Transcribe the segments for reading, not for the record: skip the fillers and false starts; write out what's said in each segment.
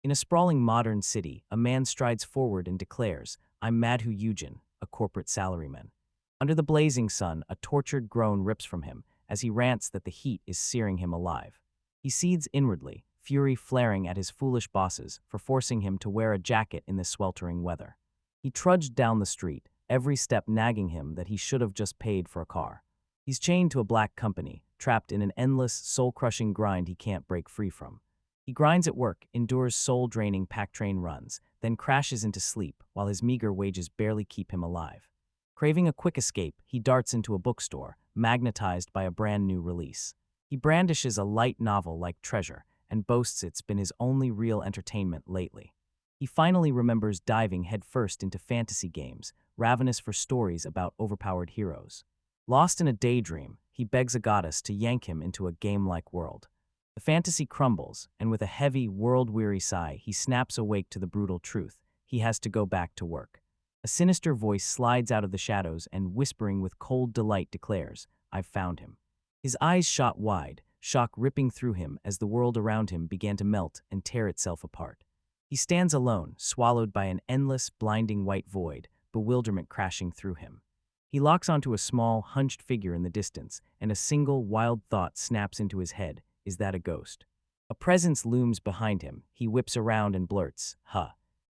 In a sprawling modern city, a man strides forward and declares, "I'm Madhu Yujin, a corporate salaryman." Under the blazing sun, a tortured groan rips from him as he rants that the heat is searing him alive. He seethes inwardly, fury flaring at his foolish bosses for forcing him to wear a jacket in this sweltering weather. He trudged down the street, every step nagging him that he should have just paid for a car. He's chained to a black company, trapped in an endless, soul-crushing grind he can't break free from. He grinds at work, endures soul-draining pack train runs, then crashes into sleep while his meager wages barely keep him alive. Craving a quick escape, he darts into a bookstore, magnetized by a brand new release. He brandishes a light novel like treasure and boasts it's been his only real entertainment lately. He finally remembers diving headfirst into fantasy games, ravenous for stories about overpowered heroes. Lost in a daydream, he begs a goddess to yank him into a game-like world. The fantasy crumbles, and with a heavy, world-weary sigh, he snaps awake to the brutal truth. He has to go back to work. A sinister voice slides out of the shadows and, whispering with cold delight, declares, "I've found him." His eyes shot wide, shock ripping through him as the world around him began to melt and tear itself apart. He stands alone, swallowed by an endless, blinding white void, bewilderment crashing through him. He locks onto a small, hunched figure in the distance, and a single, wild thought snaps into his head. Is that a ghost? A presence looms behind him. He whips around and blurts, "Huh."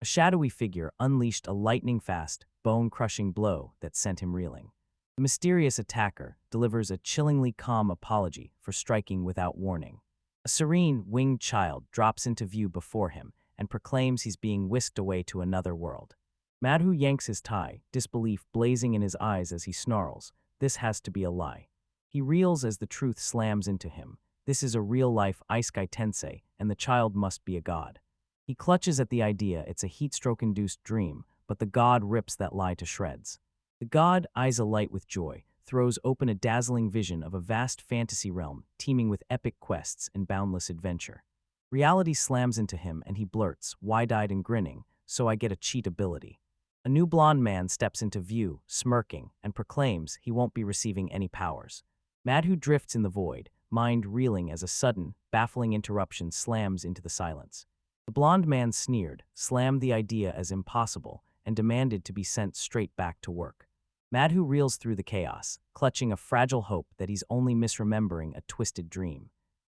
A shadowy figure unleashed a lightning-fast, bone-crushing blow that sent him reeling. The mysterious attacker delivers a chillingly calm apology for striking without warning. A serene, winged child drops into view before him and proclaims he's being whisked away to another world. Madhu yanks his tie, disbelief blazing in his eyes as he snarls, "This has to be a lie." He reels as the truth slams into him. This is a real-life Isekai Tensei, and the child must be a god. He clutches at the idea it's a heatstroke-induced dream, but the god rips that lie to shreds. The god, eyes alight with joy, throws open a dazzling vision of a vast fantasy realm teeming with epic quests and boundless adventure. Reality slams into him and he blurts, wide-eyed and grinning, "So I get a cheat ability." A new blonde man steps into view, smirking, and proclaims he won't be receiving any powers. Madhu drifts in the void, mind reeling as a sudden, baffling interruption slams into the silence. The blonde man sneered, slammed the idea as impossible, and demanded to be sent straight back to work. Madhu reels through the chaos, clutching a fragile hope that he's only misremembering a twisted dream.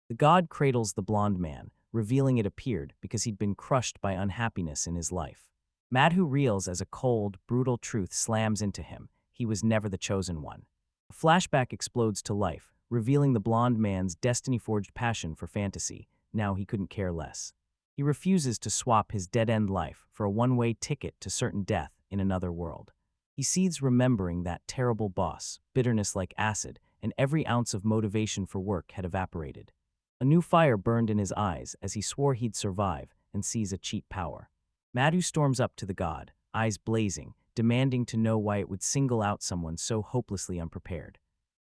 The god cradles the blonde man, revealing it appeared because he'd been crushed by unhappiness in his life. Madhu reels as a cold, brutal truth slams into him. He was never the chosen one. A flashback explodes to life, revealing the blonde man's destiny-forged passion for fantasy. Now he couldn't care less. He refuses to swap his dead-end life for a one-way ticket to certain death in another world. He seethes remembering that terrible boss, bitterness like acid, and every ounce of motivation for work had evaporated. A new fire burned in his eyes as he swore he'd survive and seize a cheat power. Madhu storms up to the god, eyes blazing, demanding to know why it would single out someone so hopelessly unprepared.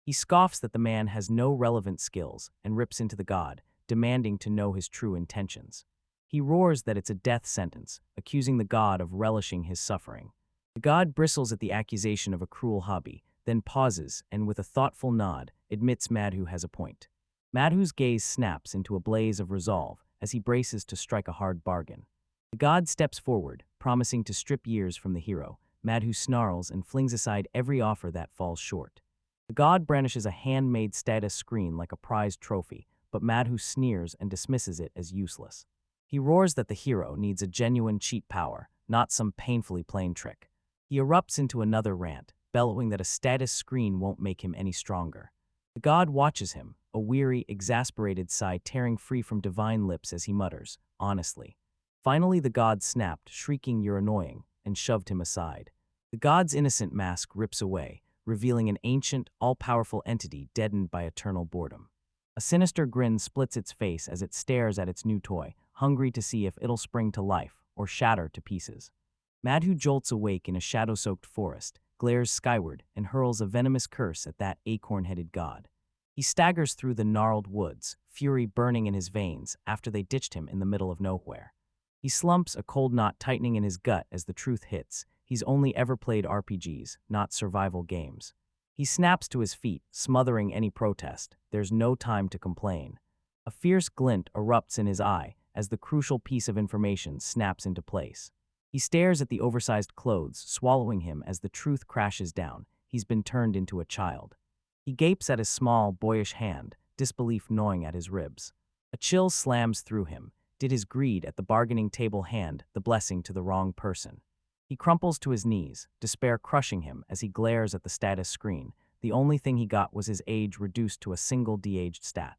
He scoffs that the man has no relevant skills and rips into the god, demanding to know his true intentions. He roars that it's a death sentence, accusing the god of relishing his suffering. The god bristles at the accusation of a cruel hobby, then pauses and, with a thoughtful nod, admits Madhu has a point. Madhu's gaze snaps into a blaze of resolve as he braces to strike a hard bargain. The god steps forward, promising to strip years from the hero. Madhu snarls and flings aside every offer that falls short. The god brandishes a handmade status screen like a prized trophy, but Madhu sneers and dismisses it as useless. He roars that the hero needs a genuine cheat power, not some painfully plain trick. He erupts into another rant, bellowing that a status screen won't make him any stronger. The god watches him, a weary, exasperated sigh tearing free from divine lips as he mutters, "Honestly." Finally the god snapped, shrieking, "You're annoying," and shoved him aside. The god's innocent mask rips away, revealing an ancient, all-powerful entity deadened by eternal boredom. A sinister grin splits its face as it stares at its new toy, hungry to see if it'll spring to life or shatter to pieces. Madhu jolts awake in a shadow-soaked forest, glares skyward, and hurls a venomous curse at that acorn-headed god. He staggers through the gnarled woods, fury burning in his veins after they ditched him in the middle of nowhere. He slumps, a cold knot tightening in his gut as the truth hits. He's only ever played RPGs, not survival games. He snaps to his feet, smothering any protest. There's no time to complain. A fierce glint erupts in his eye as the crucial piece of information snaps into place. He stares at the oversized clothes, swallowing him as the truth crashes down. He's been turned into a child. He gapes at his small, boyish hand, disbelief gnawing at his ribs. A chill slams through him. Did his greed at the bargaining table hand the blessing to the wrong person? He crumples to his knees, despair crushing him as he glares at the status screen. The only thing he got was his age reduced to a single de-aged stat.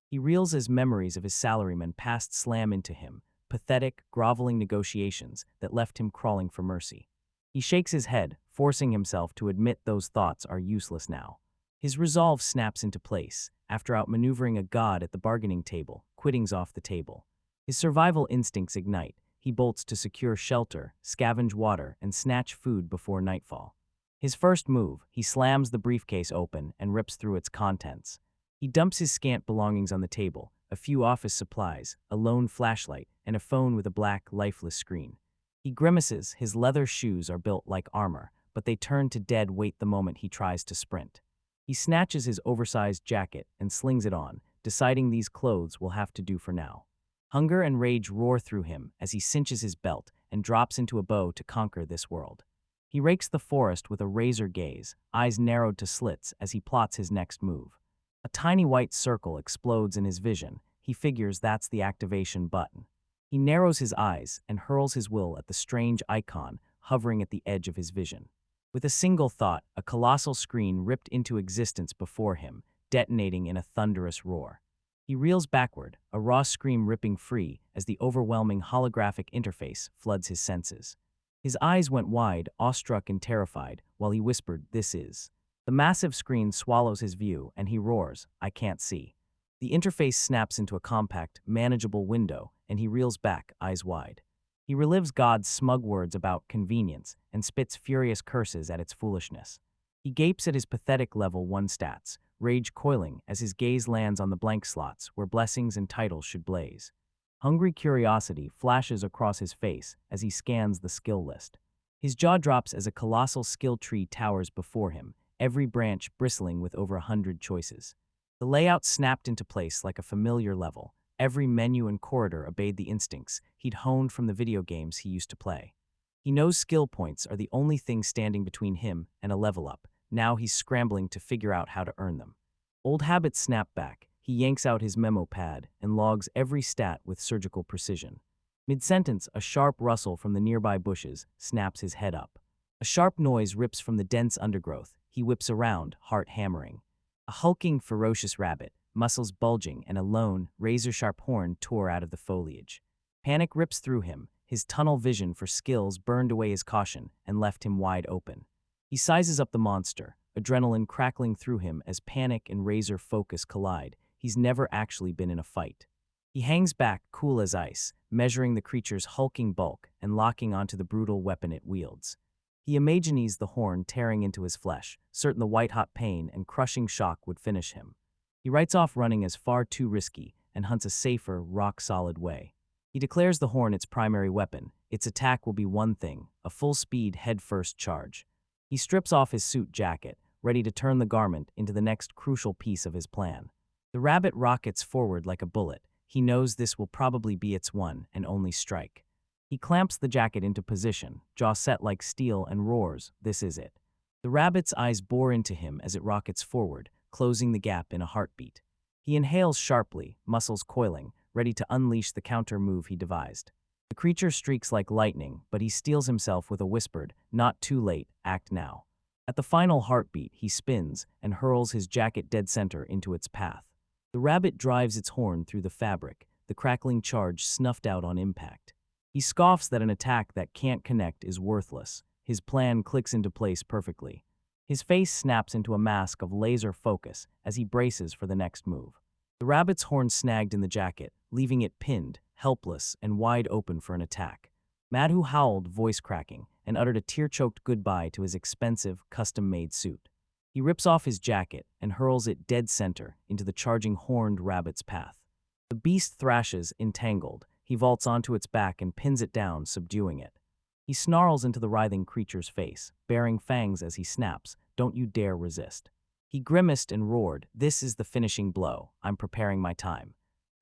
He reels as memories of his salaryman past slam into him, pathetic, groveling negotiations that left him crawling for mercy. He shakes his head, forcing himself to admit those thoughts are useless now. His resolve snaps into place. After outmaneuvering a god at the bargaining table, quitting's off the table. His survival instincts ignite. He bolts to secure shelter, scavenge water, and snatch food before nightfall. His first move, he slams the briefcase open and rips through its contents. He dumps his scant belongings on the table, a few office supplies, a lone flashlight, and a phone with a black, lifeless screen. He grimaces. His leather shoes are built like armor, but they turn to dead weight the moment he tries to sprint. He snatches his oversized jacket and slings it on, deciding these clothes will have to do for now. Hunger and rage roar through him as he cinches his belt and drops into a bow to conquer this world. He rakes the forest with a razor gaze, eyes narrowed to slits as he plots his next move. A tiny white circle explodes in his vision. He figures that's the activation button. He narrows his eyes and hurls his will at the strange icon hovering at the edge of his vision. With a single thought, a colossal screen ripped into existence before him, detonating in a thunderous roar. He reels backward, a raw scream ripping free as the overwhelming holographic interface floods his senses. His eyes went wide, awestruck and terrified, while he whispered, "This is." The massive screen swallows his view, and he roars, "I can't see." The interface snaps into a compact, manageable window, and he reels back, eyes wide. He relives God's smug words about convenience and spits furious curses at its foolishness. He gapes at his pathetic level 1 stats, rage coiling as his gaze lands on the blank slots where blessings and titles should blaze. Hungry curiosity flashes across his face as he scans the skill list. His jaw drops as a colossal skill tree towers before him, every branch bristling with over 100 choices. The layout snapped into place like a familiar level. Every menu and corridor obeyed the instincts he'd honed from the video games he used to play. He knows skill points are the only thing standing between him and a level up. Now he's scrambling to figure out how to earn them. Old habits snap back. He yanks out his memo pad and logs every stat with surgical precision. Mid-sentence, a sharp rustle from the nearby bushes snaps his head up. A sharp noise rips from the dense undergrowth. He whips around, heart hammering. A hulking, ferocious rabbit, muscles bulging, and a lone, razor-sharp horn tore out of the foliage. Panic rips through him. His tunnel vision for skills burned away his caution and left him wide open. He sizes up the monster, adrenaline crackling through him as panic and razor focus collide. He's never actually been in a fight. He hangs back, cool as ice, measuring the creature's hulking bulk and locking onto the brutal weapon it wields. He imagines the horn tearing into his flesh, certain the white-hot pain and crushing shock would finish him. He writes off running as far too risky and hunts a safer, rock-solid way. He declares the horn its primary weapon. Its attack will be one thing, a full-speed, head-first charge. He strips off his suit jacket, ready to turn the garment into the next crucial piece of his plan. The rabbit rockets forward like a bullet. He knows this will probably be its one and only strike. He clamps the jacket into position, jaw set like steel, and roars, "This is it." The rabbit's eyes bore into him as it rockets forward, closing the gap in a heartbeat. He inhales sharply, muscles coiling, ready to unleash the counter move he devised. The creature streaks like lightning, but he steels himself with a whispered, "Not too late, act now." At the final heartbeat, he spins and hurls his jacket dead center into its path. The rabbit drives its horn through the fabric, the crackling charge snuffed out on impact. He scoffs that an attack that can't connect is worthless. His plan clicks into place perfectly. His face snaps into a mask of laser focus as he braces for the next move. The rabbit's horn snagged in the jacket, leaving it pinned, helpless, and wide open for an attack. Manhwa howled, voice cracking, and uttered a tear-choked goodbye to his expensive, custom-made suit. He rips off his jacket and hurls it dead center into the charging horned rabbit's path. The beast thrashes, entangled. He vaults onto its back and pins it down, subduing it. He snarls into the writhing creature's face, baring fangs as he snaps, "Don't you dare resist." He grimaced and roared, "This is the finishing blow. I'm preparing my time."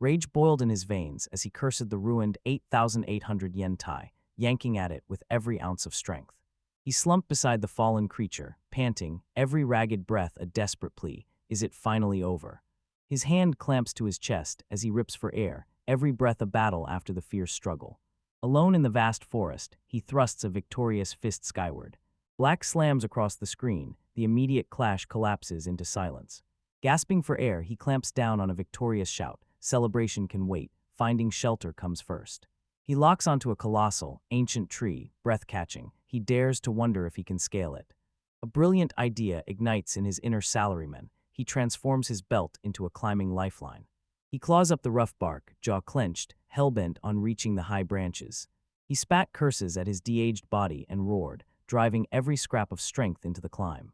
Rage boiled in his veins as he cursed the ruined 8,800 yen tie, yanking at it with every ounce of strength. He slumped beside the fallen creature, panting, every ragged breath a desperate plea. Is it finally over? His hand clamps to his chest as he rips for air, every breath a battle after the fierce struggle. Alone in the vast forest, he thrusts a victorious fist skyward. Black slams across the screen, the immediate clash collapses into silence. Gasping for air, he clamps down on a victorious shout. Celebration can wait, finding shelter comes first. He locks onto a colossal, ancient tree, breath-catching. He dares to wonder if he can scale it. A brilliant idea ignites in his inner salaryman. He transforms his belt into a climbing lifeline. He claws up the rough bark, jaw clenched, hell-bent on reaching the high branches. He spat curses at his de-aged body and roared, driving every scrap of strength into the climb.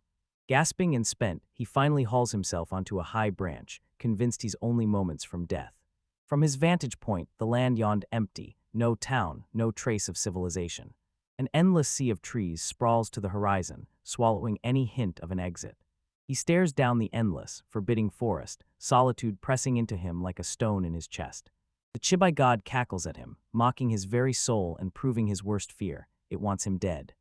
Gasping and spent, he finally hauls himself onto a high branch, convinced he's only moments from death. From his vantage point, the land yawned empty, no town, no trace of civilization. An endless sea of trees sprawls to the horizon, swallowing any hint of an exit. He stares down the endless, forbidding forest, solitude pressing into him like a stone in his chest. The Chibai god cackles at him, mocking his very soul and proving his worst fear. It wants him dead.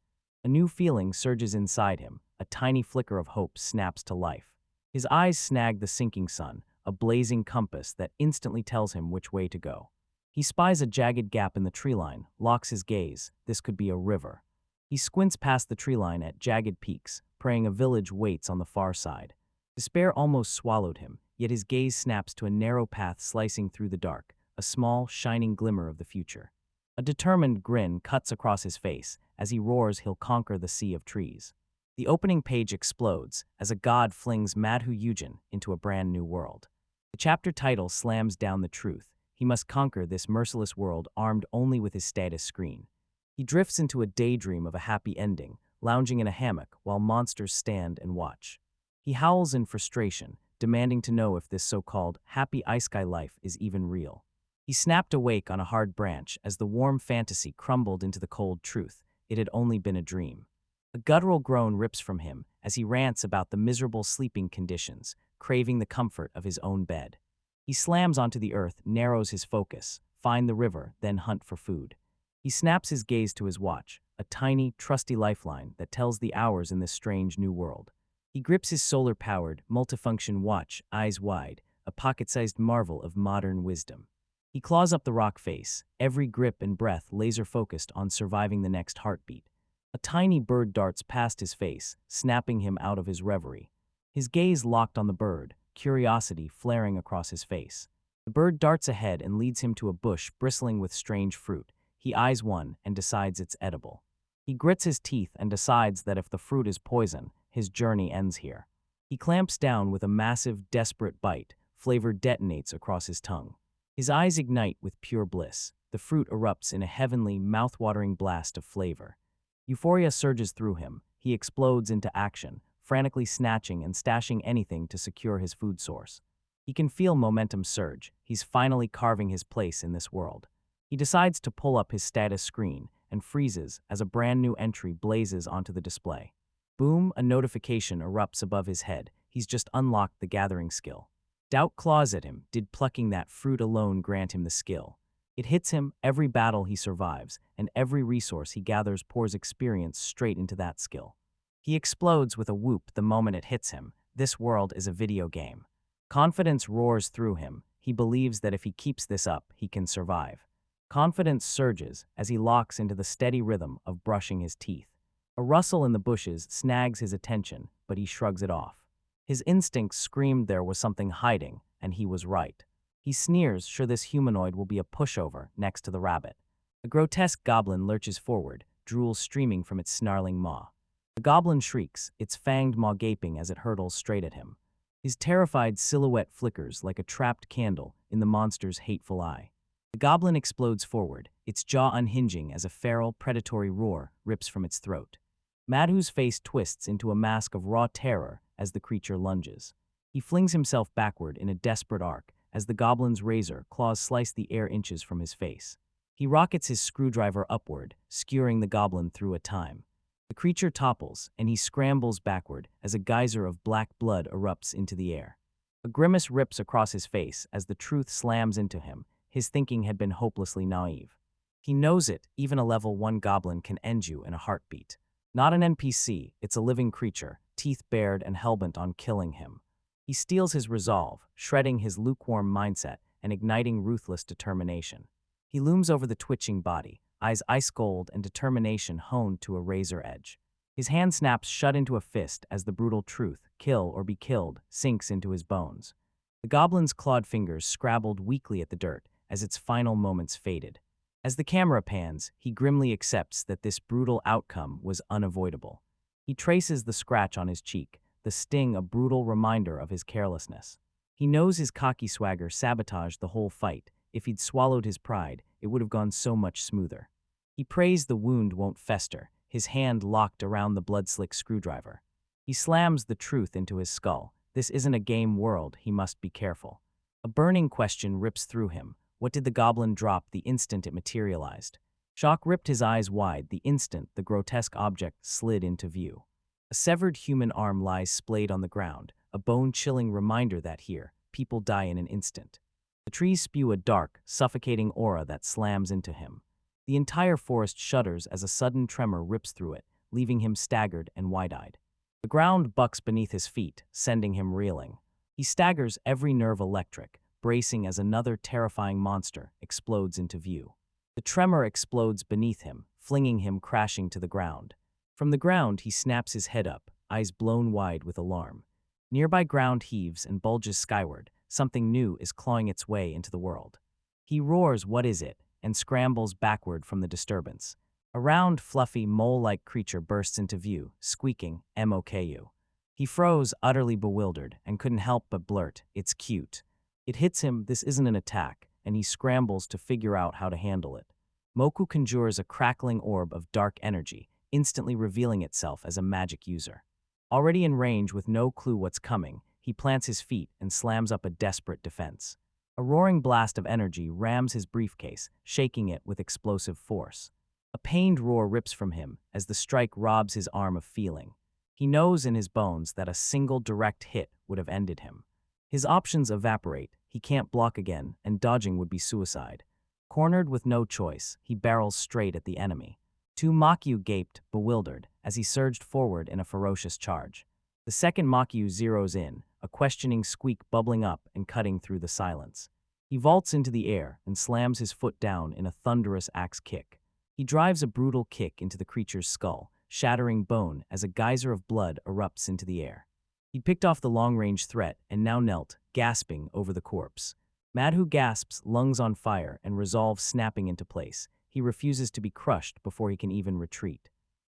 A new feeling surges inside him, a tiny flicker of hope snaps to life. His eyes snag the sinking sun, a blazing compass that instantly tells him which way to go. He spies a jagged gap in the tree line, locks his gaze. This could be a river. He squints past the tree line at jagged peaks, praying a village waits on the far side. Despair almost swallowed him, yet his gaze snaps to a narrow path slicing through the dark, a small, shining glimmer of the future. A determined grin cuts across his face. As he roars, he'll conquer the sea of trees. The opening page explodes as a god flings Madhu Yujin into a brand new world. The chapter title slams down the truth. He must conquer this merciless world armed only with his status screen. He drifts into a daydream of a happy ending, lounging in a hammock while monsters stand and watch. He howls in frustration, demanding to know if this so-called happy isekai life is even real. He snapped awake on a hard branch as the warm fantasy crumbled into the cold truth. It had only been a dream. A guttural groan rips from him as he rants about the miserable sleeping conditions, craving the comfort of his own bed. He slams onto the earth, narrows his focus, find the river, then hunt for food. He snaps his gaze to his watch, a tiny, trusty lifeline that tells the hours in this strange new world. He grips his solar-powered, multifunction watch, eyes wide, a pocket-sized marvel of modern wisdom. He claws up the rock face, every grip and breath laser-focused on surviving the next heartbeat. A tiny bird darts past his face, snapping him out of his reverie. His gaze locked on the bird, curiosity flaring across his face. The bird darts ahead and leads him to a bush bristling with strange fruit. He eyes one and decides it's edible. He grits his teeth and decides that if the fruit is poison, his journey ends here. He clamps down with a massive, desperate bite. Flavor detonates across his tongue. His eyes ignite with pure bliss. The fruit erupts in a heavenly, mouth-watering blast of flavor. Euphoria surges through him. He explodes into action, frantically snatching and stashing anything to secure his food source. He can feel momentum surge. He's finally carving his place in this world. He decides to pull up his status screen and freezes as a brand new entry blazes onto the display. Boom, a notification erupts above his head. He's just unlocked the gathering skill. Doubt claws at him. Did plucking that fruit alone grant him the skill? It hits him. Every battle he survives, and every resource he gathers pours experience straight into that skill. He explodes with a whoop the moment it hits him. This world is a video game. Confidence roars through him. He believes that if he keeps this up, he can survive. Confidence surges as he locks into the steady rhythm of brushing his teeth. A rustle in the bushes snags his attention, but he shrugs it off. His instincts screamed there was something hiding, and he was right. He sneers, sure this humanoid will be a pushover next to the rabbit. A grotesque goblin lurches forward, drool streaming from its snarling maw. The goblin shrieks, its fanged maw gaping as it hurtles straight at him. His terrified silhouette flickers like a trapped candle in the monster's hateful eye. The goblin explodes forward, its jaw unhinging as a feral, predatory roar rips from its throat. Madhu's face twists into a mask of raw terror as the creature lunges. He flings himself backward in a desperate arc as the goblin's razor claws slice the air inches from his face. He rockets his screwdriver upward, skewering the goblin through a time. The creature topples, and he scrambles backward as a geyser of black blood erupts into the air. A grimace rips across his face as the truth slams into him. His thinking had been hopelessly naive. He knows it, even a level 1 goblin can end you in a heartbeat. Not an NPC, it's a living creature, teeth bared and hellbent on killing him. He steals his resolve, shredding his lukewarm mindset and igniting ruthless determination. He looms over the twitching body, eyes ice cold and determination honed to a razor edge. His hand snaps shut into a fist as the brutal truth, kill or be killed, sinks into his bones. The goblin's clawed fingers scrabbled weakly at the dirt as its final moments faded. As the camera pans, he grimly accepts that this brutal outcome was unavoidable. He traces the scratch on his cheek, the sting a brutal reminder of his carelessness. He knows his cocky swagger sabotaged the whole fight. If he'd swallowed his pride, it would have gone so much smoother. He prays the wound won't fester, his hand locked around the blood-slick screwdriver. He slams the truth into his skull. This isn't a game world, he must be careful. A burning question rips through him. What did the goblin drop the instant it materialized? Shock ripped his eyes wide the instant the grotesque object slid into view. A severed human arm lies splayed on the ground, a bone-chilling reminder that here, people die in an instant. The trees spew a dark, suffocating aura that slams into him. The entire forest shudders as a sudden tremor rips through it, leaving him staggered and wide-eyed. The ground bucks beneath his feet, sending him reeling. He staggers, every nerve electric, bracing as another terrifying monster explodes into view. The tremor explodes beneath him, flinging him crashing to the ground. From the ground, he snaps his head up, eyes blown wide with alarm. Nearby ground heaves and bulges skyward. Something new is clawing its way into the world. He roars, "What is it?" and scrambles backward from the disturbance. A round, fluffy, mole-like creature bursts into view, squeaking, "MOKU." He froze, utterly bewildered, and couldn't help but blurt, "It's cute." It hits him, this isn't an attack, and he scrambles to figure out how to handle it. Moku conjures a crackling orb of dark energy, instantly revealing itself as a magic user. Already in range with no clue what's coming, he plants his feet and slams up a desperate defense. A roaring blast of energy rams his briefcase, shaking it with explosive force. A pained roar rips from him as the strike robs his arm of feeling. He knows in his bones that a single direct hit would have ended him. His options evaporate, he can't block again, and dodging would be suicide. Cornered with no choice, he barrels straight at the enemy. Makyu gaped, bewildered, as he surged forward in a ferocious charge. The second Makyu zeroes in, a questioning squeak bubbling up and cutting through the silence. He vaults into the air and slams his foot down in a thunderous axe kick. He drives a brutal kick into the creature's skull, shattering bone as a geyser of blood erupts into the air. He picked off the long-range threat and now knelt, gasping over the corpse. Madhu gasps, lungs on fire and resolve snapping into place. He refuses to be crushed before he can even retreat.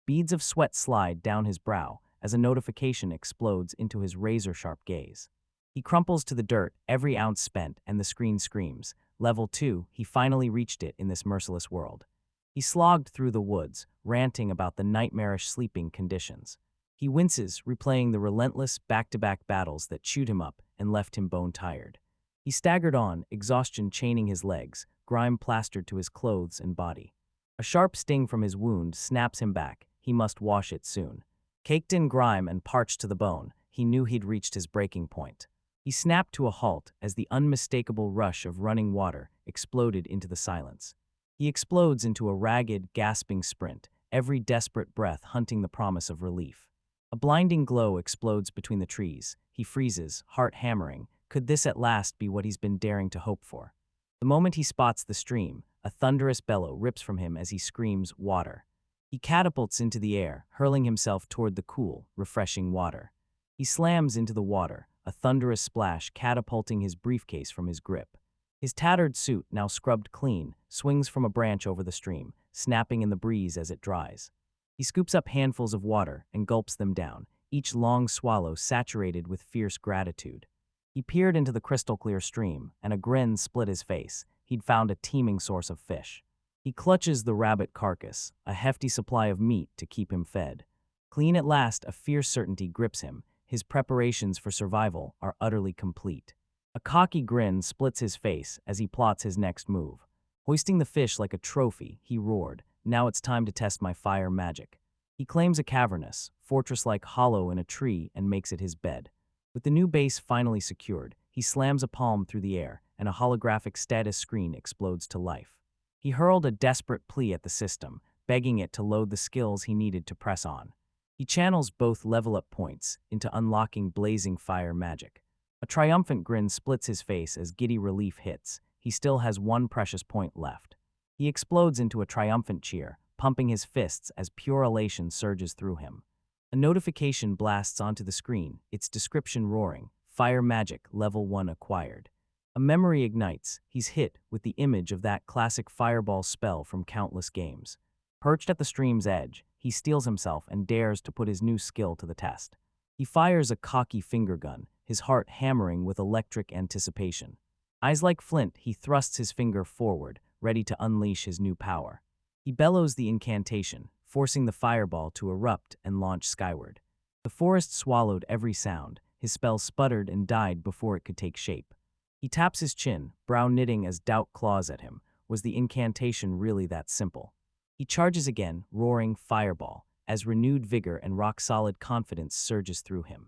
Beads of sweat slide down his brow as a notification explodes into his razor-sharp gaze. He crumples to the dirt, every ounce spent, and the screen screams. Level 2, he finally reached it in this merciless world. He slogged through the woods, ranting about the nightmarish sleeping conditions. He winces, replaying the relentless back-to-back battles that chewed him up and left him bone-tired. He staggered on, exhaustion chaining his legs, grime plastered to his clothes and body. A sharp sting from his wound snaps him back. He must wash it soon. Caked in grime and parched to the bone, he knew he'd reached his breaking point. He snapped to a halt as the unmistakable rush of running water exploded into the silence. He explodes into a ragged, gasping sprint, every desperate breath hunting the promise of relief. A blinding glow explodes between the trees. He freezes, heart hammering. Could this at last be what he's been daring to hope for? The moment he spots the stream, a thunderous bellow rips from him as he screams, "Water." He catapults into the air, hurling himself toward the cool, refreshing water. He slams into the water, a thunderous splash catapulting his briefcase from his grip. His tattered suit, now scrubbed clean, swings from a branch over the stream, snapping in the breeze as it dries. He scoops up handfuls of water and gulps them down, each long swallow saturated with fierce gratitude. He peered into the crystal-clear stream, and a grin split his face. He'd found a teeming source of fish. He clutches the rabbit carcass, a hefty supply of meat to keep him fed. Clean at last, a fierce certainty grips him. His preparations for survival are utterly complete. A cocky grin splits his face as he plots his next move. Hoisting the fish like a trophy, he roared, "Now it's time to test my fire magic." He claims a cavernous, fortress-like hollow in a tree and makes it his bed. With the new base finally secured, he slams a palm through the air, and a holographic status screen explodes to life. He hurled a desperate plea at the system, begging it to load the skills he needed to press on. He channels both level-up points into unlocking blazing fire magic. A triumphant grin splits his face as giddy relief hits. He still has one precious point left. He explodes into a triumphant cheer, pumping his fists as pure elation surges through him. A notification blasts onto the screen, its description roaring, Fire Magic Level 1 acquired. A memory ignites. He's hit with the image of that classic fireball spell from countless games. Perched at the stream's edge, he steels himself and dares to put his new skill to the test. He fires a cocky finger gun, his heart hammering with electric anticipation. Eyes like flint, he thrusts his finger forward, ready to unleash his new power. He bellows the incantation, forcing the fireball to erupt and launch skyward. The forest swallowed every sound. His spell sputtered and died before it could take shape. He taps his chin, brow knitting as doubt claws at him. Was the incantation really that simple? He charges again, roaring fireball, as renewed vigor and rock-solid confidence surges through him.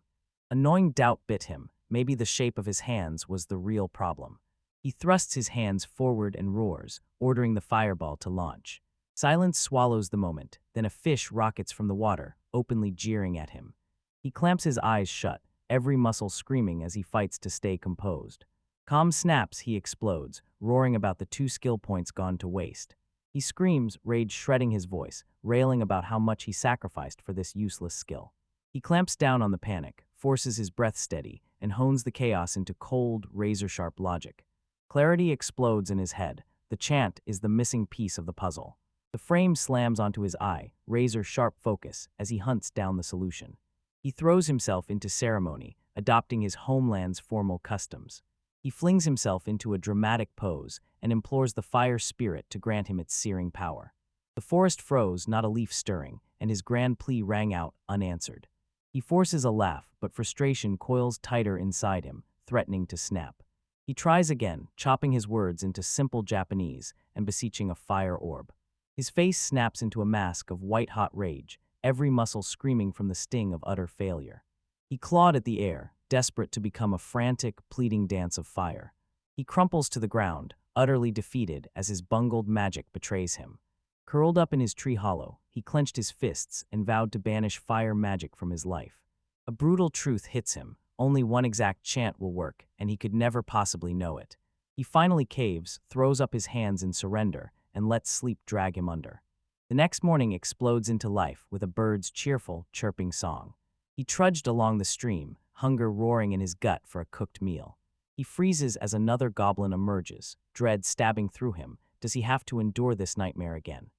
Annoying doubt bit him. Maybe the shape of his hands was the real problem. He thrusts his hands forward and roars, ordering the fireball to launch. Silence swallows the moment, then a fish rockets from the water, openly jeering at him. He clamps his eyes shut, every muscle screaming as he fights to stay composed. Calm snaps, he explodes, roaring about the 2 skill points gone to waste. He screams, rage shredding his voice, railing about how much he sacrificed for this useless skill. He clamps down on the panic, forces his breath steady, and hones the chaos into cold, razor-sharp logic. Clarity explodes in his head. The chant is the missing piece of the puzzle. The frame slams onto his eye, razor-sharp focus, as he hunts down the solution. He throws himself into ceremony, adopting his homeland's formal customs. He flings himself into a dramatic pose and implores the fire spirit to grant him its searing power. The forest froze, not a leaf stirring, and his grand plea rang out unanswered. He forces a laugh, but frustration coils tighter inside him, threatening to snap. He tries again, chopping his words into simple Japanese and beseeching a fire orb. His face snaps into a mask of white-hot rage, every muscle screaming from the sting of utter failure. He clawed at the air, desperate to become a frantic, pleading dance of fire. He crumples to the ground, utterly defeated as his bungled magic betrays him. Curled up in his tree hollow, he clenched his fists and vowed to banish fire magic from his life. A brutal truth hits him. Only one exact chant will work, and he could never possibly know it. He finally caves, throws up his hands in surrender, and lets sleep drag him under. The next morning explodes into life with a bird's cheerful, chirping song. He trudged along the stream, hunger roaring in his gut for a cooked meal. He freezes as another goblin emerges, dread stabbing through him. Does he have to endure this nightmare again?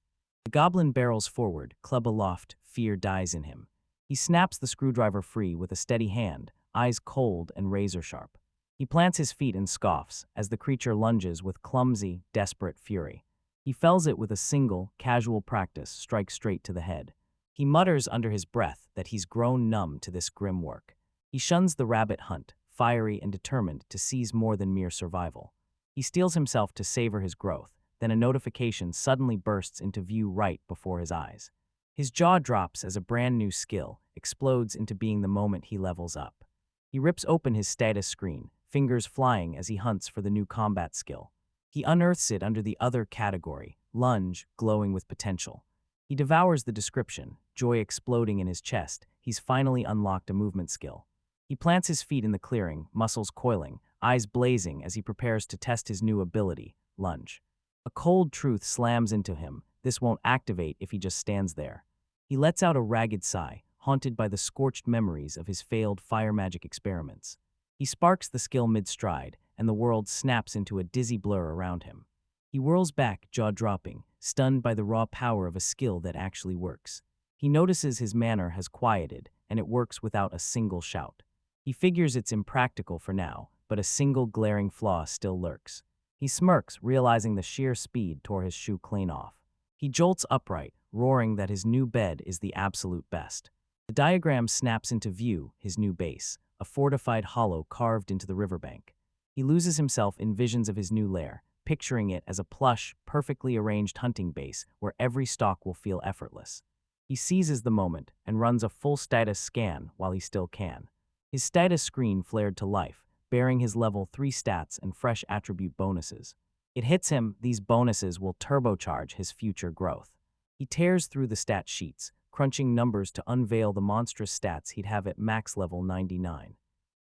The goblin barrels forward, club aloft, fear dies in him. He snaps the screwdriver free with a steady hand, eyes cold and razor-sharp. He plants his feet and scoffs as the creature lunges with clumsy, desperate fury. He fells it with a single, casual practice strike straight to the head. He mutters under his breath that he's grown numb to this grim work. He shuns the rabbit hunt, fiery and determined to seize more than mere survival. He steels himself to savor his growth, then a notification suddenly bursts into view right before his eyes. His jaw drops as a brand new skill explodes into being the moment he levels up. He rips open his status screen, fingers flying as he hunts for the new combat skill. He unearths it under the other category, lunge, glowing with potential. He devours the description, joy exploding in his chest. He's finally unlocked a movement skill. He plants his feet in the clearing, muscles coiling, eyes blazing as he prepares to test his new ability, lunge. A cold truth slams into him. This won't activate if he just stands there. He lets out a ragged sigh, haunted by the scorched memories of his failed fire magic experiments. He sparks the skill mid-stride, and the world snaps into a dizzy blur around him. He whirls back, jaw-dropping, stunned by the raw power of a skill that actually works. He notices his manner has quieted, and it works without a single shout. He figures it's impractical for now, but a single glaring flaw still lurks. He smirks, realizing the sheer speed tore his shoe clean off. He jolts upright, roaring that his new bed is the absolute best. The diagram snaps into view, his new base, a fortified hollow carved into the riverbank. He loses himself in visions of his new lair, picturing it as a plush, perfectly arranged hunting base where every stalk will feel effortless. He seizes the moment and runs a full status scan while he still can. His status screen flared to life, bearing his level 3 stats and fresh attribute bonuses. It hits him, these bonuses will turbocharge his future growth. He tears through the stat sheets, crunching numbers to unveil the monstrous stats he'd have at max level 99.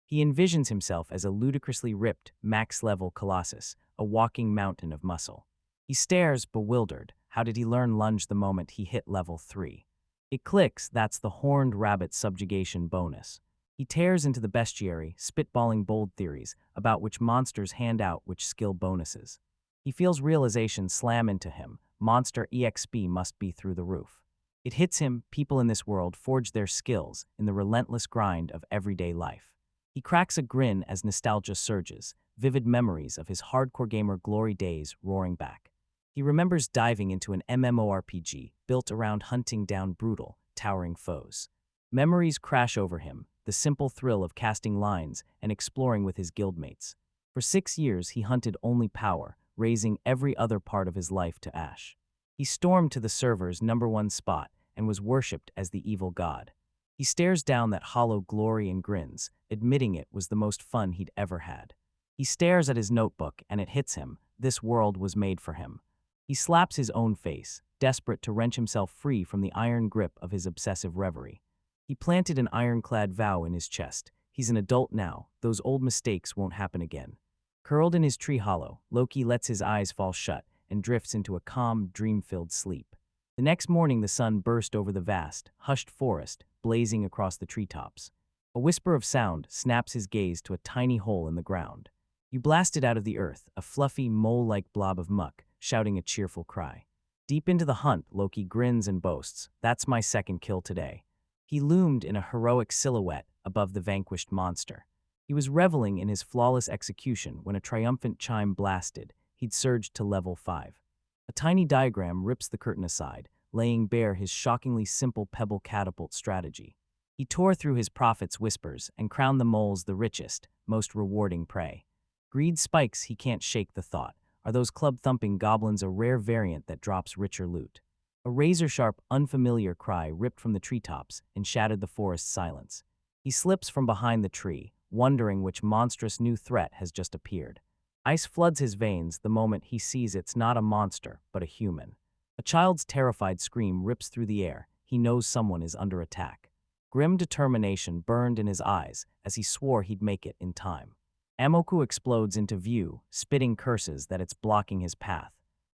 He envisions himself as a ludicrously ripped, max-level colossus, a walking mountain of muscle. He stares, bewildered. How did he learn lunge the moment he hit level 3? It clicks, that's the horned rabbit subjugation bonus. He tears into the bestiary, spitballing bold theories about which monsters hand out which skill bonuses. He feels realization slam into him. Monster EXP must be through the roof. It hits him, people in this world forge their skills in the relentless grind of everyday life. He cracks a grin as nostalgia surges, vivid memories of his hardcore gamer glory days roaring back. He remembers diving into an MMORPG built around hunting down brutal, towering foes. Memories crash over him, the simple thrill of casting lines and exploring with his guildmates. For 6 years he hunted only power, raising every other part of his life to ash. He stormed to the server's #1 spot and was worshipped as the evil god. He stares down that hollow glory and grins, admitting it was the most fun he'd ever had. He stares at his notebook and it hits him, this world was made for him. He slaps his own face, desperate to wrench himself free from the iron grip of his obsessive reverie. He planted an ironclad vow in his chest. He's an adult now, those old mistakes won't happen again. Curled in his tree hollow, Loki lets his eyes fall shut and drifts into a calm, dream-filled sleep. The next morning the sun burst over the vast, hushed forest, blazing across the treetops. A whisper of sound snaps his gaze to a tiny hole in the ground. You blast it out of the earth, a fluffy, mole-like blob of muck, shouting a cheerful cry. Deep into the hunt, Loki grins and boasts, "That's my second kill today." He loomed in a heroic silhouette above the vanquished monster. He was reveling in his flawless execution when a triumphant chime blasted. He'd surged to level 5. A tiny diagram rips the curtain aside, laying bare his shockingly simple pebble catapult strategy. He tore through his prophet's whispers and crowned the moles the richest, most rewarding prey. Greed spikes, he can't shake the thought. Are those club-thumping goblins a rare variant that drops richer loot? A razor-sharp, unfamiliar cry ripped from the treetops and shattered the forest's silence. He slips from behind the tree, wondering which monstrous new threat has just appeared. Ice floods his veins the moment he sees it's not a monster, but a human. A child's terrified scream rips through the air. He knows someone is under attack. Grim determination burned in his eyes as he swore he'd make it in time. Amoku explodes into view, spitting curses that it's blocking his path.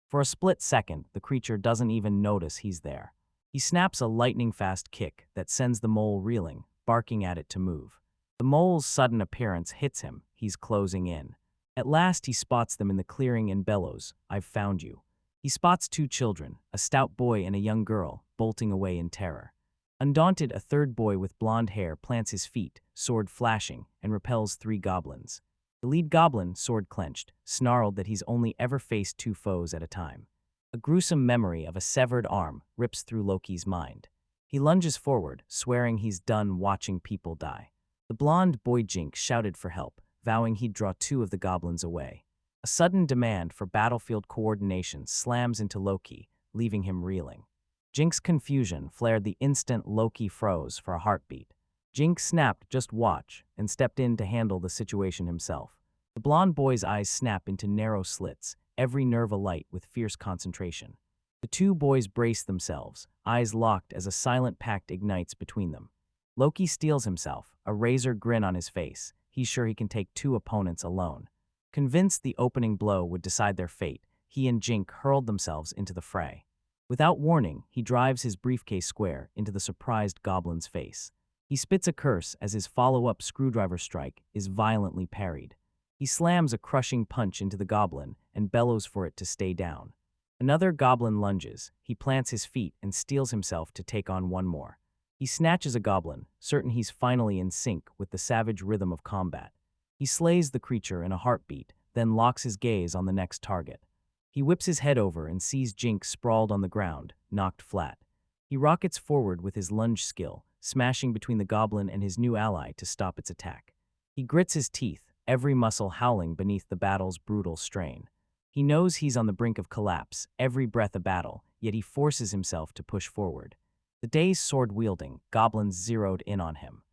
For a split second, the creature doesn't even notice he's there. He snaps a lightning-fast kick that sends the mole reeling, barking at it to move. The mole's sudden appearance hits him. He's closing in. At last he spots them in the clearing and bellows, "I've found you." He spots 2 children, a stout boy and a young girl, bolting away in terror. Undaunted, a third boy with blonde hair plants his feet, sword flashing, and repels 3 goblins. The lead goblin, sword clenched, snarled that he's only ever faced 2 foes at a time. A gruesome memory of a severed arm rips through Loki's mind. He lunges forward, swearing he's done watching people die. The blonde boy Jinx shouted for help, vowing he'd draw 2 of the goblins away. A sudden demand for battlefield coordination slams into Loki, leaving him reeling. Jinx's confusion flared the instant Loki froze for a heartbeat. Jinx snapped, "Just watch," and stepped in to handle the situation himself. The blonde boy's eyes snap into narrow slits, every nerve alight with fierce concentration. The 2 boys brace themselves, eyes locked as a silent pact ignites between them. Loki steels himself, a razor grin on his face. He's sure he can take 2 opponents alone. Convinced the opening blow would decide their fate, he and Jink hurled themselves into the fray. Without warning, he drives his briefcase square into the surprised goblin's face. He spits a curse as his follow-up screwdriver strike is violently parried. He slams a crushing punch into the goblin and bellows for it to stay down. Another goblin lunges. He plants his feet and steels himself to take on one more. He snatches a goblin, certain he's finally in sync with the savage rhythm of combat. He slays the creature in a heartbeat, then locks his gaze on the next target. He whips his head over and sees Jink sprawled on the ground, knocked flat. He rockets forward with his lunge skill, smashing between the goblin and his new ally to stop its attack. He grits his teeth, every muscle howling beneath the battle's brutal strain. He knows he's on the brink of collapse, every breath a battle, yet he forces himself to push forward. The day's sword-wielding goblins zeroed in on him.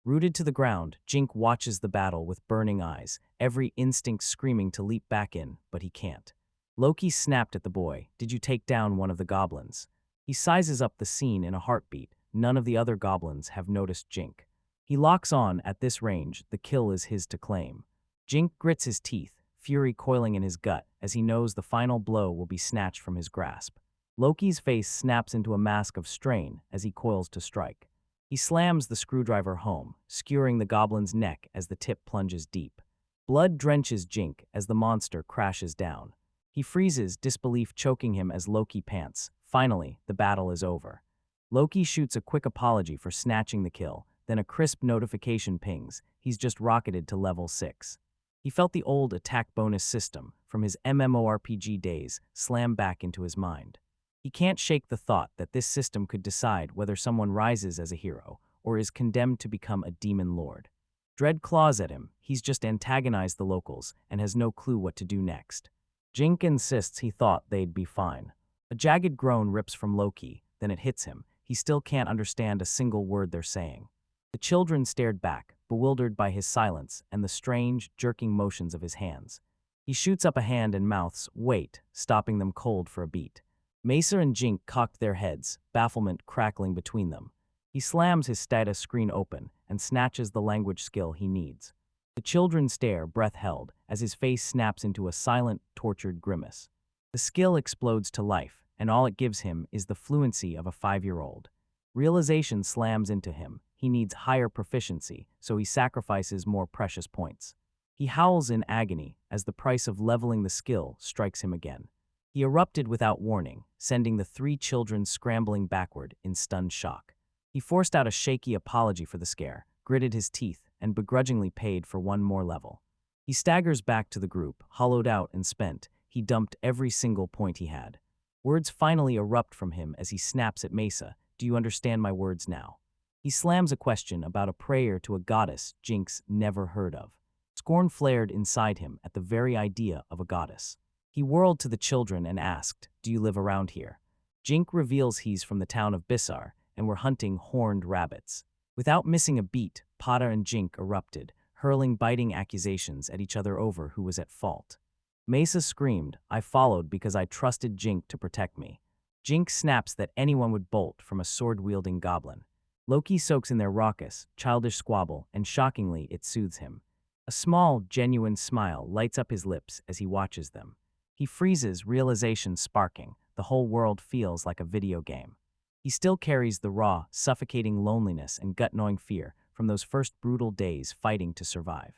Rooted to the ground, Jink watches the battle with burning eyes, every instinct screaming to leap back in, but he can't. Loki snapped at the boy. Did you take down one of the goblins? He sizes up the scene in a heartbeat. None of the other goblins have noticed Jink. He locks on. At this range, the kill is his to claim. Jink grits his teeth, fury coiling in his gut as he knows the final blow will be snatched from his grasp. Loki's face snaps into a mask of strain as he coils to strike. He slams the screwdriver home, skewering the goblin's neck as the tip plunges deep. Blood drenches Jink as the monster crashes down. He freezes, disbelief choking him as Loki pants. Finally, the battle is over. Loki shoots a quick apology for snatching the kill, then a crisp notification pings. He's just rocketed to level 6. He felt the old attack bonus system from his MMORPG days slam back into his mind. He can't shake the thought that this system could decide whether someone rises as a hero or is condemned to become a demon lord. Dread claws at him. He's just antagonized the locals and has no clue what to do next. Jink insists he thought they'd be fine. A jagged groan rips from Loki, then it hits him. He still can't understand a single word they're saying. The children stared back, bewildered by his silence and the strange, jerking motions of his hands. He shoots up a hand and mouths, "Wait," stopping them cold for a beat. Mesa and Jink cocked their heads, bafflement crackling between them. He slams his status screen open and snatches the language skill he needs. The children stare, breath held, as his face snaps into a silent, tortured grimace. The skill explodes to life, and all it gives him is the fluency of a 5-year-old. Realization slams into him. He needs higher proficiency, so he sacrifices more precious points. He howls in agony as the price of leveling the skill strikes him again. He erupted without warning, sending the 3 children scrambling backward in stunned shock. He forced out a shaky apology for the scare, gritted his teeth, and begrudgingly paid for one more level. He staggers back to the group, hollowed out and spent. He dumped every single point he had. Words finally erupt from him as he snaps at Mesa. Do you understand my words now? He slams a question about a prayer to a goddess Jinx never heard of. Scorn flared inside him at the very idea of a goddess. He whirled to the children and asked, do you live around here? Jink reveals he's from the town of Bissar, and we're hunting horned rabbits. Without missing a beat, Pata and Jink erupted, hurling biting accusations at each other over who was at fault. Mesa screamed, I followed because I trusted Jink to protect me. Jink snaps that anyone would bolt from a sword-wielding goblin. Loki soaks in their raucous, childish squabble, and shockingly, it soothes him. A small, genuine smile lights up his lips as he watches them. He freezes, realization sparking. The whole world feels like a video game. He still carries the raw, suffocating loneliness and gut-gnawing fear from those first brutal days fighting to survive.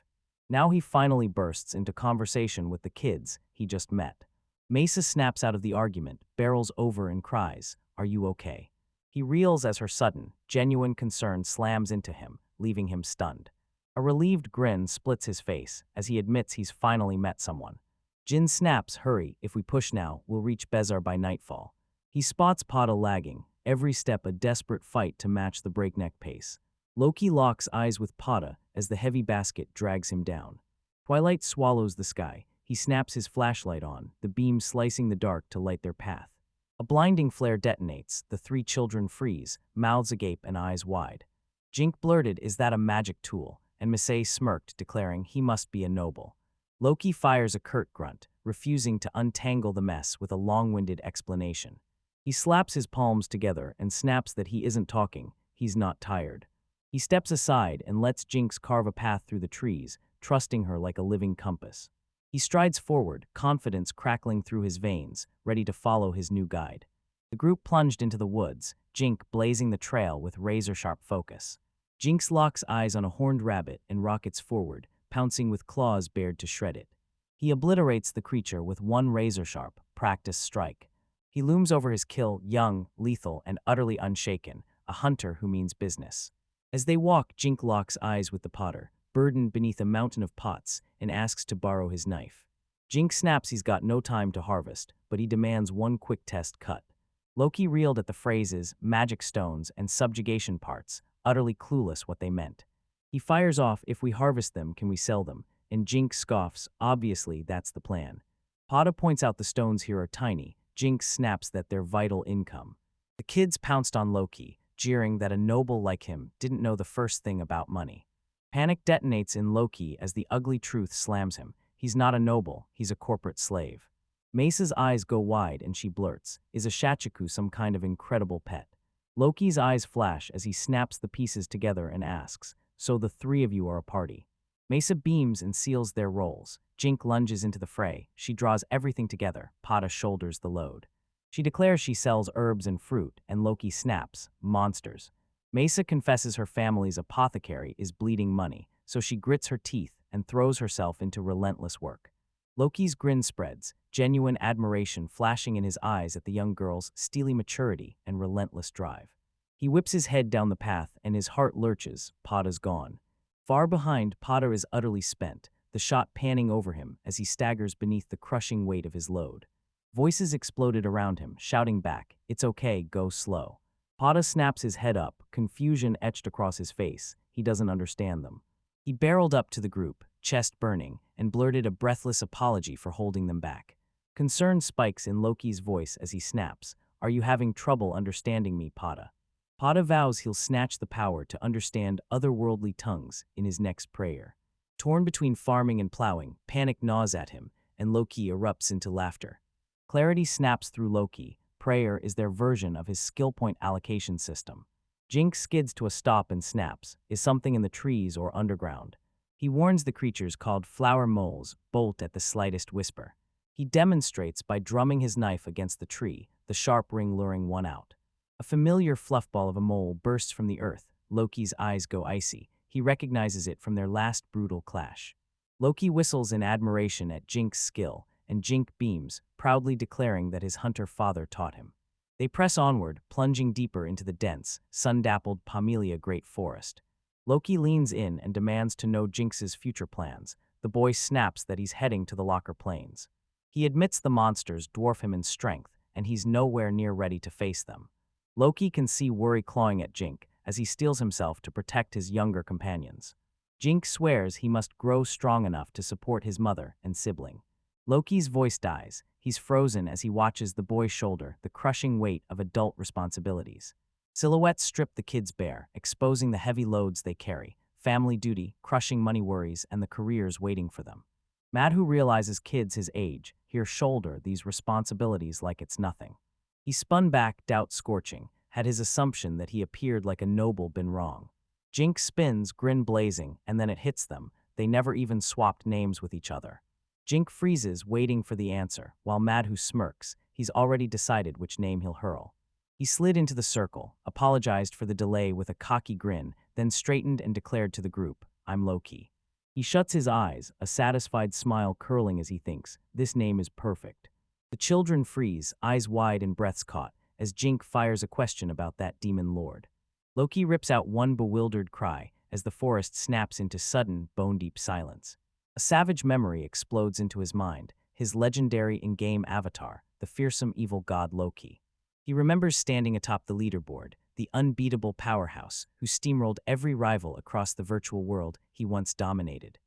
Now he finally bursts into conversation with the kids he just met. Mesa snaps out of the argument, barrels over and cries, are you okay? He reels as her sudden, genuine concern slams into him, leaving him stunned. A relieved grin splits his face as he admits he's finally met someone. Jin snaps, hurry, if we push now, we'll reach Bezar by nightfall. He spots Pata lagging, every step a desperate fight to match the breakneck pace. Loki locks eyes with Pata as the heavy basket drags him down. Twilight swallows the sky. He snaps his flashlight on, the beam slicing the dark to light their path. A blinding flare detonates, the 3 children freeze, mouths agape and eyes wide. Jink blurted, is that a magic tool? And Misei smirked, declaring he must be a noble. Loki fires a curt grunt, refusing to untangle the mess with a long-winded explanation. He slaps his palms together and snaps that he isn't talking, he's not tired. He steps aside and lets Jinx carve a path through the trees, trusting her like a living compass. He strides forward, confidence crackling through his veins, ready to follow his new guide. The group plunged into the woods, Jink blazing the trail with razor-sharp focus. Jinx locks eyes on a horned rabbit and rockets forward, pouncing with claws bared to shred it. He obliterates the creature with one razor-sharp, practiced strike. He looms over his kill, young, lethal, and utterly unshaken, a hunter who means business. As they walk, Jink locks eyes with the potter, burdened beneath a mountain of pots, and asks to borrow his knife. Jink snaps he's got no time to harvest, but he demands one quick test cut. Loki reeled at the phrases, magic stones, and subjugation parts, utterly clueless what they meant. He fires off, if we harvest them, can we sell them? And Jink scoffs, obviously that's the plan. Pata points out the stones here are tiny. Jink snaps that they're vital income. The kids pounced on Loki, jeering that a noble like him didn't know the first thing about money. Panic detonates in Loki as the ugly truth slams him. He's not a noble, he's a corporate slave. Mesa's eyes go wide and she blurts, "Is a shachiku some kind of incredible pet?" Loki's eyes flash as he snaps the pieces together and asks, "So the three of you are a party?" Mesa beams and seals their roles. Jink lunges into the fray. She draws everything together. Pada shoulders the load. She declares she sells herbs and fruit, and Loki snaps, "Monsters." Mesa confesses her family's apothecary is bleeding money, so she grits her teeth and throws herself into relentless work. Loki's grin spreads, genuine admiration flashing in his eyes at the young girl's steely maturity and relentless drive. He whips his head down the path and his heart lurches. Pada's gone. Far behind, Pada is utterly spent, the shot panning over him as he staggers beneath the crushing weight of his load. Voices exploded around him, shouting back, "It's okay, go slow." Pada snaps his head up, confusion etched across his face. He doesn't understand them. He barreled up to the group, chest burning, and blurted a breathless apology for holding them back. Concern spikes in Loki's voice as he snaps, "Are you having trouble understanding me, Pada?" Pada vows he'll snatch the power to understand otherworldly tongues in his next prayer. Torn between farming and plowing, panic gnaws at him, and Loki erupts into laughter. Clarity snaps through Loki. Prayer is their version of his skill point allocation system. Jink skids to a stop and snaps, "Is something in the trees or underground?" He warns the creatures called flower moles, bolt at the slightest whisper. He demonstrates by drumming his knife against the tree, the sharp ring luring one out. A familiar fluffball of a mole bursts from the earth. Loki's eyes go icy. He recognizes it from their last brutal clash. Loki whistles in admiration at Jink's skill, and Jink beams, proudly declaring that his hunter father taught him. They press onward, plunging deeper into the dense, sun-dappled Pamelia Great Forest. Loki leans in and demands to know Jinx's future plans. The boy snaps that he's heading to the Locker Plains. He admits the monsters dwarf him in strength, and he's nowhere near ready to face them. Loki can see worry clawing at Jink as he steels himself to protect his younger companions. Jink swears he must grow strong enough to support his mother and sibling. Loki's voice dies. He's frozen as he watches the boy shoulder the crushing weight of adult responsibilities. Silhouettes strip the kids bare, exposing the heavy loads they carry, family duty, crushing money worries, and the careers waiting for them. Madhu realizes kids his age here shoulder these responsibilities like it's nothing. He spun back, doubt scorching, had his assumption that he appeared like a noble been wrong. Jink spins, grin blazing, and then it hits them. They never even swapped names with each other. Jink freezes, waiting for the answer, while Madhu smirks. He's already decided which name he'll hurl. He slid into the circle, apologized for the delay with a cocky grin, then straightened and declared to the group, "I'm Loki." He shuts his eyes, a satisfied smile curling as he thinks, "This name is perfect." The children freeze, eyes wide and breaths caught, as Jink fires a question about that demon lord. Loki rips out one bewildered cry as the forest snaps into sudden, bone-deep silence. A savage memory explodes into his mind, his legendary in-game avatar, the fearsome evil god Loki. He remembers standing atop the leaderboard, the unbeatable powerhouse who steamrolled every rival across the virtual world he once dominated.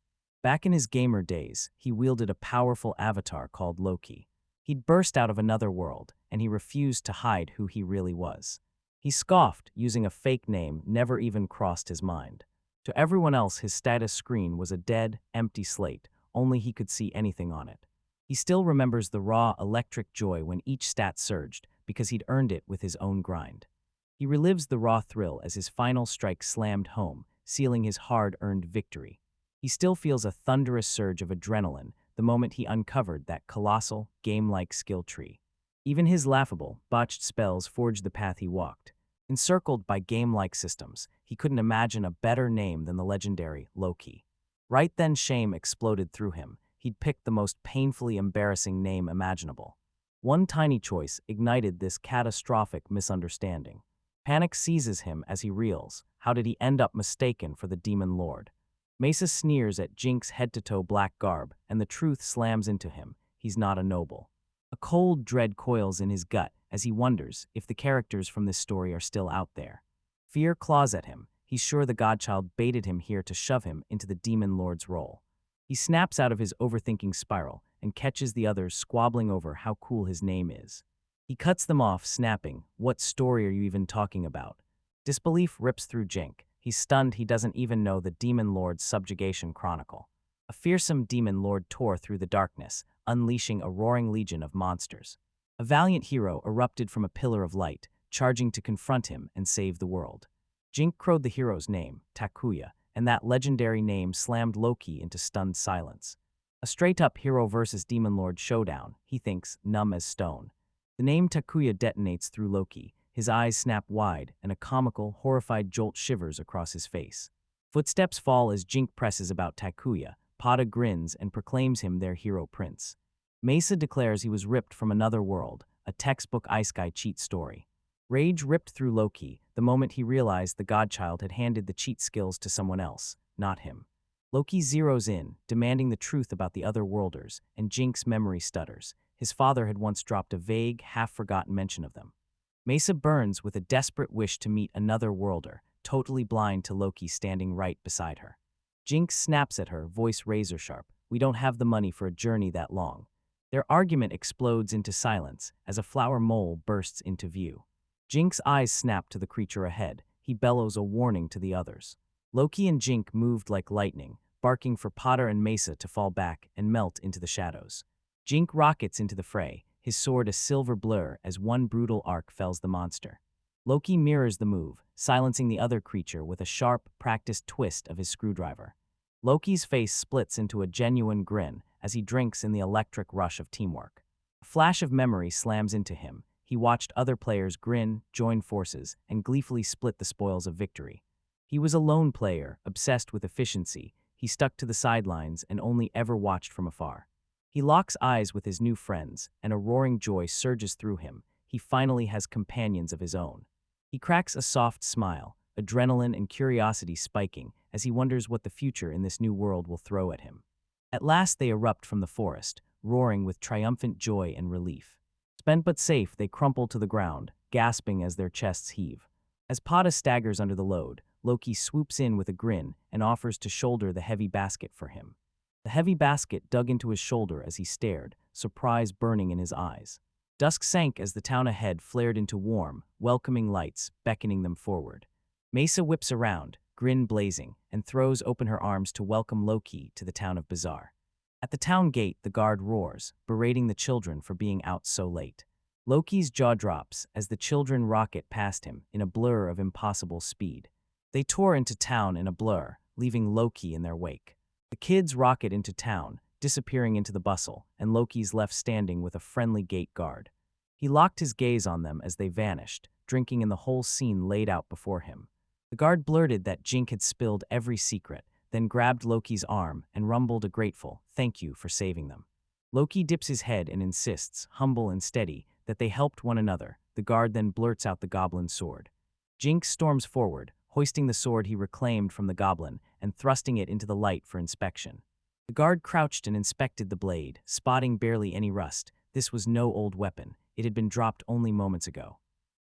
Back in his gamer days, he wielded a powerful avatar called Loki. He'd burst out of another world, and he refused to hide who he really was. He scoffed, using a fake name never even crossed his mind. To everyone else, his status screen was a dead, empty slate, only he could see anything on it. He still remembers the raw, electric joy when each stat surged, because he'd earned it with his own grind. He relives the raw thrill as his final strike slammed home, sealing his hard-earned victory. He still feels a thunderous surge of adrenaline the moment he uncovered that colossal, game-like skill tree. Even his laughable, botched spells forged the path he walked. Encircled by game-like systems, he couldn't imagine a better name than the legendary Loki. Right then, shame exploded through him. He'd picked the most painfully embarrassing name imaginable. One tiny choice ignited this catastrophic misunderstanding. Panic seizes him as he reels. How did he end up mistaken for the demon lord? Mesa sneers at Jink's head-to-toe black garb, and the truth slams into him. He's not a noble. A cold dread coils in his gut as he wonders if the characters from this story are still out there. Fear claws at him. He's sure the godchild baited him here to shove him into the demon lord's role. He snaps out of his overthinking spiral and catches the others squabbling over how cool his name is. He cuts them off, snapping, "What story are you even talking about?" Disbelief rips through Jink. He's stunned he doesn't even know the Demon Lord's subjugation chronicle. A fearsome demon lord tore through the darkness, unleashing a roaring legion of monsters. A valiant hero erupted from a pillar of light, charging to confront him and save the world. Jink crowed the hero's name, Takuya, and that legendary name slammed Loki into stunned silence. A straight-up hero versus demon lord showdown, he thinks, numb as stone. The name Takuya detonates through Loki. His eyes snap wide, and a comical, horrified jolt shivers across his face. Footsteps fall as Jink presses about Takuya. Pada grins and proclaims him their hero prince. Mesa declares he was ripped from another world, a textbook Isekai cheat story. Rage ripped through Loki the moment he realized the godchild had handed the cheat skills to someone else, not him. Loki zeroes in, demanding the truth about the other worlders, and Jink's memory stutters. His father had once dropped a vague, half-forgotten mention of them. Mesa burns with a desperate wish to meet another worlder, totally blind to Loki standing right beside her. Jinx snaps at her, voice razor-sharp. We don't have the money for a journey that long. Their argument explodes into silence as a flower mole bursts into view. Jink's eyes snap to the creature ahead. He bellows a warning to the others. Loki and Jink moved like lightning, barking for Potter and Mesa to fall back and melt into the shadows. Jink rockets into the fray, his sword a silver blur as one brutal arc fells the monster. Loki mirrors the move, silencing the other creature with a sharp, practiced twist of his screwdriver. Loki's face splits into a genuine grin as he drinks in the electric rush of teamwork. A flash of memory slams into him. He watched other players grin, join forces, and gleefully split the spoils of victory. He was a lone player, obsessed with efficiency. He stuck to the sidelines and only ever watched from afar. He locks eyes with his new friends, and a roaring joy surges through him. He finally has companions of his own. He cracks a soft smile, adrenaline and curiosity spiking as he wonders what the future in this new world will throw at him. At last they erupt from the forest, roaring with triumphant joy and relief. Spent but safe, they crumple to the ground, gasping as their chests heave. As Pada staggers under the load, Loki swoops in with a grin and offers to shoulder the heavy basket for him. The heavy basket dug into his shoulder as he stared, surprise burning in his eyes. Dusk sank as the town ahead flared into warm, welcoming lights, beckoning them forward. Mesa whips around, grin blazing, and throws open her arms to welcome Loki to the town of Bazaar. At the town gate, the guard roars, berating the children for being out so late. Loki's jaw drops as the children rocket past him in a blur of impossible speed. They tore into town in a blur, leaving Loki in their wake. The kids rocket into town, disappearing into the bustle, and Loki's left standing with a friendly gate guard. He locked his gaze on them as they vanished, drinking in the whole scene laid out before him. The guard blurted that Jink had spilled every secret, then grabbed Loki's arm and rumbled a grateful, "Thank you for saving them." Loki dips his head and insists, humble and steady, that they helped one another. The guard then blurts out the goblin's sword. Jink storms forward, hoisting the sword he reclaimed from the goblin and thrusting it into the light for inspection. The guard crouched and inspected the blade, spotting barely any rust. This was no old weapon. It had been dropped only moments ago.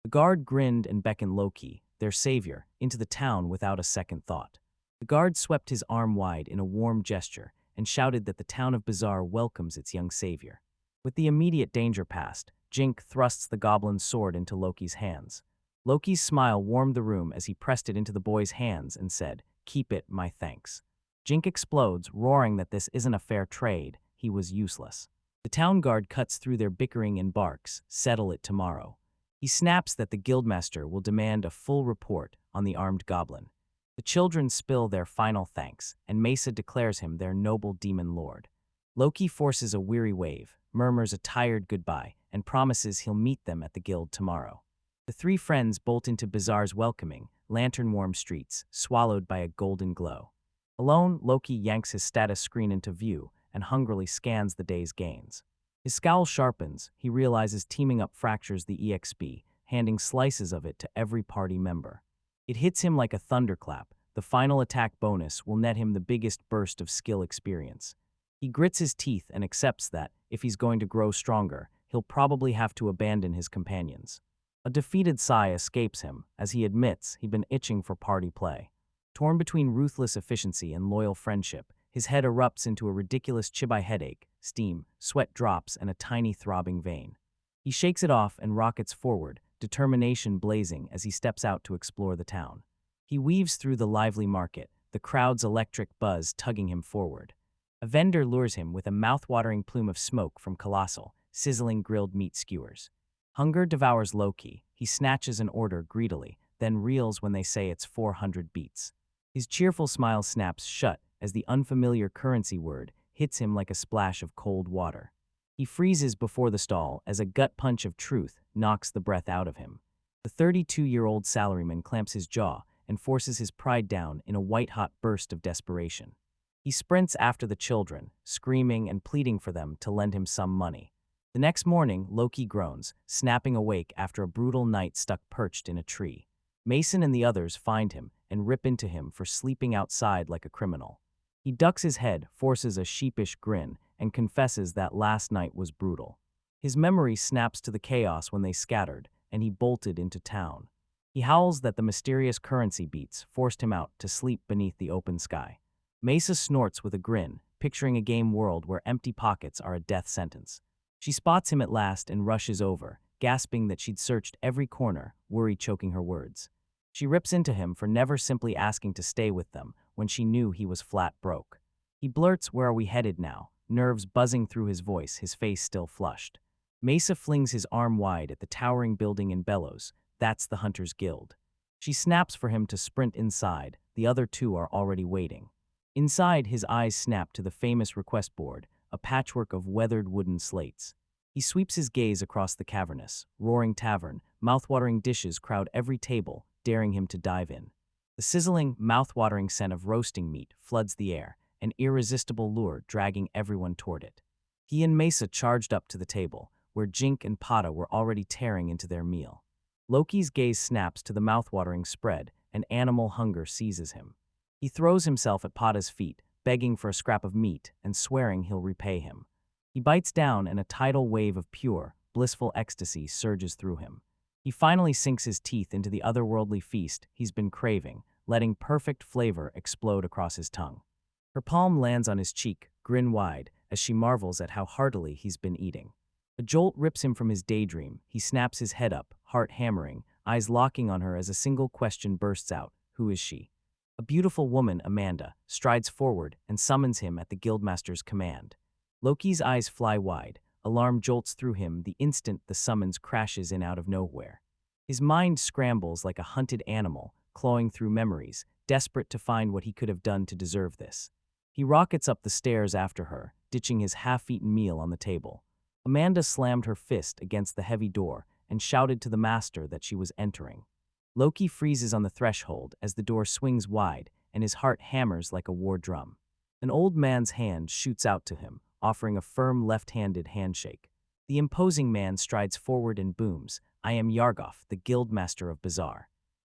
The guard grinned and beckoned Loki, their savior, into the town without a second thought. The guard swept his arm wide in a warm gesture and shouted that the town of Bazaar welcomes its young savior. With the immediate danger past, Jink thrusts the goblin's sword into Loki's hands. Loki's smile warmed the room as he pressed it into the boy's hands and said, "Keep it, my thanks." Jink explodes, roaring that this isn't a fair trade. He was useless. The town guard cuts through their bickering and barks, "Settle it tomorrow." He snaps that the guildmaster will demand a full report on the armed goblin. The children spill their final thanks, and Mesa declares him their noble demon lord. Loki forces a weary wave, murmurs a tired goodbye, and promises he'll meet them at the guild tomorrow. The three friends bolt into Bazaar's welcoming, lantern-warm streets, swallowed by a golden glow. Alone, Loki yanks his status screen into view and hungrily scans the day's gains. His scowl sharpens. He realizes teaming up fractures the EXP, handing slices of it to every party member. It hits him like a thunderclap. The final attack bonus will net him the biggest burst of skill experience. He grits his teeth and accepts that, if he's going to grow stronger, he'll probably have to abandon his companions. A defeated sigh escapes him as he admits he'd been itching for party play. Torn between ruthless efficiency and loyal friendship, his head erupts into a ridiculous chibai headache, steam, sweat drops, and a tiny throbbing vein. He shakes it off and rockets forward, determination blazing as he steps out to explore the town. He weaves through the lively market, the crowd's electric buzz tugging him forward. A vendor lures him with a mouth-watering plume of smoke from colossal, sizzling grilled meat skewers. Hunger devours Loki. He snatches an order greedily, then reels when they say it's 400 beats. His cheerful smile snaps shut as the unfamiliar currency word hits him like a splash of cold water. He freezes before the stall as a gut punch of truth knocks the breath out of him. The 32-year-old salaryman clamps his jaw and forces his pride down in a white-hot burst of desperation. He sprints after the children, screaming and pleading for them to lend him some money. The next morning, Loki groans, snapping awake after a brutal night stuck perched in a tree. Mason and the others find him and rip into him for sleeping outside like a criminal. He ducks his head, forces a sheepish grin, and confesses that last night was brutal. His memory snaps to the chaos when they scattered, and he bolted into town. He howls that the mysterious currency beats forced him out to sleep beneath the open sky. Mesa snorts with a grin, picturing a game world where empty pockets are a death sentence. She spots him at last and rushes over, gasping that she'd searched every corner, worry choking her words. She rips into him for never simply asking to stay with them when she knew he was flat broke. He blurts, "Where are we headed now?" nerves buzzing through his voice, his face still flushed. Mesa flings his arm wide at the towering building and bellows, "That's the Hunters Guild." She snaps for him to sprint inside, the other two are already waiting. Inside, his eyes snap to the famous request board, a patchwork of weathered wooden slates. He sweeps his gaze across the cavernous, roaring tavern, mouth-watering dishes crowd every table, daring him to dive in. The sizzling, mouth-watering scent of roasting meat floods the air, an irresistible lure dragging everyone toward it. He and Mesa charged up to the table, where Jink and Pata were already tearing into their meal. Loki's gaze snaps to the mouth-watering spread, and animal hunger seizes him. He throws himself at Pata's feet, begging for a scrap of meat and swearing he'll repay him. He bites down and a tidal wave of pure, blissful ecstasy surges through him. He finally sinks his teeth into the otherworldly feast he's been craving, letting perfect flavor explode across his tongue. Her palm lands on his cheek, grin wide, as she marvels at how heartily he's been eating. A jolt rips him from his daydream. He snaps his head up, heart hammering, eyes locking on her as a single question bursts out, "Who is she?" A beautiful woman, Amanda, strides forward and summons him at the guildmaster's command. Loki's eyes fly wide. Alarm jolts through him the instant the summons crashes in out of nowhere. His mind scrambles like a hunted animal, clawing through memories, desperate to find what he could have done to deserve this. He rockets up the stairs after her, ditching his half-eaten meal on the table. Amanda slammed her fist against the heavy door and shouted to the master that she was entering. Loki freezes on the threshold as the door swings wide and his heart hammers like a war drum. An old man's hand shoots out to him, offering a firm left-handed handshake. The imposing man strides forward and booms, "I am Yargoth, the guildmaster of Bazaar."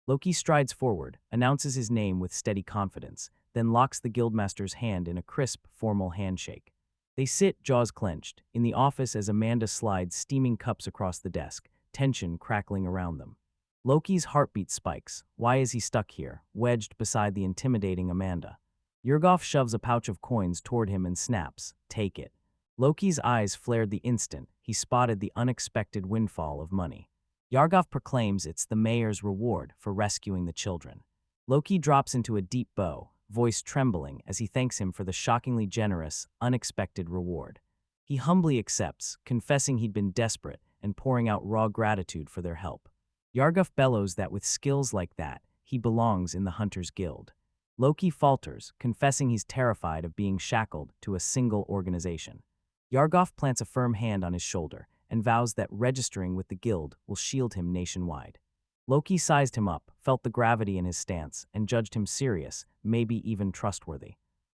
Loki strides forward, announces his name with steady confidence, then locks the guildmaster's hand in a crisp, formal handshake. They sit, jaws clenched, in the office as Amanda slides steaming cups across the desk, tension crackling around them. Loki's heartbeat spikes. Why is he stuck here, wedged beside the intimidating Amanda? Yargoth shoves a pouch of coins toward him and snaps, "Take it." Loki's eyes flared the instant he spotted the unexpected windfall of money. Yargoth proclaims it's the mayor's reward for rescuing the children. Loki drops into a deep bow, voice trembling as he thanks him for the shockingly generous, unexpected reward. He humbly accepts, confessing he'd been desperate and pouring out raw gratitude for their help. Yargoth bellows that with skills like that, he belongs in the Hunters Guild. Loki falters, confessing he's terrified of being shackled to a single organization. Yargoth plants a firm hand on his shoulder and vows that registering with the guild will shield him nationwide. Loki sized him up, felt the gravity in his stance, and judged him serious, maybe even trustworthy.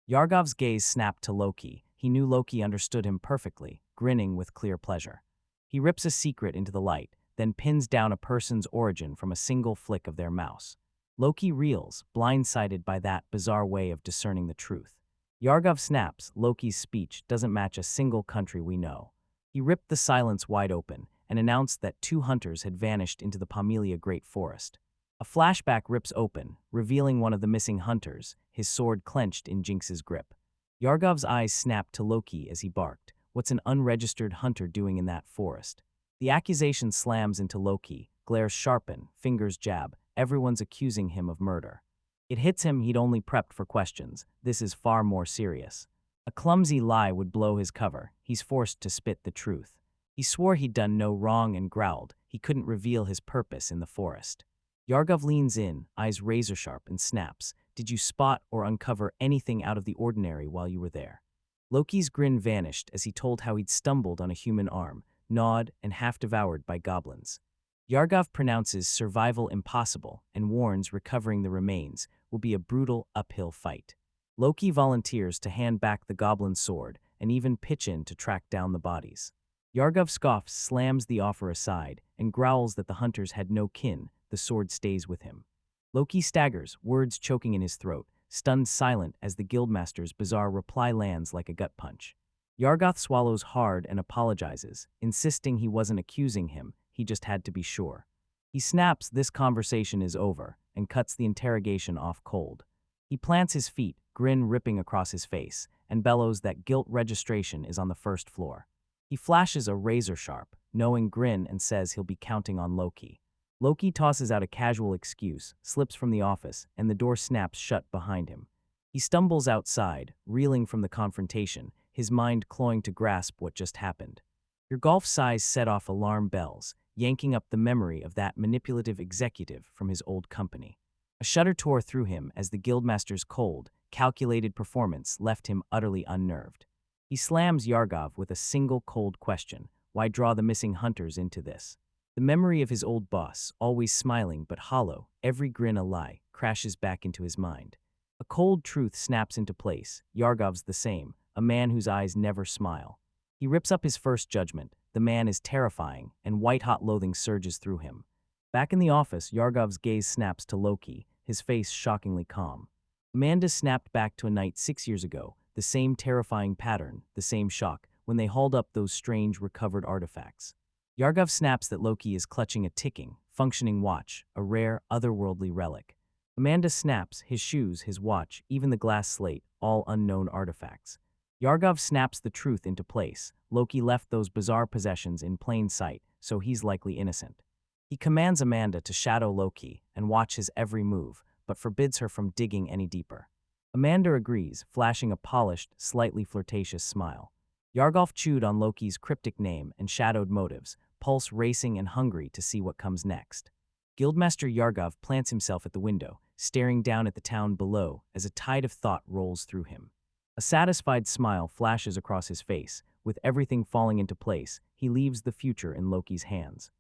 Yargov's gaze snapped to Loki. He knew Loki understood him perfectly, grinning with clear pleasure. He rips a secret into the light, then pins down a person's origin from a single flick of their mouse. Loki reels, blindsided by that bizarre way of discerning the truth. Yargov snaps, Loki's speech doesn't match a single country we know. He ripped the silence wide open and announced that 2 hunters had vanished into the Pamelia Great Forest. A flashback rips open, revealing one of the missing hunters, his sword clenched in Jinx's grip. Yargov's eyes snapped to Loki as he barked, "What's an unregistered hunter doing in that forest?" The accusation slams into Loki, glares sharpen, fingers jab, everyone's accusing him of murder. It hits him he'd only prepped for questions. This is far more serious. A clumsy lie would blow his cover. He's forced to spit the truth. He swore he'd done no wrong and growled he couldn't reveal his purpose in the forest. Yargov leans in, eyes razor-sharp, and snaps. Did you spot or uncover anything out of the ordinary while you were there? Loki's grin vanished as he told how he'd stumbled on a human arm, gnawed and half-devoured by goblins. Yargov pronounces survival impossible and warns recovering the remains will be a brutal uphill fight. Loki volunteers to hand back the goblin sword and even pitch in to track down the bodies. Yargov scoffs, slams the offer aside, and growls that the hunters had no kin. The sword stays with him. Loki staggers, words choking in his throat, stunned silent as the guildmaster's bizarre reply lands like a gut punch. Yargoth swallows hard and apologizes, insisting he wasn't accusing him, he just had to be sure. He snaps this conversation is over and cuts the interrogation off cold. He plants his feet, grin ripping across his face, and bellows that guilt registration is on the first floor. He flashes a razor-sharp, knowing grin and says he'll be counting on Loki. Loki tosses out a casual excuse, slips from the office, and the door snaps shut behind him. He stumbles outside, reeling from the confrontation, his mind clawing to grasp what just happened. Your golf sighs set off alarm bells, yanking up the memory of that manipulative executive from his old company. A shudder tore through him as the guildmaster's cold, calculated performance left him utterly unnerved. He slams Yargov with a single cold question: why draw the missing hunters into this? The memory of his old boss, always smiling but hollow, every grin a lie, crashes back into his mind. A cold truth snaps into place. Yargov's the same, a man whose eyes never smile. He rips up his first judgment. The man is terrifying, and white-hot loathing surges through him. Back in the office, Yargov's gaze snaps to Loki, his face shockingly calm. Amanda snapped back to a night 6 years ago, the same terrifying pattern, the same shock, when they hauled up those strange recovered artifacts. Yargov snaps that Loki is clutching a ticking, functioning watch, a rare, otherworldly relic. Amanda snaps, his shoes, his watch, even the glass slate, all unknown artifacts. Yargov snaps the truth into place. Loki left those bizarre possessions in plain sight, so he's likely innocent. He commands Amanda to shadow Loki and watch his every move, but forbids her from digging any deeper. Amanda agrees, flashing a polished, slightly flirtatious smile. Yargov chewed on Loki's cryptic name and shadowed motives, pulse racing and hungry to see what comes next. Guildmaster Yargov plants himself at the window, staring down at the town below as a tide of thought rolls through him. A satisfied smile flashes across his face. With everything falling into place, he leaves the future in Loki's hands.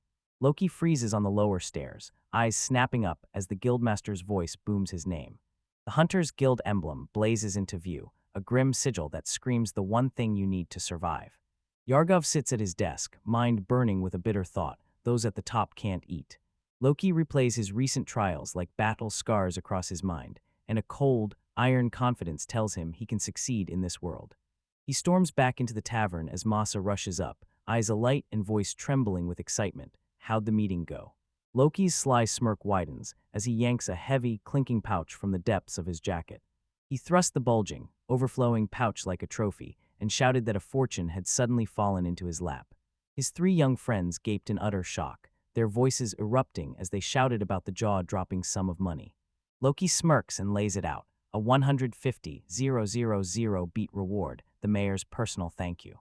Loki freezes on the lower stairs, eyes snapping up as the Guildmaster's voice booms his name. The Hunter's Guild emblem blazes into view, a grim sigil that screams the one thing you need to survive. Yargov sits at his desk, mind burning with a bitter thought: those at the top can't eat. Loki replays his recent trials like battle scars across his mind, and a cold, iron confidence tells him he can succeed in this world. He storms back into the tavern as Masa rushes up, eyes alight and voice trembling with excitement. How'd the meeting go? Loki's sly smirk widens as he yanks a heavy, clinking pouch from the depths of his jacket. He thrust the bulging, overflowing pouch like a trophy and shouted that a fortune had suddenly fallen into his lap. His 3 young friends gaped in utter shock, their voices erupting as they shouted about the jaw-dropping sum of money. Loki smirks and lays it out, a 150,000 beat reward, the mayor's personal thank you.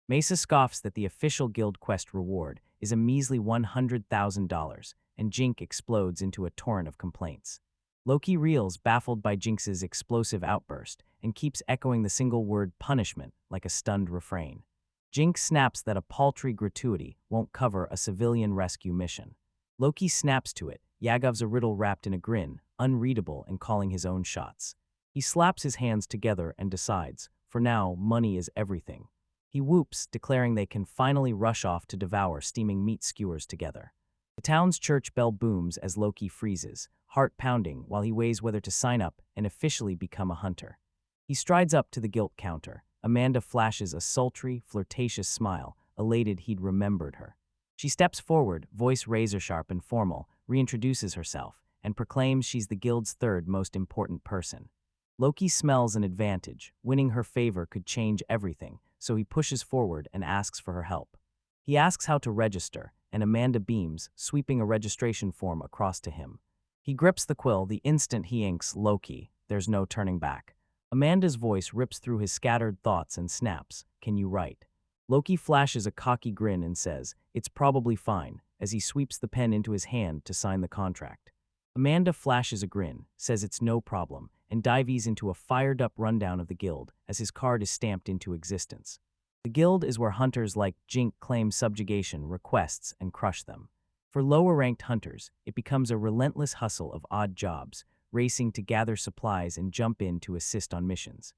Mesa scoffs that the official guild quest reward is a measly $100,000, and Jink explodes into a torrent of complaints. Loki reels, baffled by Jinx's explosive outburst, and keeps echoing the single word punishment like a stunned refrain. Jinx snaps that a paltry gratuity won't cover a civilian rescue mission. Loki snaps to it, Yagov's a riddle wrapped in a grin, unreadable and calling his own shots. He slaps his hands together and decides, for now, money is everything. He whoops, declaring they can finally rush off to devour steaming meat skewers together. The town's church bell booms as Loki freezes, heart pounding while he weighs whether to sign up and officially become a hunter. He strides up to the guilt counter. Amanda flashes a sultry, flirtatious smile, elated he'd remembered her. She steps forward, voice razor-sharp and formal, reintroduces herself, and proclaims she's the guild's 3rd most important person. Loki smells an advantage. Winning her favor could change everything, so he pushes forward and asks for her help. He asks how to register, and Amanda beams, sweeping a registration form across to him. He grips the quill the instant he inks Loki. There's no turning back. Amanda's voice rips through his scattered thoughts and snaps. Can you write? Loki flashes a cocky grin and says, it's probably fine, as he sweeps the pen into his hand to sign the contract. Amanda flashes a grin, says it's no problem, and dives into a fired-up rundown of the guild as his card is stamped into existence. The guild is where hunters like Jink claim subjugation requests and crush them. For lower-ranked hunters, it becomes a relentless hustle of odd jobs, racing to gather supplies and jump in to assist on missions.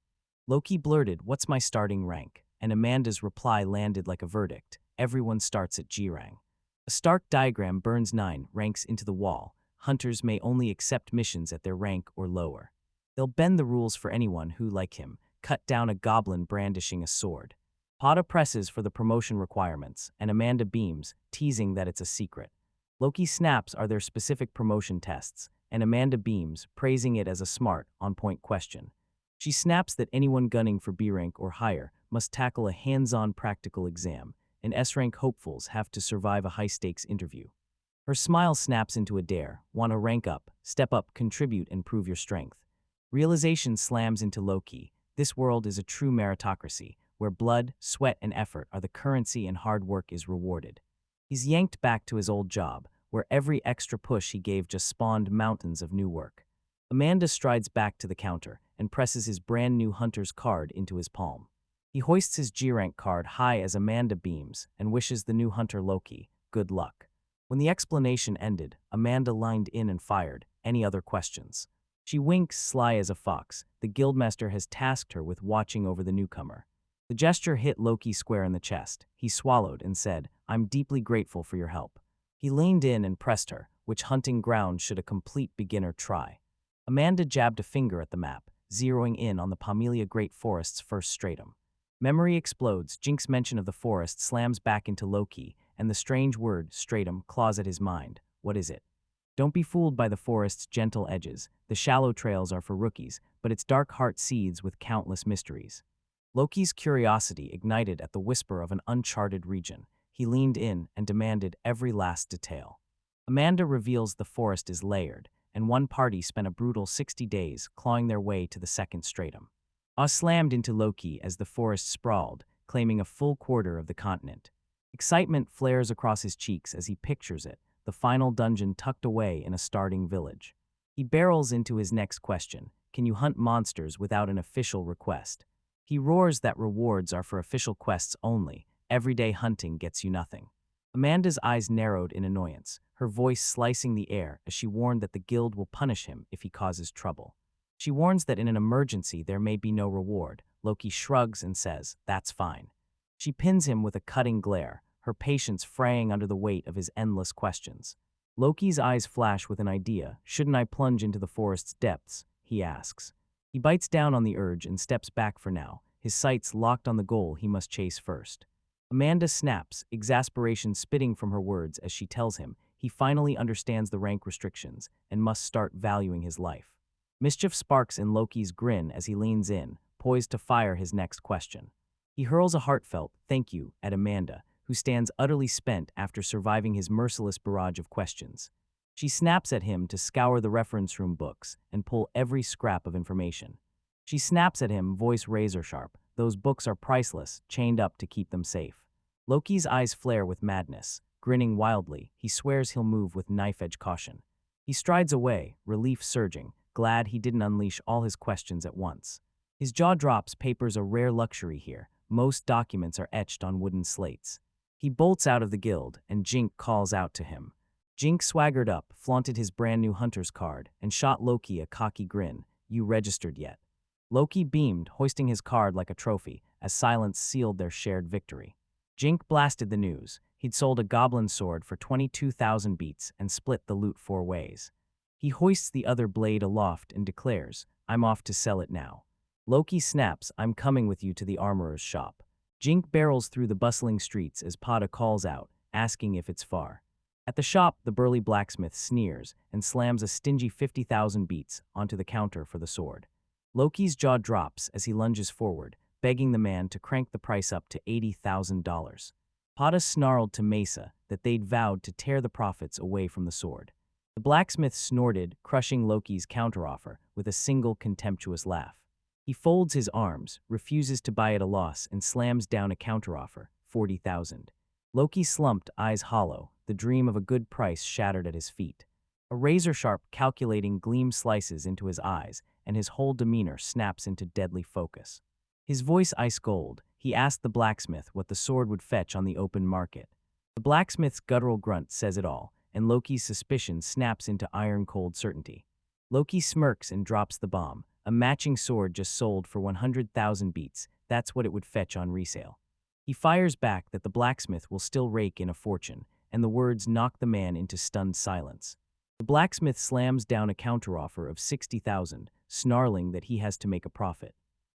Loki blurted, "What's my starting rank?" And Amanda's reply landed like a verdict. Everyone starts at G-rank. A stark diagram burns 9 ranks into the wall. Hunters may only accept missions at their rank or lower. They'll bend the rules for anyone who, like him, cut down a goblin brandishing a sword. Pada presses for the promotion requirements, and Amanda beams, teasing that it's a secret. Loki snaps are their specific promotion tests, and Amanda beams, praising it as a smart, on-point question. She snaps that anyone gunning for B rank or higher must tackle a hands-on practical exam, and S-rank hopefuls have to survive a high-stakes interview. Her smile snaps into a dare. Want to rank up, step up, contribute, and prove your strength. Realization slams into Loki. This world is a true meritocracy, where blood, sweat, and effort are the currency and hard work is rewarded. He's yanked back to his old job, where every extra push he gave just spawned mountains of new work. Amanda strides back to the counter and presses his brand new hunter's card into his palm. He hoists his G-rank card high as Amanda beams and wishes the new hunter Loki good luck. When the explanation ended, Amanda lined in and fired. Any other questions? She winks, sly as a fox. The guildmaster has tasked her with watching over the newcomer. The gesture hit Loki square in the chest. He swallowed and said, "I'm deeply grateful for your help." He leaned in and pressed her. Which hunting ground should a complete beginner try? Amanda jabbed a finger at the map, zeroing in on the Pomelia Great Forest's first stratum. Memory explodes. Jink's mention of the forest slams back into Loki, and the strange word, stratum, claws at his mind. What is it? Don't be fooled by the forest's gentle edges. The shallow trails are for rookies, but its dark heart seethes with countless mysteries. Loki's curiosity ignited at the whisper of an uncharted region. He leaned in and demanded every last detail. Amanda reveals the forest is layered, and one party spent a brutal 60 days clawing their way to the second stratum. Oz slammed into Loki as the forest sprawled, claiming a full quarter of the continent. Excitement flares across his cheeks as he pictures it, the final dungeon tucked away in a starting village. He barrels into his next question. Can you hunt monsters without an official request? He roars that rewards are for official quests only. Everyday hunting gets you nothing. Amanda's eyes narrowed in annoyance, her voice slicing the air as she warned that the guild will punish him if he causes trouble. She warns that in an emergency there may be no reward. Loki shrugs and says, "That's fine." She pins him with a cutting glare, her patience fraying under the weight of his endless questions. Loki's eyes flash with an idea. Shouldn't I plunge into the forest's depths? He asks. He bites down on the urge and steps back for now, his sights locked on the goal he must chase first. Amanda snaps, exasperation spitting from her words as she tells him he finally understands the rank restrictions and must start valuing his life. Mischief sparks in Loki's grin as he leans in, poised to fire his next question. He hurls a heartfelt "thank you" at Amanda, who stands utterly spent after surviving his merciless barrage of questions. She snaps at him to scour the reference room books and pull every scrap of information. She snaps at him, voice razor-sharp. Those books are priceless, chained up to keep them safe. Loki's eyes flare with madness. Grinning wildly, he swears he'll move with knife-edge caution. He strides away, relief surging, glad he didn't unleash all his questions at once. His jaw drops. Paper's a rare luxury here. Most documents are etched on wooden slates. He bolts out of the guild, and Jink calls out to him. Jink swaggered up, flaunted his brand new hunter's card, and shot Loki a cocky grin. You registered yet? Loki beamed, hoisting his card like a trophy, as silence sealed their shared victory. Jink blasted the news. He'd sold a goblin sword for 22,000 beats and split the loot 4 ways. He hoists the other blade aloft and declares, I'm off to sell it now. Loki snaps, I'm coming with you to the armorer's shop. Jink barrels through the bustling streets as Pada calls out, asking if it's far. At the shop, the burly blacksmith sneers and slams a stingy 50,000 beats onto the counter for the sword. Loki's jaw drops as he lunges forward, begging the man to crank the price up to $80,000. Pada snarled to Mesa that they'd vowed to tear the profits away from the sword. The blacksmith snorted, crushing Loki's counteroffer with a single contemptuous laugh. He folds his arms, refuses to buy at a loss, and slams down a counteroffer, 40,000. Loki slumped, eyes hollow, the dream of a good price shattered at his feet. A razor-sharp, calculating gleam slices into his eyes, and his whole demeanor snaps into deadly focus. His voice ice cold, he asked the blacksmith what the sword would fetch on the open market. The blacksmith's guttural grunt says it all, and Loki's suspicion snaps into iron-cold certainty. Loki smirks and drops the bomb. A matching sword just sold for 100,000 beats, that's what it would fetch on resale. He fires back that the blacksmith will still rake in a fortune, and the words knock the man into stunned silence. The blacksmith slams down a counteroffer of 60,000, snarling that he has to make a profit.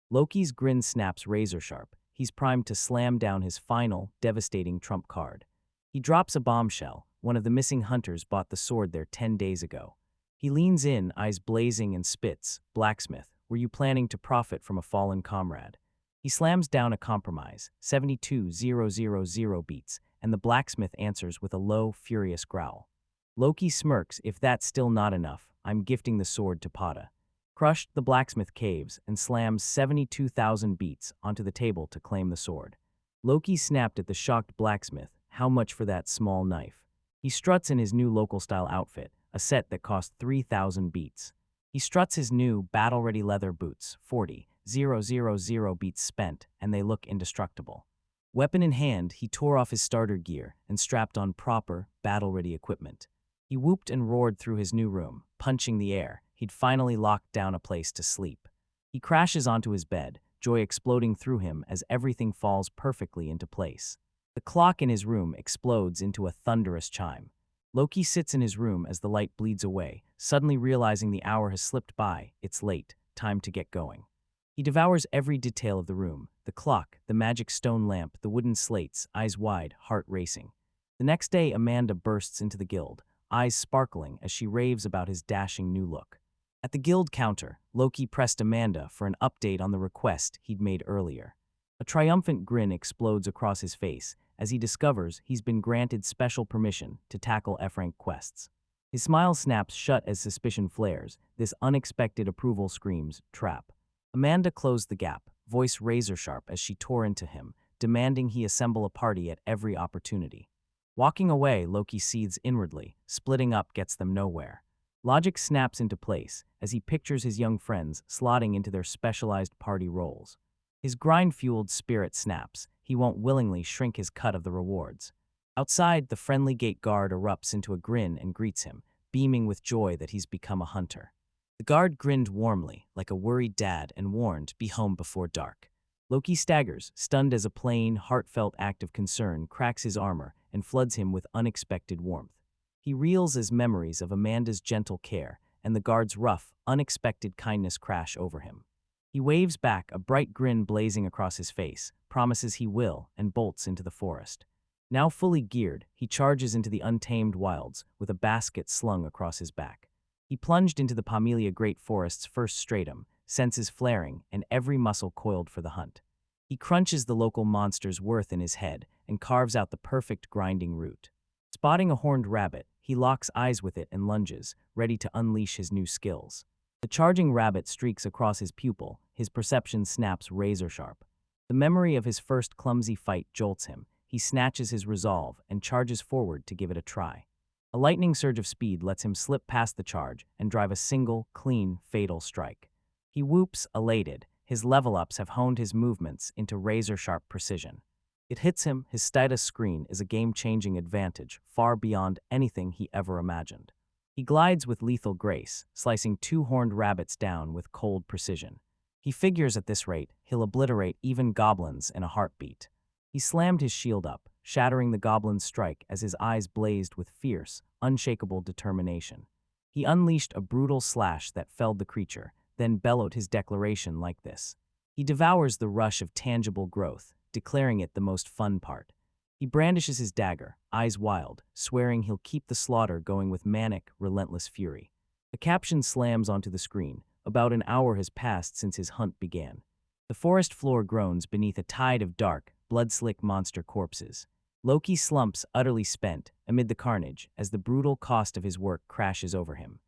Loki's grin snaps razor-sharp. He's primed to slam down his final, devastating trump card. He drops a bombshell. One of the missing hunters bought the sword there 10 days ago. He leans in, eyes blazing, and spits, "Blacksmith, were you planning to profit from a fallen comrade?" He slams down a compromise, 72,000 beats, and the blacksmith answers with a low, furious growl. Loki smirks, "If that's still not enough, I'm gifting the sword to Pada." Crushed, the blacksmith caves and slams 72,000 beats onto the table to claim the sword. Loki snapped at the shocked blacksmith, "How much for that small knife?" He struts in his new local-style outfit, a set that cost 3,000 beats. He struts his new, battle-ready leather boots, 40,000 beats spent, and they look indestructible. Weapon in hand, he tore off his starter gear and strapped on proper, battle-ready equipment. He whooped and roared through his new room, punching the air. He'd finally locked down a place to sleep. He crashes onto his bed, joy exploding through him as everything falls perfectly into place. The clock in his room explodes into a thunderous chime. Loki sits in his room as the light bleeds away, suddenly realizing the hour has slipped by. It's late, time to get going. He devours every detail of the room, the clock, the magic stone lamp, the wooden slates, eyes wide, heart racing. The next day, Amanda bursts into the guild, eyes sparkling as she raves about his dashing new look. At the guild counter, Loki pressed Amanda for an update on the request he'd made earlier. A triumphant grin explodes across his face as he discovers he's been granted special permission to tackle F-rank quests. His smile snaps shut as suspicion flares. This unexpected approval screams, "Trap." Amanda closed the gap, voice razor-sharp as she tore into him, demanding he assemble a party at every opportunity. Walking away, Loki seethes inwardly. Splitting up gets them nowhere. Logic snaps into place as he pictures his young friends slotting into their specialized party roles. His grind-fueled spirit snaps. He won't willingly shrink his cut of the rewards. Outside, the friendly gate guard erupts into a grin and greets him, beaming with joy that he's become a hunter. The guard grinned warmly, like a worried dad, and warned, "Be home before dark." Loki staggers, stunned as a plain, heartfelt act of concern cracks his armor and floods him with unexpected warmth. He reels as memories of Amanda's gentle care and the guard's rough, unexpected kindness crash over him. He waves back, a bright grin blazing across his face, promises he will, and bolts into the forest. Now fully geared, he charges into the untamed wilds with a basket slung across his back. He plunged into the Pamelia Great Forest's first stratum, senses flaring and every muscle coiled for the hunt. He crunches the local monster's worth in his head and carves out the perfect grinding route. Spotting a horned rabbit, he locks eyes with it and lunges, ready to unleash his new skills. The charging rabbit streaks across his pupil, his perception snaps razor-sharp. The memory of his first clumsy fight jolts him. He snatches his resolve and charges forward to give it a try. A lightning surge of speed lets him slip past the charge and drive a single, clean, fatal strike. He whoops, elated. His level-ups have honed his movements into razor-sharp precision. It hits him, his status screen is a game-changing advantage, far beyond anything he ever imagined. He glides with lethal grace, slicing two horned rabbits down with cold precision. He figures at this rate, he'll obliterate even goblins in a heartbeat. He slammed his shield up, shattering the goblin's strike as his eyes blazed with fierce, unshakable determination. He unleashed a brutal slash that felled the creature, then bellowed his declaration like this. He devours the rush of tangible growth, declaring it the most fun part. He brandishes his dagger, eyes wild, swearing he'll keep the slaughter going with manic, relentless fury. A caption slams onto the screen. About an hour has passed since his hunt began. The forest floor groans beneath a tide of dark, blood-slick monster corpses. Loki slumps, utterly spent, amid the carnage, as the brutal cost of his work crashes over him.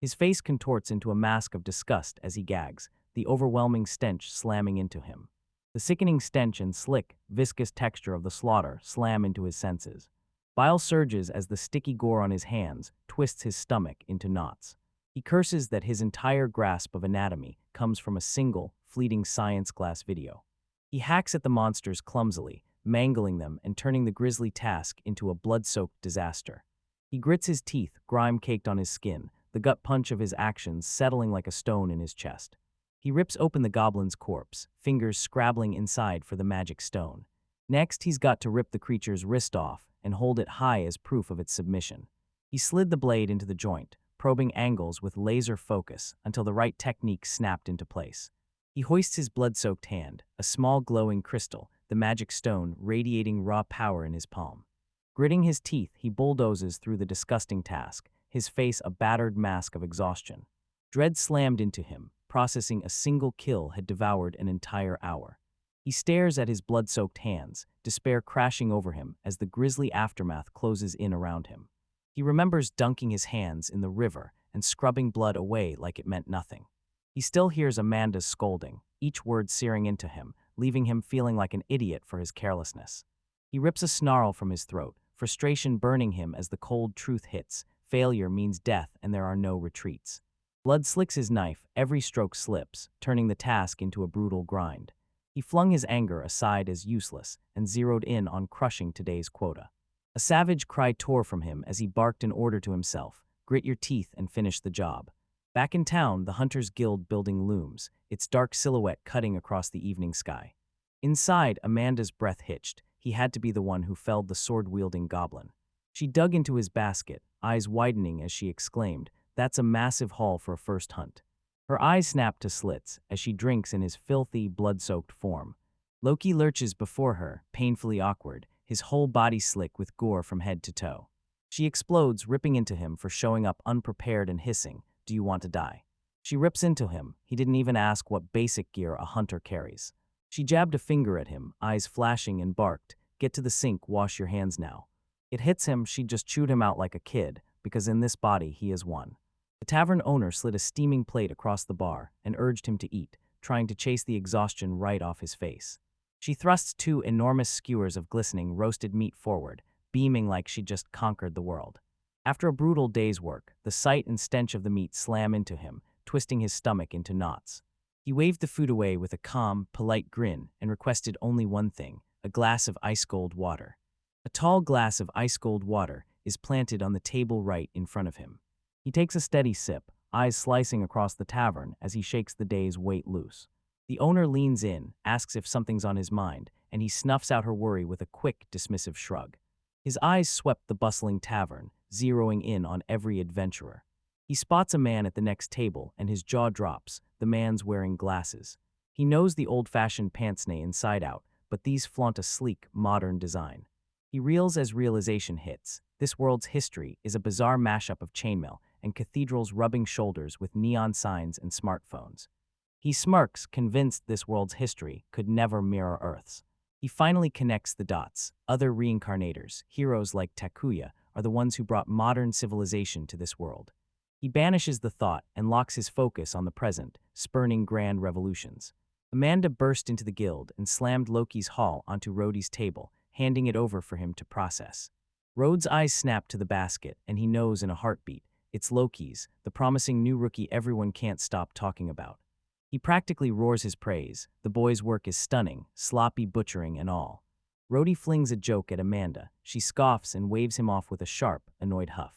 His face contorts into a mask of disgust as he gags, the overwhelming stench slamming into him. The sickening stench and slick, viscous texture of the slaughter slam into his senses. Bile surges as the sticky gore on his hands twists his stomach into knots. He curses that his entire grasp of anatomy comes from a single, fleeting science class video. He hacks at the monsters clumsily, mangling them and turning the grisly task into a blood-soaked disaster. He grits his teeth, grime caked on his skin, the gut punch of his actions settling like a stone in his chest. He rips open the goblin's corpse, fingers scrabbling inside for the magic stone. Next, he's got to rip the creature's wrist off and hold it high as proof of its submission. He slid the blade into the joint, probing angles with laser focus until the right technique snapped into place. He hoists his blood-soaked hand, a small glowing crystal, the magic stone radiating raw power in his palm. Gritting his teeth, he bulldozes through the disgusting task, his face a battered mask of exhaustion. Dread slammed into him, processing a single kill had devoured an entire hour. He stares at his blood-soaked hands, despair crashing over him as the grisly aftermath closes in around him. He remembers dunking his hands in the river and scrubbing blood away like it meant nothing. He still hears Amanda's scolding, each word searing into him, leaving him feeling like an idiot for his carelessness. He rips a snarl from his throat, frustration burning him as the cold truth hits. Failure means death and there are no retreats. Blood slicks his knife, every stroke slips, turning the task into a brutal grind. He flung his anger aside as useless and zeroed in on crushing today's quota. A savage cry tore from him as he barked an order to himself, grit your teeth and finish the job. Back in town, the Hunters Guild building looms, its dark silhouette cutting across the evening sky. Inside, Amanda's breath hitched. He had to be the one who felled the sword-wielding goblin. She dug into his basket, eyes widening as she exclaimed, "That's a massive haul for a first hunt." Her eyes snap to slits as she drinks in his filthy, blood-soaked form. Loki lurches before her, painfully awkward, his whole body slick with gore from head to toe. She explodes, ripping into him for showing up unprepared and hissing, "Do you want to die?" She rips into him. He didn't even ask what basic gear a hunter carries. She jabbed a finger at him, eyes flashing, and barked, "Get to the sink, wash your hands now." It hits him she'd just chewed him out like a kid, because in this body he is one. The tavern owner slid a steaming plate across the bar and urged him to eat, trying to chase the exhaustion right off his face. She thrusts two enormous skewers of glistening roasted meat forward, beaming like she'd just conquered the world. After a brutal day's work, the sight and stench of the meat slam into him, twisting his stomach into knots. He waved the food away with a calm, polite grin and requested only one thing, a glass of ice-cold water. A tall glass of ice-cold water is planted on the table right in front of him. He takes a steady sip, eyes slicing across the tavern as he shakes the day's weight loose. The owner leans in, asks if something's on his mind, and he snuffs out her worry with a quick, dismissive shrug. His eyes swept the bustling tavern, zeroing in on every adventurer. He spots a man at the next table, and his jaw drops. The man's wearing glasses. He knows the old-fashioned pince-nez inside out, but these flaunt a sleek, modern design. He reels as realization hits. This world's history is a bizarre mashup of chainmail and cathedrals rubbing shoulders with neon signs and smartphones. He smirks, convinced this world's history could never mirror Earth's. He finally connects the dots. Other reincarnators, heroes like Takuya, are the ones who brought modern civilization to this world. He banishes the thought and locks his focus on the present, spurning grand revolutions. Amanda burst into the guild and slammed Loki's haul onto Rhodey's table, handing it over for him to process. Rhodes' eyes snap to the basket, and he knows in a heartbeat, it's Loki's, the promising new rookie everyone can't stop talking about. He practically roars his praise. The boy's work is stunning, sloppy butchering and all. Rhodey flings a joke at Amanda. She scoffs and waves him off with a sharp, annoyed huff.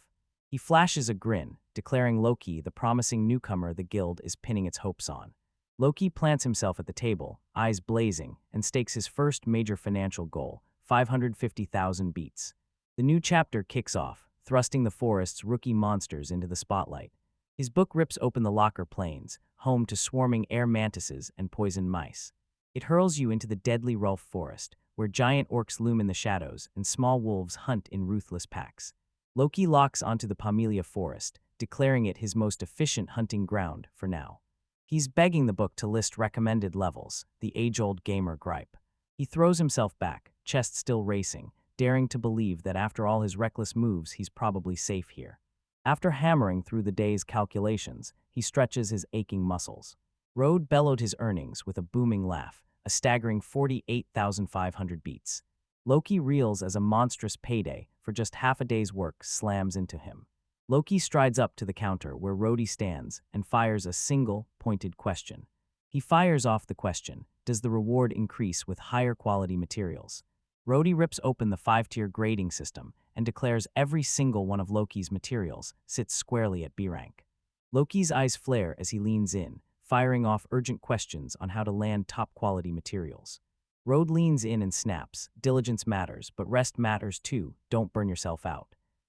He flashes a grin, declaring Loki the promising newcomer the guild is pinning its hopes on. Loki plants himself at the table, eyes blazing, and stakes his first major financial goal, 550,000 beats. The new chapter kicks off, thrusting the forest's rookie monsters into the spotlight. His book rips open the locker plains, home to swarming air mantises and poison mice. It hurls you into the deadly Rolf forest, where giant orcs loom in the shadows and small wolves hunt in ruthless packs. Loki locks onto the Pamelia forest, declaring it his most efficient hunting ground for now. He's begging the book to list recommended levels, the age-old gamer gripe. He throws himself back, chest still racing, daring to believe that after all his reckless moves, he's probably safe here. After hammering through the day's calculations, he stretches his aching muscles. Rode bellowed his earnings with a booming laugh, a staggering 48,500 beats. Loki reels as a monstrous payday for just half a day's work slams into him. Loki strides up to the counter where Rhodey stands and fires a single, pointed question. He fires off the question, does the reward increase with higher quality materials? Rhodey rips open the 5-tier grading system and declares every single one of Loki's materials sits squarely at B rank. Loki's eyes flare as he leans in, firing off urgent questions on how to land top-quality materials. Rode leans in and snaps, diligence matters, but rest matters too, don't burn yourself out.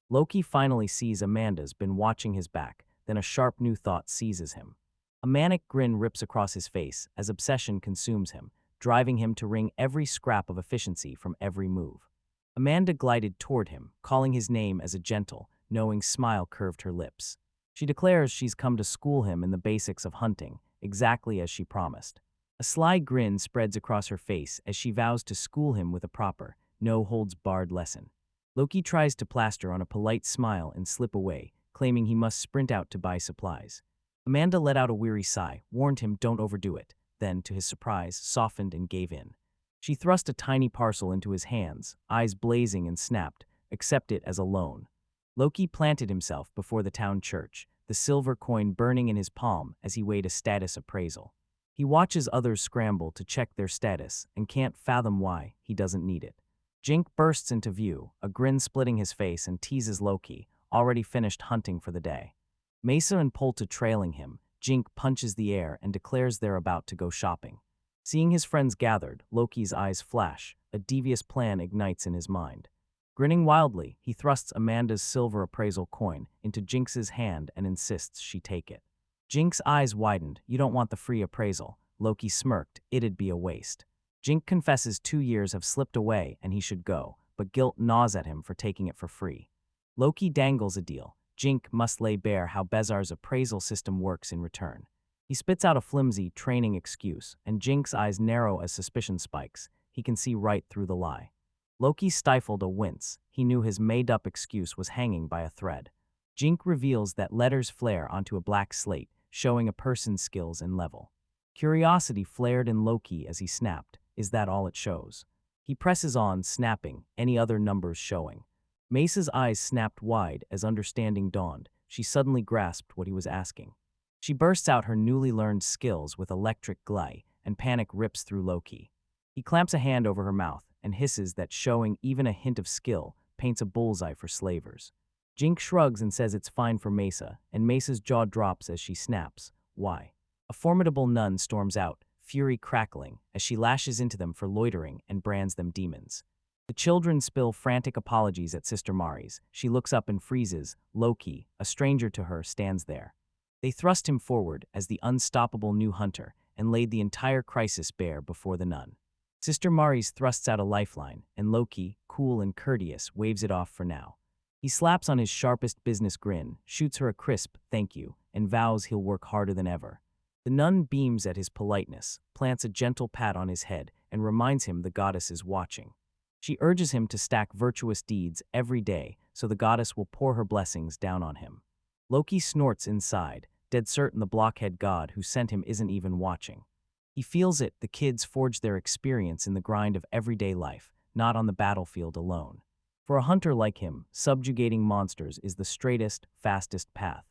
Loki finally sees Amanda's been watching his back, then a sharp new thought seizes him. A manic grin rips across his face as obsession consumes him, driving him to wring every scrap of efficiency from every move. Amanda glided toward him, calling his name as a gentle, knowing smile curved her lips. She declares she's come to school him in the basics of hunting, exactly as she promised. A sly grin spreads across her face as she vows to school him with a proper, no-holds-barred lesson. Loki tries to plaster on a polite smile and slip away, claiming he must sprint out to buy supplies. Amanda let out a weary sigh, warned him don't overdo it, then, to his surprise, softened and gave in. She thrust a tiny parcel into his hands, eyes blazing, and snapped, accept it as a loan. Loki planted himself before the town church, the silver coin burning in his palm as he weighed a status appraisal. He watches others scramble to check their status and can't fathom why he doesn't need it. Jink bursts into view, a grin splitting his face, and teases Loki, already finished hunting for the day. Mesa and Polta trailing him, Jink punches the air and declares they're about to go shopping. Seeing his friends gathered, Loki's eyes flash, a devious plan ignites in his mind. Grinning wildly, he thrusts Amanda's silver appraisal coin into Jinx's hand and insists she take it. Jinx's eyes widened, you don't want the free appraisal. Loki smirked, it'd be a waste. Jink confesses 2 years have slipped away and he should go, but guilt gnaws at him for taking it for free. Loki dangles a deal. Jink must lay bare how Bezar's appraisal system works in return. He spits out a flimsy, training excuse, and Jink's eyes narrow as suspicion spikes. He can see right through the lie. Loki stifled a wince. He knew his made-up excuse was hanging by a thread. Jink reveals that letters flare onto a black slate, showing a person's skills and level. Curiosity flared in Loki as he snapped, is that all it shows? He presses on, snapping, any other numbers showing. Mesa's eyes snapped wide as understanding dawned. She suddenly grasped what he was asking. She bursts out her newly learned skills with electric glee, and panic rips through Loki. He clamps a hand over her mouth and hisses that showing even a hint of skill paints a bullseye for slavers. Jink shrugs and says it's fine for Mesa, and Mesa's jaw drops as she snaps. Why? A formidable nun storms out, fury crackling, as she lashes into them for loitering and brands them demons. The children spill frantic apologies at Sister Mari's. She looks up and freezes. Loki, a stranger to her, stands there. They thrust him forward as the unstoppable new hunter and laid the entire crisis bare before the nun. Sister Mari's thrusts out a lifeline, and Loki, cool and courteous, waves it off for now. He slaps on his sharpest business grin, shoots her a crisp thank you, and vows he'll work harder than ever. The nun beams at his politeness, plants a gentle pat on his head, and reminds him the goddess is watching. She urges him to stack virtuous deeds every day so the goddess will pour her blessings down on him. Loki snorts inside, dead certain the blockhead god who sent him isn't even watching. He feels it, the kids forge their experience in the grind of everyday life, not on the battlefield alone. For a hunter like him, subjugating monsters is the straightest, fastest path.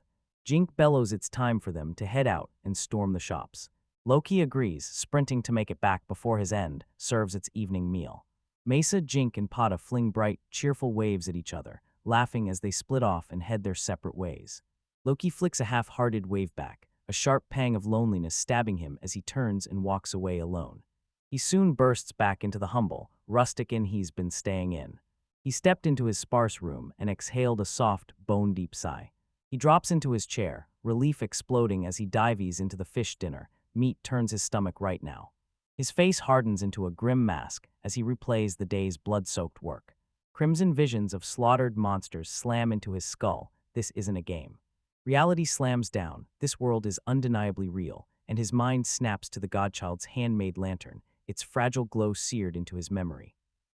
Jink bellows it's time for them to head out and storm the shops. Loki agrees, sprinting to make it back before his end serves its evening meal. Mesa, Jink, and Pata fling bright, cheerful waves at each other, laughing as they split off and head their separate ways. Loki flicks a half-hearted wave back, a sharp pang of loneliness stabbing him as he turns and walks away alone. He soon bursts back into the humble, rustic inn he's been staying in. He stepped into his sparse room and exhaled a soft, bone-deep sigh. He drops into his chair, relief exploding as he dives into the fish dinner. Meat turns his stomach right now. His face hardens into a grim mask as he replays the day's blood-soaked work. Crimson visions of slaughtered monsters slam into his skull. This isn't a game. Reality slams down. This world is undeniably real, and his mind snaps to the godchild's handmade lantern, its fragile glow seared into his memory.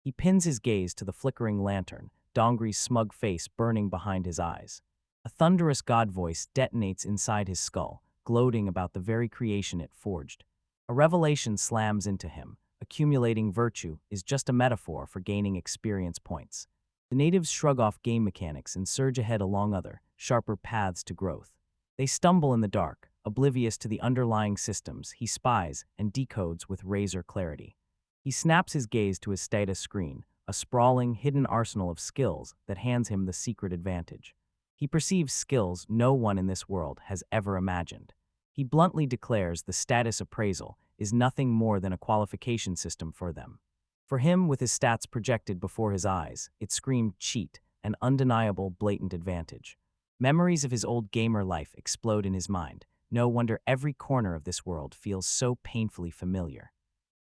He pins his gaze to the flickering lantern, Dongri's smug face burning behind his eyes. A thunderous god voice detonates inside his skull, gloating about the very creation it forged. A revelation slams into him. Accumulating virtue is just a metaphor for gaining experience points. The natives shrug off game mechanics and surge ahead along other, sharper paths to growth. They stumble in the dark, oblivious to the underlying systems he spies and decodes with razor clarity. He snaps his gaze to his status screen, a sprawling, hidden arsenal of skills that hands him the secret advantage. He perceives skills no one in this world has ever imagined. He bluntly declares the status appraisal is nothing more than a qualification system for them. For him, with his stats projected before his eyes, it screamed cheat, an undeniable, blatant advantage. Memories of his old gamer life explode in his mind. No wonder every corner of this world feels so painfully familiar.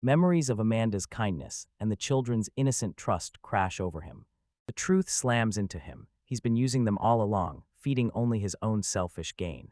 Memories of Amanda's kindness and the children's innocent trust crash over him. The truth slams into him. He's been using them all along, feeding only his own selfish gain.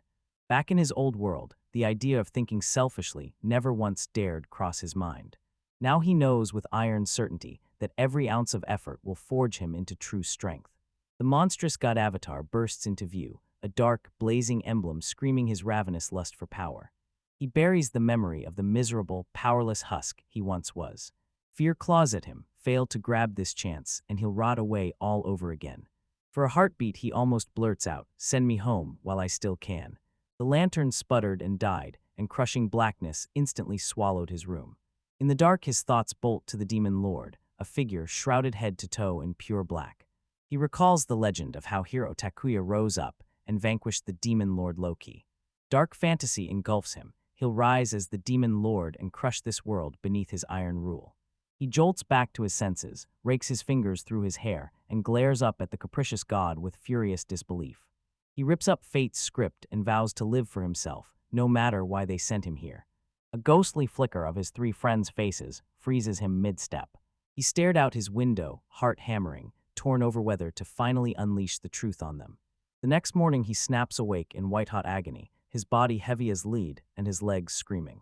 Back in his old world, the idea of thinking selfishly never once dared cross his mind. Now he knows with iron certainty that every ounce of effort will forge him into true strength. The monstrous god avatar bursts into view, a dark, blazing emblem screaming his ravenous lust for power. He buries the memory of the miserable, powerless husk he once was. Fear claws at him, fail to grab this chance, and he'll rot away all over again. For a heartbeat, he almost blurts out, "Send me home while I still can." The lantern sputtered and died, and crushing blackness instantly swallowed his room. In the dark, his thoughts bolt to the demon lord, a figure shrouded head to toe in pure black. He recalls the legend of how hero Takuya rose up and vanquished the demon lord Loki. Dark fantasy engulfs him. He'll rise as the demon lord and crush this world beneath his iron rule. He jolts back to his senses, rakes his fingers through his hair, and glares up at the capricious god with furious disbelief. He rips up fate's script and vows to live for himself, no matter why they sent him here. A ghostly flicker of his three friends' faces freezes him mid-step. He stared out his window, heart hammering, torn over whether to finally unleash the truth on them. The next morning he snaps awake in white-hot agony, his body heavy as lead and his legs screaming.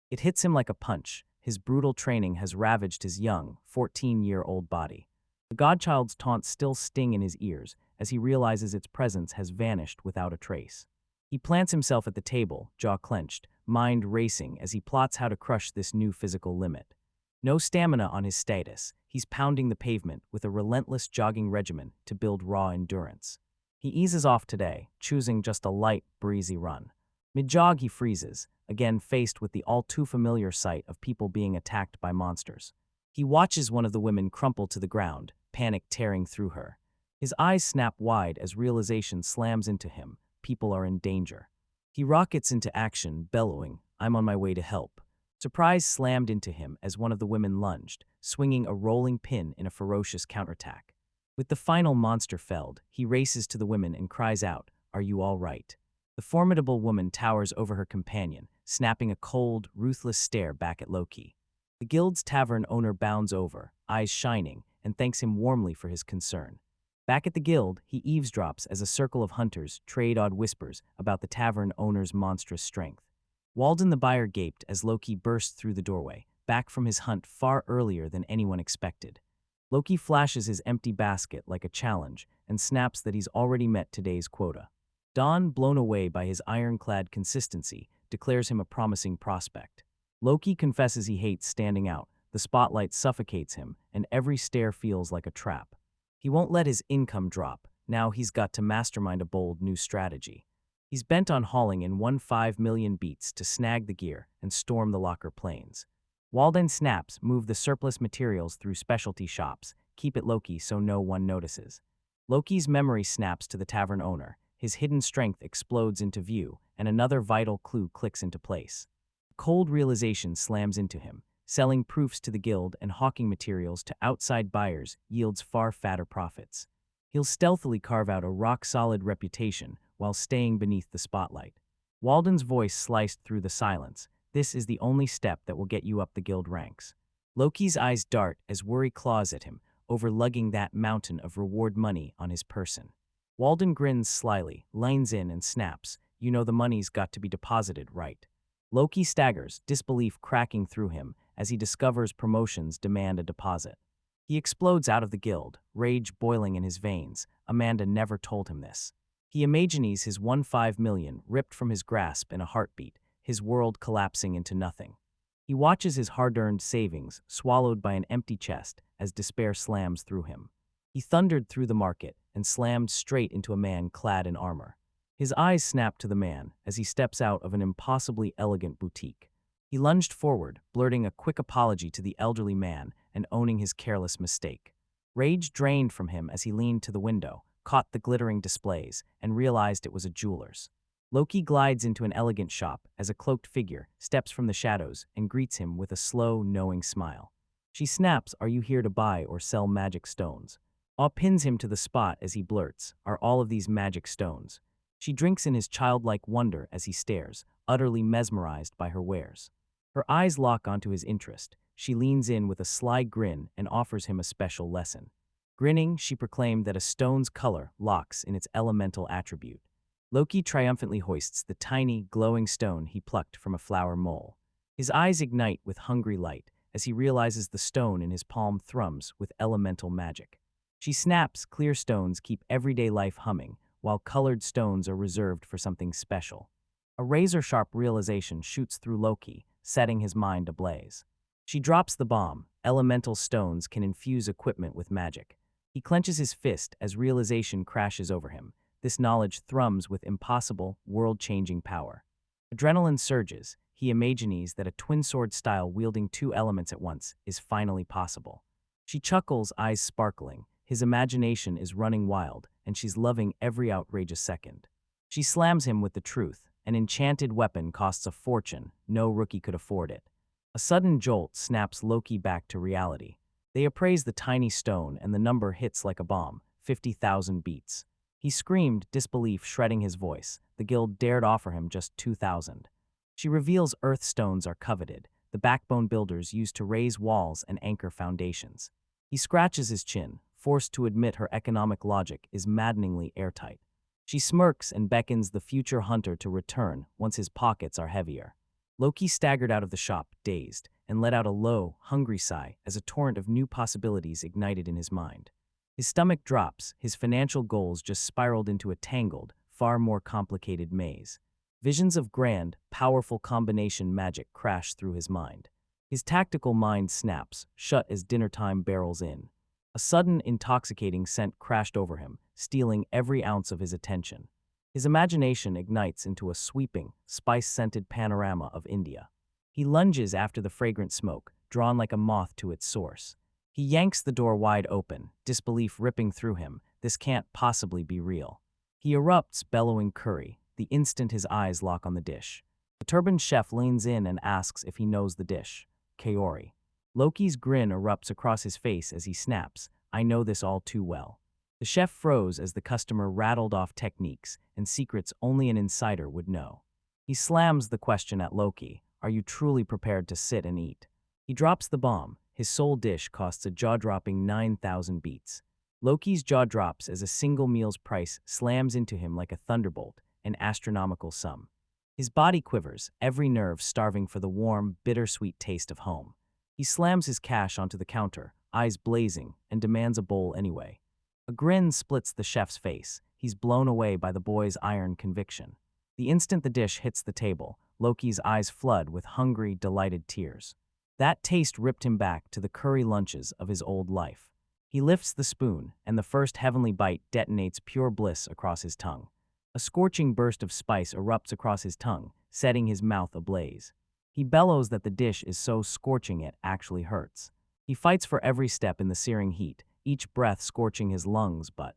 It hits him like a punch. His brutal training has ravaged his young, 14-year-old body. The godchild's taunts still sting in his ears as he realizes its presence has vanished without a trace. He plants himself at the table, jaw clenched, mind racing as he plots how to crush this new physical limit. No stamina on his status, he's pounding the pavement with a relentless jogging regimen to build raw endurance. He eases off today, choosing just a light, breezy run. Mid-jog he freezes, again faced with the all-too-familiar sight of people being attacked by monsters. He watches one of the women crumple to the ground, panic tearing through her. His eyes snap wide as realization slams into him. People are in danger. He rockets into action, bellowing, "I'm on my way to help." Surprise slammed into him as one of the women lunged, swinging a rolling pin in a ferocious counterattack. With the final monster felled, he races to the women and cries out, "Are you all right?" The formidable woman towers over her companion, snapping a cold, ruthless stare back at Loki. The guild's tavern owner bounds over, eyes shining, and thanks him warmly for his concern. Back at the guild, he eavesdrops as a circle of hunters trade odd whispers about the tavern owner's monstrous strength. Walden the buyer gaped as Loki burst through the doorway, back from his hunt far earlier than anyone expected. Loki flashes his empty basket like a challenge and snaps that he's already met today's quota. Dawn, blown away by his ironclad consistency, declares him a promising prospect. Loki confesses he hates standing out, the spotlight suffocates him, and every stare feels like a trap. He won't let his income drop. Now he's got to mastermind a bold new strategy. He's bent on hauling in 1.5 million beats to snag the gear and storm the locker plains. Walden snaps, move the surplus materials through specialty shops, keep it Loki so no one notices. Loki's memory snaps to the tavern owner, his hidden strength explodes into view, and another vital clue clicks into place. Cold realization slams into him. Selling proofs to the guild and hawking materials to outside buyers yields far fatter profits. He'll stealthily carve out a rock-solid reputation while staying beneath the spotlight. Walden's voice sliced through the silence. This is the only step that will get you up the guild ranks. Loki's eyes dart as worry claws at him, over lugging that mountain of reward money on his person. Walden grins slyly, leans in and snaps, "You know the money's got to be deposited, right?" Loki staggers, disbelief cracking through him, as he discovers promotions demand a deposit. He explodes out of the guild, rage boiling in his veins. Amanda never told him this. He imagines his 1.5 million ripped from his grasp in a heartbeat, his world collapsing into nothing. He watches his hard-earned savings swallowed by an empty chest as despair slams through him. He thundered through the market and slammed straight into a man clad in armor. His eyes snapped to the man as he steps out of an impossibly elegant boutique. He lunged forward, blurting a quick apology to the elderly man and owning his careless mistake. Rage drained from him as he leaned to the window, caught the glittering displays, and realized it was a jeweler's. Loki glides into an elegant shop as a cloaked figure steps from the shadows and greets him with a slow, knowing smile. She snaps, "Are you here to buy or sell magic stones?" Awe pins him to the spot as he blurts, "Are all of these magic stones?" She drinks in his childlike wonder as he stares, utterly mesmerized by her wares. Her eyes lock onto his interest. She leans in with a sly grin and offers him a special lesson. Grinning, she proclaimed that a stone's color locks in its elemental attribute. Loki triumphantly hoists the tiny, glowing stone he plucked from a flower mole. His eyes ignite with hungry light as he realizes the stone in his palm thrums with elemental magic. She snaps, "Clear stones keep everyday life humming, while colored stones are reserved for something special." A razor-sharp realization shoots through Loki, setting his mind ablaze. She drops the bomb. Elemental stones can infuse equipment with magic. He clenches his fist as realization crashes over him. This knowledge thrums with impossible, world-changing power. Adrenaline surges. He imagines that a twin sword style wielding two elements at once is finally possible. She chuckles, eyes sparkling. His imagination is running wild, and she's loving every outrageous second. She slams him with the truth. An enchanted weapon costs a fortune. No rookie could afford it. A sudden jolt snaps Loki back to reality. They appraise the tiny stone, and the number hits like a bomb, 50,000 beats. He screamed, disbelief shredding his voice. The guild dared offer him just 2,000. She reveals earth stones are coveted, the backbone builders used to raise walls and anchor foundations. He scratches his chin, forced to admit her economic logic is maddeningly airtight. She smirks and beckons the future hunter to return once his pockets are heavier. Loki staggered out of the shop, dazed, and let out a low, hungry sigh as a torrent of new possibilities ignited in his mind. His stomach drops, his financial goals just spiraled into a tangled, far more complicated maze. Visions of grand, powerful combination magic crash through his mind. His tactical mind snaps, shut as dinner time barrels in. A sudden, intoxicating scent crashed over him, stealing every ounce of his attention. His imagination ignites into a sweeping, spice-scented panorama of India. He lunges after the fragrant smoke, drawn like a moth to its source. He yanks the door wide open, disbelief ripping through him. This can't possibly be real. He erupts, bellowing curry, the instant his eyes lock on the dish. The turbaned chef leans in and asks if he knows the dish. Kaori. Loki's grin erupts across his face as he snaps, "I know this all too well." The chef froze as the customer rattled off techniques and secrets only an insider would know. He slams the question at Loki, "Are you truly prepared to sit and eat?" He drops the bomb. His sole dish costs a jaw-dropping 9,000 beats. Loki's jaw drops as a single meal's price slams into him like a thunderbolt, an astronomical sum. His body quivers, every nerve starving for the warm, bittersweet taste of home. He slams his cash onto the counter, eyes blazing, and demands a bowl anyway. A grin splits the chef's face. He's blown away by the boy's iron conviction. The instant the dish hits the table, Loki's eyes flood with hungry, delighted tears. That taste ripped him back to the curry lunches of his old life. He lifts the spoon, and the first heavenly bite detonates pure bliss across his tongue. A scorching burst of spice erupts across his tongue, setting his mouth ablaze. He bellows that the dish is so scorching it actually hurts. He fights for every step in the searing heat, each breath scorching his lungs, but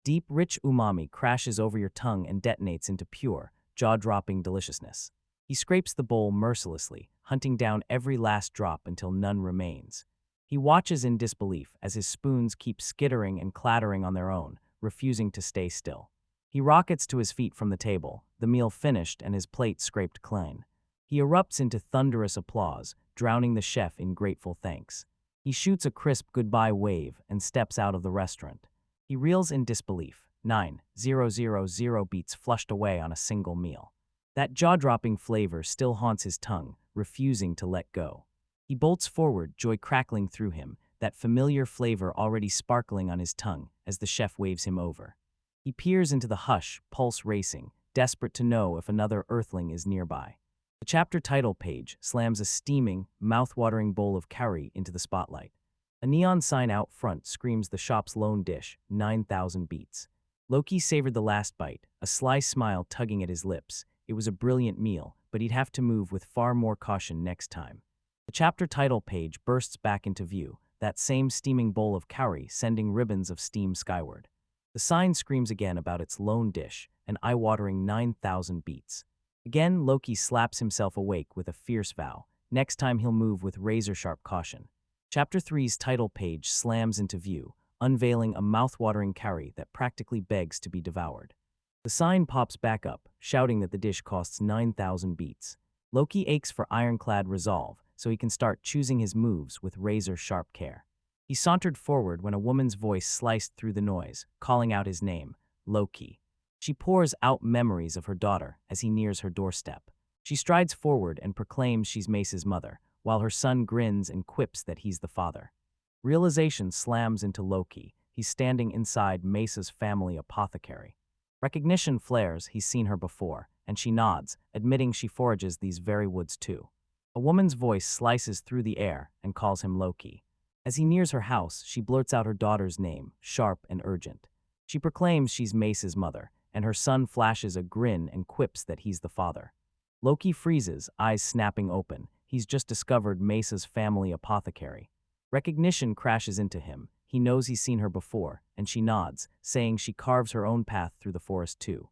deep, rich umami crashes over your tongue and detonates into pure, jaw-dropping deliciousness. He scrapes the bowl mercilessly, hunting down every last drop until none remains. He watches in disbelief as his spoons keep skittering and clattering on their own, refusing to stay still. He rockets to his feet from the table, the meal finished and his plate scraped clean. He erupts into thunderous applause, drowning the chef in grateful thanks. He shoots a crisp goodbye wave and steps out of the restaurant. He reels in disbelief, 9,000 beats flushed away on a single meal. That jaw-dropping flavor still haunts his tongue, refusing to let go. He bolts forward, joy crackling through him, that familiar flavor already sparkling on his tongue as the chef waves him over. He peers into the hush, pulse racing, desperate to know if another earthling is nearby. The chapter title page slams a steaming, mouth-watering bowl of curry into the spotlight. A neon sign out front screams the shop's lone dish, 9,000 beats. Loki savored the last bite, a sly smile tugging at his lips. It was a brilliant meal, but he'd have to move with far more caution next time. The chapter title page bursts back into view, that same steaming bowl of curry sending ribbons of steam skyward. The sign screams again about its lone dish, an eye-watering 9,000 beats. Again, Loki slaps himself awake with a fierce vow. Next time he'll move with razor-sharp caution. Chapter 3's title page slams into view, unveiling a mouth-watering curry that practically begs to be devoured. The sign pops back up, shouting that the dish costs 9,000 beats. Loki aches for ironclad resolve, so he can start choosing his moves with razor-sharp care. He sauntered forward when a woman's voice sliced through the noise, calling out his name, Loki. She pours out memories of her daughter as he nears her doorstep. She strides forward and proclaims she's Mace's mother, while her son grins and quips that he's the father. Realization slams into Loki. He's standing inside Mace's family apothecary. Recognition flares, he's seen her before, and she nods, admitting she forages these very woods too. A woman's voice slices through the air and calls him Loki. As he nears her house, she blurts out her daughter's name, sharp and urgent. She proclaims she's Mace's mother, and her son flashes a grin and quips that he's the father. Loki freezes, eyes snapping open. He's just discovered Mace's family apothecary. Recognition crashes into him. He knows he's seen her before, and she nods, saying she carves her own path through the forest too.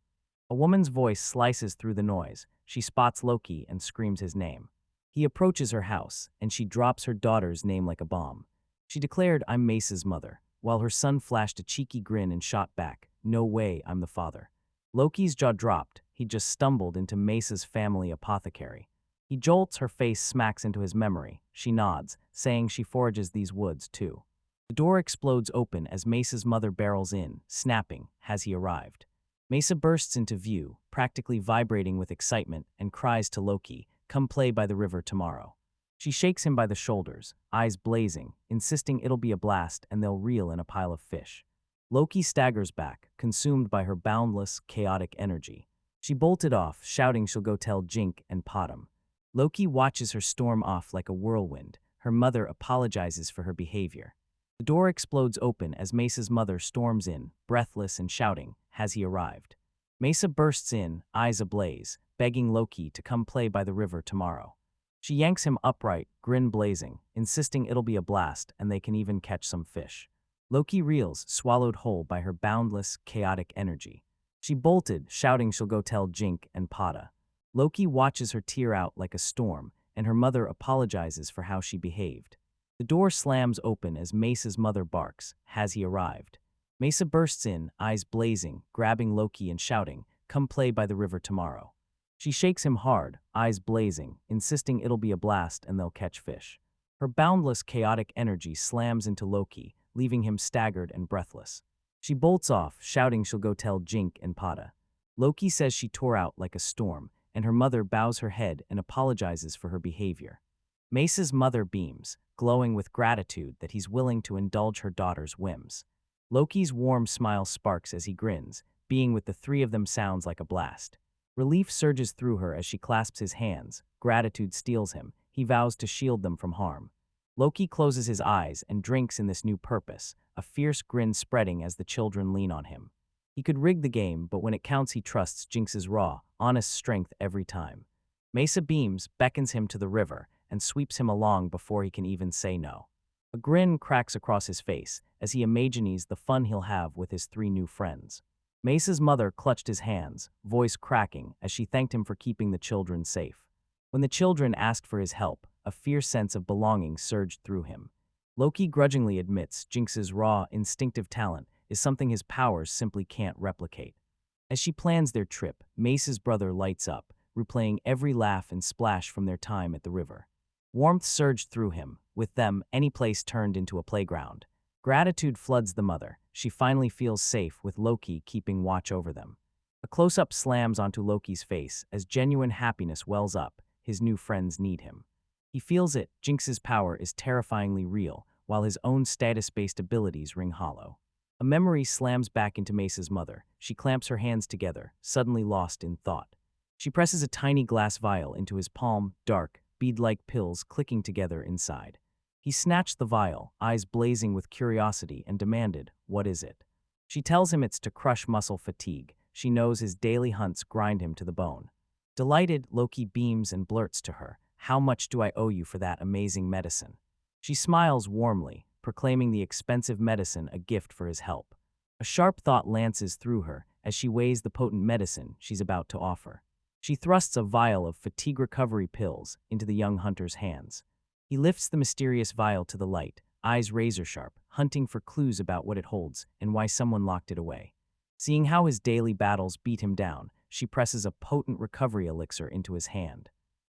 A woman's voice slices through the noise. She spots Loki and screams his name. He approaches her house, and she drops her daughter's name like a bomb. She declared, "I'm Mace's mother," while her son flashed a cheeky grin and shot back, "No way, I'm the father." Loki's jaw dropped. He just stumbled into Mace's family apothecary. He jolts, her face smacks into his memory. She nods, saying she forages these woods too. The door explodes open as Mace's mother barrels in, snapping, "Has he arrived?" Mesa bursts into view, practically vibrating with excitement, and cries to Loki, "Come play by the river tomorrow." She shakes him by the shoulders, eyes blazing, insisting it'll be a blast and they'll reel in a pile of fish. Loki staggers back, consumed by her boundless, chaotic energy. She bolted off, shouting she'll go tell Jink and Potom. Loki watches her storm off like a whirlwind. Her mother apologizes for her behavior. The door explodes open as Mesa's mother storms in, breathless and shouting, "Has he arrived?" Mesa bursts in, eyes ablaze, begging Loki to come play by the river tomorrow. She yanks him upright, grin blazing, insisting it'll be a blast and they can even catch some fish. Loki reels, swallowed whole by her boundless, chaotic energy. She bolted, shouting she'll go tell Jink and Pata. Loki watches her tear out like a storm, and her mother apologizes for how she behaved. The door slams open as Mesa's mother barks, "Has he arrived?" Mesa bursts in, eyes blazing, grabbing Loki and shouting, "Come play by the river tomorrow." She shakes him hard, eyes blazing, insisting it'll be a blast and they'll catch fish. Her boundless, chaotic energy slams into Loki, leaving him staggered and breathless. She bolts off, shouting she'll go tell Jink and Pata. Loki says she tore out like a storm, and her mother bows her head and apologizes for her behavior. Mesa's mother beams, glowing with gratitude that he's willing to indulge her daughter's whims. Loki's warm smile sparks as he grins. Being with the three of them sounds like a blast. Relief surges through her as she clasps his hands. Gratitude steals him. He vows to shield them from harm. Loki closes his eyes and drinks in this new purpose, a fierce grin spreading as the children lean on him. He could rig the game, but when it counts he trusts Jinx's raw, honest strength every time. Mesa beams, beckons him to the river, and sweeps him along before he can even say no. A grin cracks across his face as he imagines the fun he'll have with his three new friends. Mesa's mother clutched his hands, voice cracking, as she thanked him for keeping the children safe. When the children asked for his help, a fierce sense of belonging surged through him. Loki grudgingly admits Jinx's raw, instinctive talent is something his powers simply can't replicate. As she plans their trip, Mesa's brother lights up, replaying every laugh and splash from their time at the river. Warmth surged through him. With them, any place turned into a playground. Gratitude floods the mother. She finally feels safe with Loki keeping watch over them. A close-up slams onto Loki's face as genuine happiness wells up. His new friends need him. He feels it. Jinx's power is terrifyingly real, while his own status-based abilities ring hollow. A memory slams back into Mesa's mother. She clamps her hands together, suddenly lost in thought. She presses a tiny glass vial into his palm, dark, bead-like pills clicking together inside. He snatched the vial, eyes blazing with curiosity, and demanded, "What is it?" She tells him it's to crush muscle fatigue. She knows his daily hunts grind him to the bone. Delighted, Loki beams and blurts to her, "How much do I owe you for that amazing medicine?" She smiles warmly, proclaiming the expensive medicine a gift for his help. A sharp thought lances through her as she weighs the potent medicine she's about to offer. She thrusts a vial of fatigue recovery pills into the young hunter's hands. He lifts the mysterious vial to the light, eyes razor-sharp, hunting for clues about what it holds and why someone locked it away. Seeing how his daily battles beat him down, she presses a potent recovery elixir into his hand.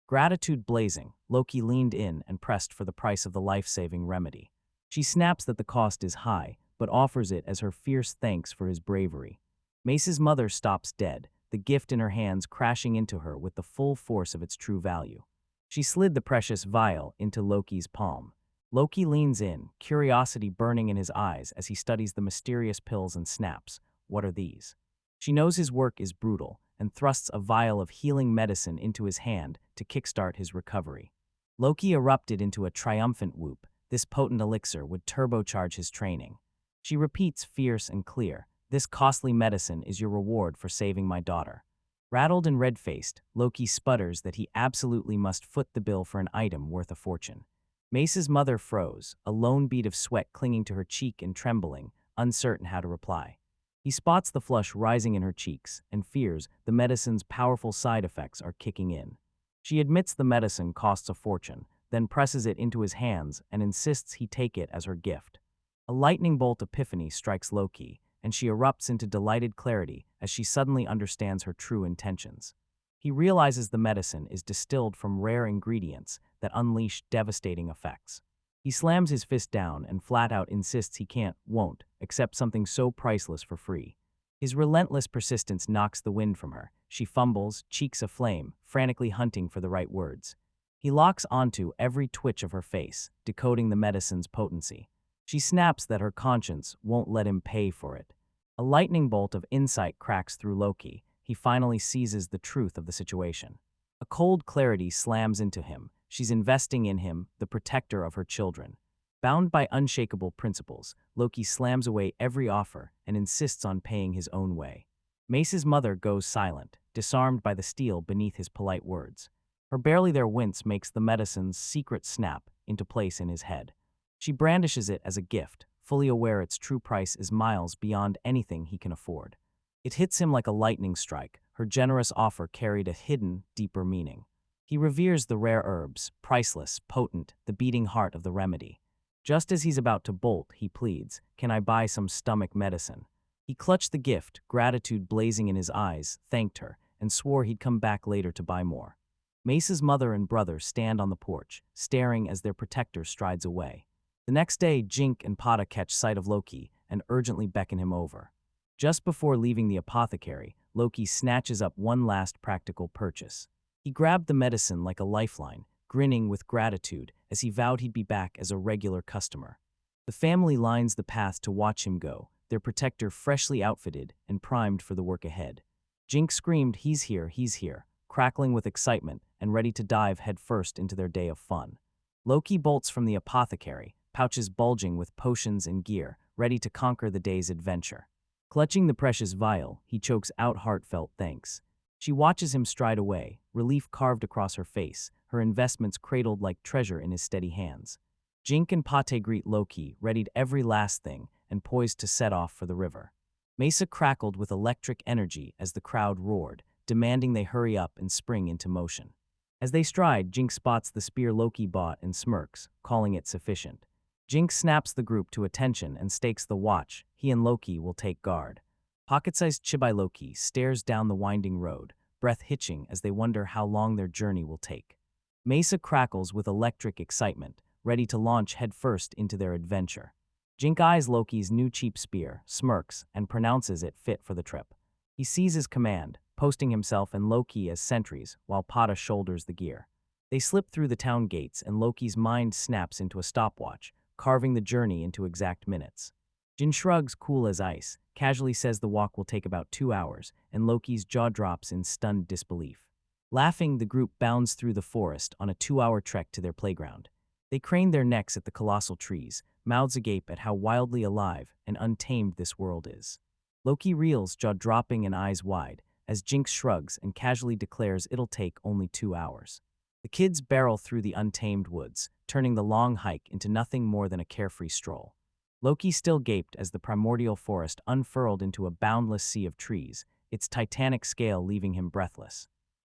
Gratitude blazing, Loki leaned in and pressed for the price of the life-saving remedy. She snaps that the cost is high, but offers it as her fierce thanks for his bravery. Mace's mother stops dead, the gift in her hands crashing into her with the full force of its true value. She slid the precious vial into Loki's palm. Loki leans in, curiosity burning in his eyes as he studies the mysterious pills and snaps. What are these? She knows his work is brutal and thrusts a vial of healing medicine into his hand to kickstart his recovery. Loki erupted into a triumphant whoop. This potent elixir would turbocharge his training. She repeats fierce and clear, "This costly medicine is your reward for saving my daughter." Rattled and red-faced, Loki sputters that he absolutely must foot the bill for an item worth a fortune. Mace's mother froze, a lone bead of sweat clinging to her cheek and trembling, uncertain how to reply. He spots the flush rising in her cheeks and fears the medicine's powerful side effects are kicking in. She admits the medicine costs a fortune, then presses it into his hands and insists he take it as her gift. A lightning bolt epiphany strikes Loki, and she erupts into delighted clarity as she suddenly understands her true intentions. He realizes the medicine is distilled from rare ingredients that unleash devastating effects. He slams his fist down and flat out insists he won't, accept something so priceless for free. His relentless persistence knocks the wind from her. She fumbles, cheeks aflame, frantically hunting for the right words. He locks onto every twitch of her face, decoding the medicine's potency. She snaps that her conscience won't let him pay for it. A lightning bolt of insight cracks through Loki. He finally seizes the truth of the situation. A cold clarity slams into him. She's investing in him, the protector of her children. Bound by unshakable principles, Loki slams away every offer and insists on paying his own way. Mace's mother goes silent, disarmed by the steel beneath his polite words. Her barely there wince makes the medicine's secret snap into place in his head. She brandishes it as a gift, fully aware its true price is miles beyond anything he can afford. It hits him like a lightning strike. Her generous offer carried a hidden, deeper meaning. He reveres the rare herbs, priceless, potent, the beating heart of the remedy. Just as he's about to bolt, he pleads, "Can I buy some stomach medicine?" He clutched the gift, gratitude blazing in his eyes, thanked her, and swore he'd come back later to buy more. Mace's mother and brother stand on the porch, staring as their protector strides away. The next day, Jink and Pata catch sight of Loki and urgently beckon him over. Just before leaving the apothecary, Loki snatches up one last practical purchase. He grabbed the medicine like a lifeline, grinning with gratitude as he vowed he'd be back as a regular customer. The family lines the path to watch him go, their protector freshly outfitted and primed for the work ahead. Jink screamed, he's here, crackling with excitement and ready to dive headfirst into their day of fun. Loki bolts from the apothecary, pouches bulging with potions and gear, ready to conquer the day's adventure. Clutching the precious vial, he chokes out heartfelt thanks. She watches him stride away, relief carved across her face, her investments cradled like treasure in his steady hands. Jink and Pate greet Loki, readied every last thing, and poised to set off for the river. Mesa crackled with electric energy as the crowd roared, demanding they hurry up and spring into motion. As they stride, Jink spots the spear Loki bought and smirks, calling it sufficient. Jink snaps the group to attention and stakes the watch. He and Loki will take guard. Pocket-sized Chibai Loki stares down the winding road, breath hitching as they wonder how long their journey will take. Mesa crackles with electric excitement, ready to launch headfirst into their adventure. Jink eyes Loki's new cheap spear, smirks, and pronounces it fit for the trip. He seizes command, posting himself and Loki as sentries while Pata shoulders the gear. They slip through the town gates and Loki's mind snaps into a stopwatch, carving the journey into exact minutes. Jin shrugs, cool as ice, casually says the walk will take about 2 hours, and Loki's jaw drops in stunned disbelief. Laughing, the group bounds through the forest on a 2-hour trek to their playground. They crane their necks at the colossal trees, mouths agape at how wildly alive and untamed this world is. Loki reels, jaw dropping and eyes wide, as Jinx shrugs and casually declares it'll take only 2 hours. The kids barrel through the untamed woods, turning the long hike into nothing more than a carefree stroll. Loki still gaped as the primordial forest unfurled into a boundless sea of trees, its titanic scale leaving him breathless.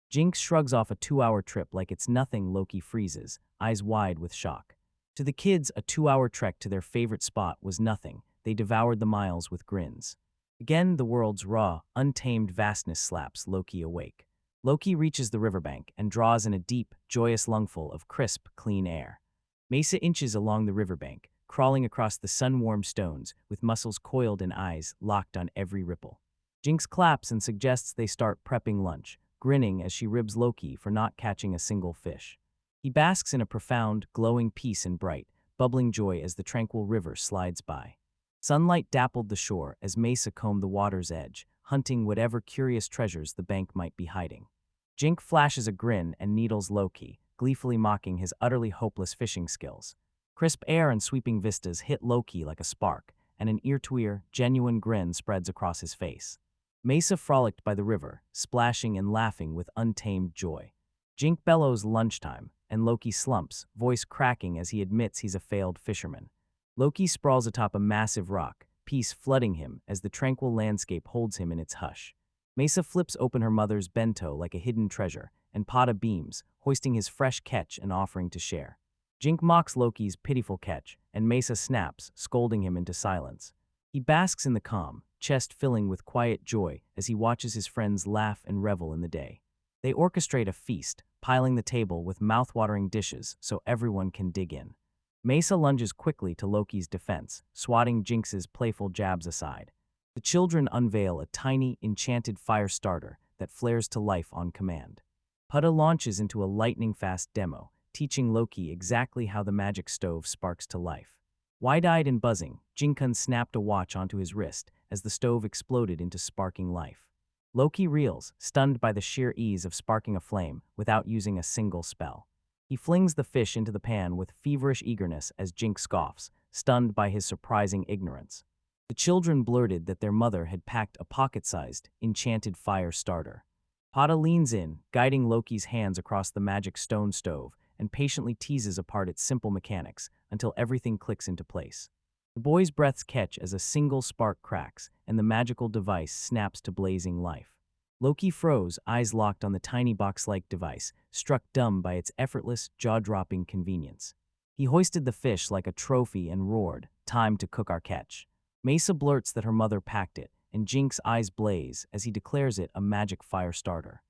Jinx shrugs off a 2-hour trip like it's nothing. Loki freezes, eyes wide with shock. To the kids, a 2-hour trek to their favorite spot was nothing. They devoured the miles with grins. Again, the world's raw, untamed vastness slaps Loki awake. Loki reaches the riverbank and draws in a deep, joyous lungful of crisp, clean air. Mesa inches along the riverbank, crawling across the sun-warmed stones with muscles coiled and eyes locked on every ripple. Jinx claps and suggests they start prepping lunch, grinning as she ribs Loki for not catching a single fish. He basks in a profound, glowing peace and bright, bubbling joy as the tranquil river slides by. Sunlight dappled the shore as Mesa combed the water's edge, hunting whatever curious treasures the bank might be hiding. Jinx flashes a grin and needles Loki, gleefully mocking his utterly hopeless fishing skills. Crisp air and sweeping vistas hit Loki like a spark, and an ear-to-ear, genuine grin spreads across his face. Mesa frolicked by the river, splashing and laughing with untamed joy. Jinx bellows lunchtime, and Loki slumps, voice cracking as he admits he's a failed fisherman. Loki sprawls atop a massive rock, peace flooding him as the tranquil landscape holds him in its hush. Mesa flips open her mother's bento like a hidden treasure, and Pada beams, hoisting his fresh catch and offering to share. Jinx mocks Loki's pitiful catch, and Mesa snaps, scolding him into silence. He basks in the calm, chest filling with quiet joy as he watches his friends laugh and revel in the day. They orchestrate a feast, piling the table with mouth-watering dishes so everyone can dig in. Mesa lunges quickly to Loki's defense, swatting Jinx's playful jabs aside. The children unveil a tiny, enchanted fire starter that flares to life on command. Pada launches into a lightning-fast demo, teaching Loki exactly how the magic stove sparks to life. Wide-eyed and buzzing, Jinkun snapped a watch onto his wrist as the stove exploded into sparking life. Loki reels, stunned by the sheer ease of sparking a flame without using a single spell. He flings the fish into the pan with feverish eagerness as Jinx scoffs, stunned by his surprising ignorance. The children blurted that their mother had packed a pocket-sized, enchanted fire starter. Pada leans in, guiding Loki's hands across the magic stone stove, and patiently teases apart its simple mechanics until everything clicks into place. The boys' breaths catch as a single spark cracks, and the magical device snaps to blazing life. Loki froze, eyes locked on the tiny box-like device, struck dumb by its effortless, jaw-dropping convenience. He hoisted the fish like a trophy and roared, "Time to cook our catch." Mesa blurts that her mother packed it, and Jinx's eyes blaze as he declares it a magic fire starter.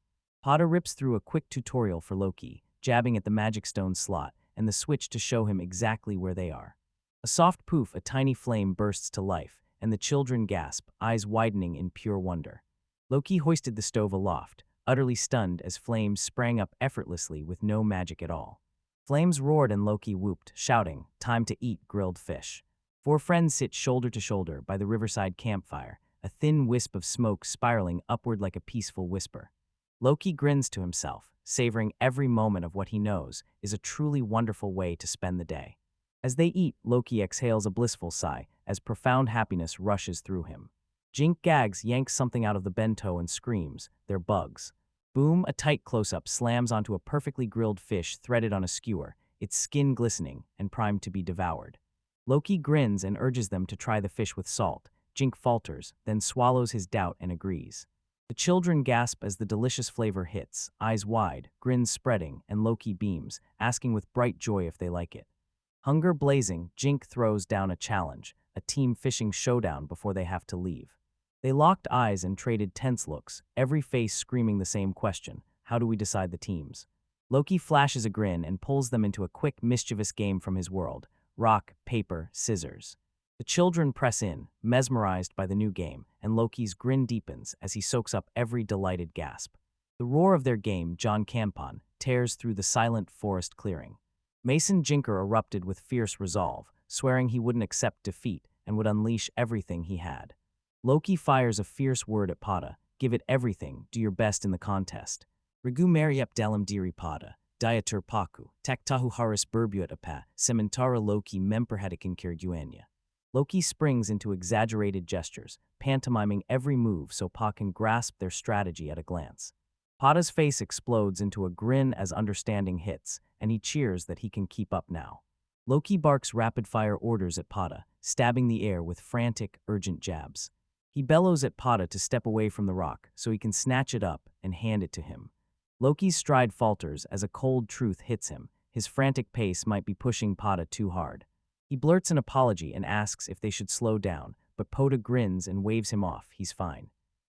Pada rips through a quick tutorial for Loki, jabbing at the magic stone slot and the switch to show him exactly where they are. A soft poof, a tiny flame bursts to life, and the children gasp, eyes widening in pure wonder. Loki hoisted the stove aloft, utterly stunned as flames sprang up effortlessly with no magic at all. Flames roared and Loki whooped, shouting, "Time to eat grilled fish." Four friends sit shoulder to shoulder by the riverside campfire, a thin wisp of smoke spiraling upward like a peaceful whisper. Loki grins to himself, savoring every moment of what he knows is a truly wonderful way to spend the day. As they eat, Loki exhales a blissful sigh as profound happiness rushes through him. Jinx gags, yanks something out of the bento and screams, "They're bugs." Boom, a tight close-up slams onto a perfectly grilled fish threaded on a skewer, its skin glistening and primed to be devoured. Loki grins and urges them to try the fish with salt. Jinx falters, then swallows his doubt and agrees. The children gasp as the delicious flavor hits, eyes wide, grins spreading, and Loki beams, asking with bright joy if they like it. Hunger blazing, Jinx throws down a challenge, a team fishing showdown before they have to leave. They locked eyes and traded tense looks, every face screaming the same question: how do we decide the teams? Loki flashes a grin and pulls them into a quick, mischievous game from his world: rock, paper, scissors. The children press in, mesmerized by the new game, and Loki's grin deepens as he soaks up every delighted gasp. The roar of their game, John Campon, tears through the silent forest clearing. Mason Jinker erupted with fierce resolve, swearing he wouldn't accept defeat and would unleash everything he had. Loki fires a fierce word at Pada. Give it everything, do your best in the contest. Rigu Mariep dalam diri Pada, diatur paku, taktahu haris berbuat apa, sementara Loki memperhatikan keraguannya. Loki springs into exaggerated gestures, pantomiming every move so Pa can grasp their strategy at a glance. Pada's face explodes into a grin as understanding hits, and he cheers that he can keep up now. Loki barks rapid-fire orders at Pada, stabbing the air with frantic, urgent jabs. He bellows at Pada to step away from the rock so he can snatch it up and hand it to him. Loki's stride falters as a cold truth hits him. His frantic pace might be pushing Pada too hard. He blurts an apology and asks if they should slow down, but Pada grins and waves him off. He's fine.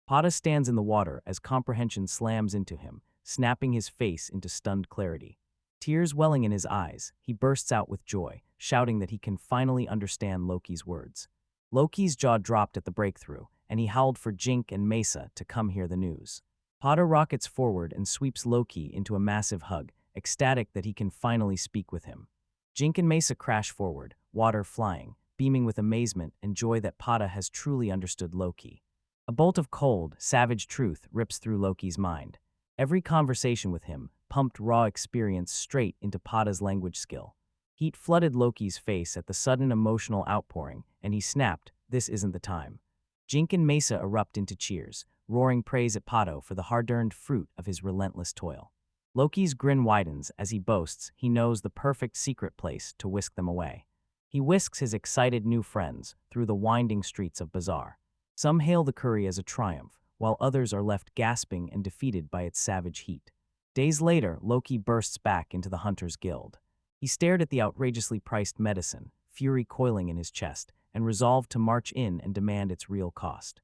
Pada stands in the water as comprehension slams into him, snapping his face into stunned clarity. Tears welling in his eyes, he bursts out with joy, shouting that he can finally understand Loki's words. Loki's jaw dropped at the breakthrough, and he howled for Jink and Mesa to come hear the news. Pada rockets forward and sweeps Loki into a massive hug, ecstatic that he can finally speak with him. Jink and Mesa crash forward, water flying, beaming with amazement and joy that Pada has truly understood Loki. A bolt of cold, savage truth rips through Loki's mind. Every conversation with him pumped raw experience straight into Pada's language skill. Heat flooded Loki's face at the sudden emotional outpouring, and he snapped, "This isn't the time." Jink and Mesa erupt into cheers, roaring praise at Pada for the hard-earned fruit of his relentless toil. Loki's grin widens as he boasts he knows the perfect secret place to whisk them away. He whisks his excited new friends through the winding streets of Bazaar. Some hail the curry as a triumph, while others are left gasping and defeated by its savage heat. Days later, Loki bursts back into the Hunters Guild. He stared at the outrageously priced medicine, fury coiling in his chest, and resolved to march in and demand its real cost.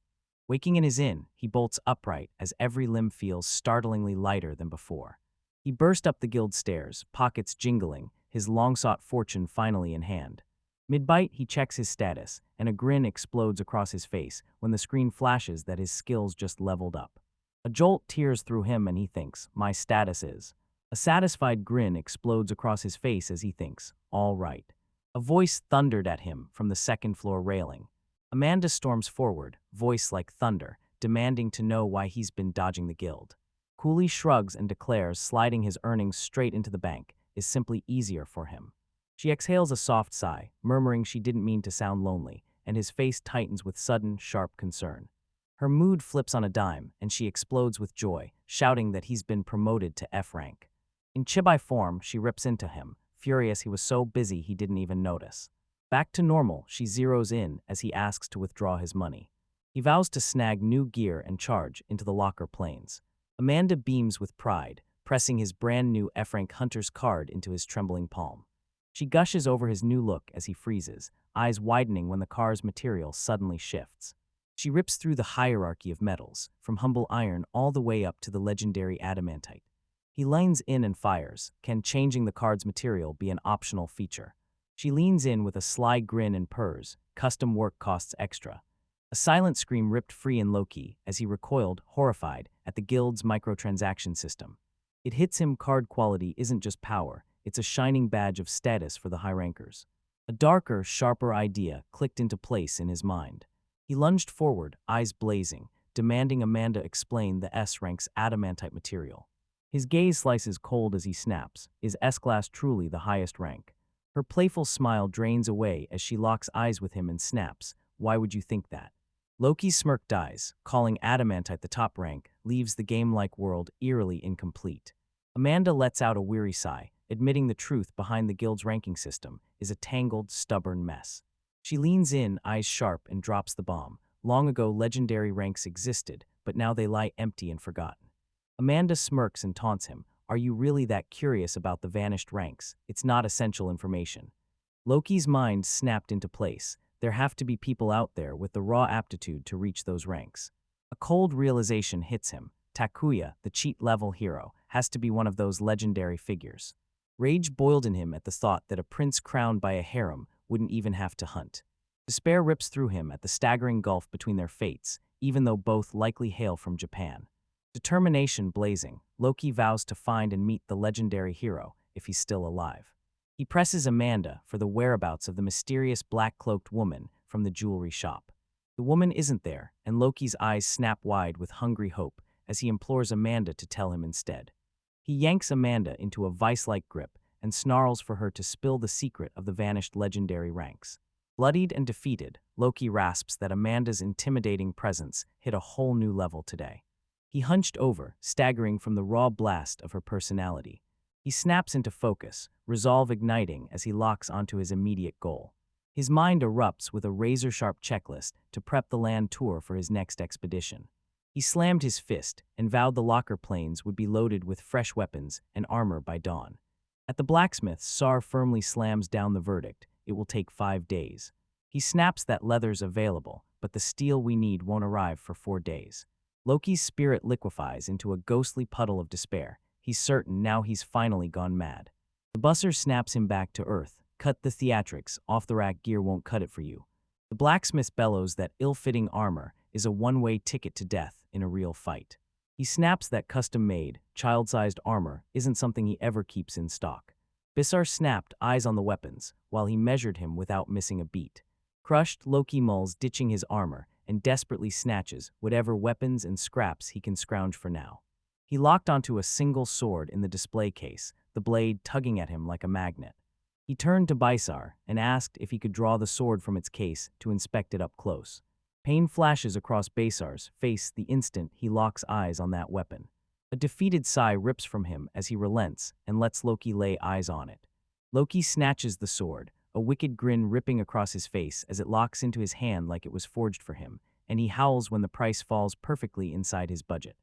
Waking in his inn, he bolts upright as every limb feels startlingly lighter than before. He burst up the guild stairs, pockets jingling, his long-sought fortune finally in hand. Mid-bite, he checks his status, and a grin explodes across his face when the screen flashes that his skills just leveled up. A jolt tears through him and he thinks, "My status is." A satisfied grin explodes across his face as he thinks, "All right." A voice thundered at him from the second-floor railing. Amanda storms forward, voice like thunder, demanding to know why he's been dodging the guild. Cooley shrugs and declares sliding his earnings straight into the bank is simply easier for him. She exhales a soft sigh, murmuring she didn't mean to sound lonely, and his face tightens with sudden, sharp concern. Her mood flips on a dime, and she explodes with joy, shouting that he's been promoted to F rank. In Chibai form, she rips into him, furious he was so busy he didn't even notice. Back to normal, she zeroes in as he asks to withdraw his money. He vows to snag new gear and charge into the locker planes. Amanda beams with pride, pressing his brand new F-rank hunter's card into his trembling palm. She gushes over his new look as he freezes, eyes widening when the car's material suddenly shifts. She rips through the hierarchy of metals, from humble iron all the way up to the legendary adamantite. He leans in and fires. Can changing the card's material be an optional feature? She leans in with a sly grin and purrs. Custom work costs extra. A silent scream ripped free in Loki as he recoiled, horrified, at the guild's microtransaction system. It hits him card quality isn't just power, it's a shining badge of status for the high rankers. A darker, sharper idea clicked into place in his mind. He lunged forward, eyes blazing, demanding Amanda explain the S-rank's adamantite material. His gaze slices cold as he snaps. Is S-class truly the highest rank? Her playful smile drains away as she locks eyes with him and snaps, "Why would you think that?" Loki's smirk dies, calling adamantite the top rank, leaves the game-like world eerily incomplete. Amanda lets out a weary sigh, admitting the truth behind the guild's ranking system is a tangled, stubborn mess. She leans in, eyes sharp, and drops the bomb. Long ago, legendary ranks existed, but now they lie empty and forgotten. Amanda smirks and taunts him. "Are you really that curious about the vanished ranks? It's not essential information." Loki's mind snapped into place. There have to be people out there with the raw aptitude to reach those ranks. A cold realization hits him. Takuya, the cheat-level hero, has to be one of those legendary figures. Rage boiled in him at the thought that a prince crowned by a harem wouldn't even have to hunt. Despair rips through him at the staggering gulf between their fates, even though both likely hail from Japan. Determination blazing, Loki vows to find and meet the legendary hero if he's still alive. He presses Amanda for the whereabouts of the mysterious black-cloaked woman from the jewelry shop. The woman isn't there, and Loki's eyes snap wide with hungry hope as he implores Amanda to tell him instead. He yanks Amanda into a vice-like grip and snarls for her to spill the secret of the vanished legendary ranks. Bloodied and defeated, Loki rasps that Amanda's intimidating presence hit a whole new level today. He hunched over, staggering from the raw blast of her personality. He snaps into focus, resolve igniting as he locks onto his immediate goal. His mind erupts with a razor-sharp checklist to prep the land tour for his next expedition. He slammed his fist and vowed the locker planes would be loaded with fresh weapons and armor by dawn. At the blacksmith, Sar firmly slams down the verdict: it will take 5 days. He snaps that leather's available, but the steel we need won't arrive for 4 days. Loki's spirit liquefies into a ghostly puddle of despair. He's certain now he's finally gone mad. The busser snaps him back to earth. Cut the theatrics, off-the-rack gear won't cut it for you. The blacksmith bellows that ill-fitting armor is a one-way ticket to death in a real fight. He snaps that custom-made, child-sized armor isn't something he ever keeps in stock. Bissar snapped, eyes on the weapons, while he measured him without missing a beat. Crushed, Loki mulls ditching his armor and desperately snatches whatever weapons and scraps he can scrounge for now. He locked onto a single sword in the display case, the blade tugging at him like a magnet. He turned to Bisar and asked if he could draw the sword from its case to inspect it up close. Pain flashes across Basar's face the instant he locks eyes on that weapon. A defeated sigh rips from him as he relents and lets Loki lay eyes on it. Loki snatches the sword, a wicked grin ripping across his face as it locks into his hand like it was forged for him, and he howls when the price falls perfectly inside his budget.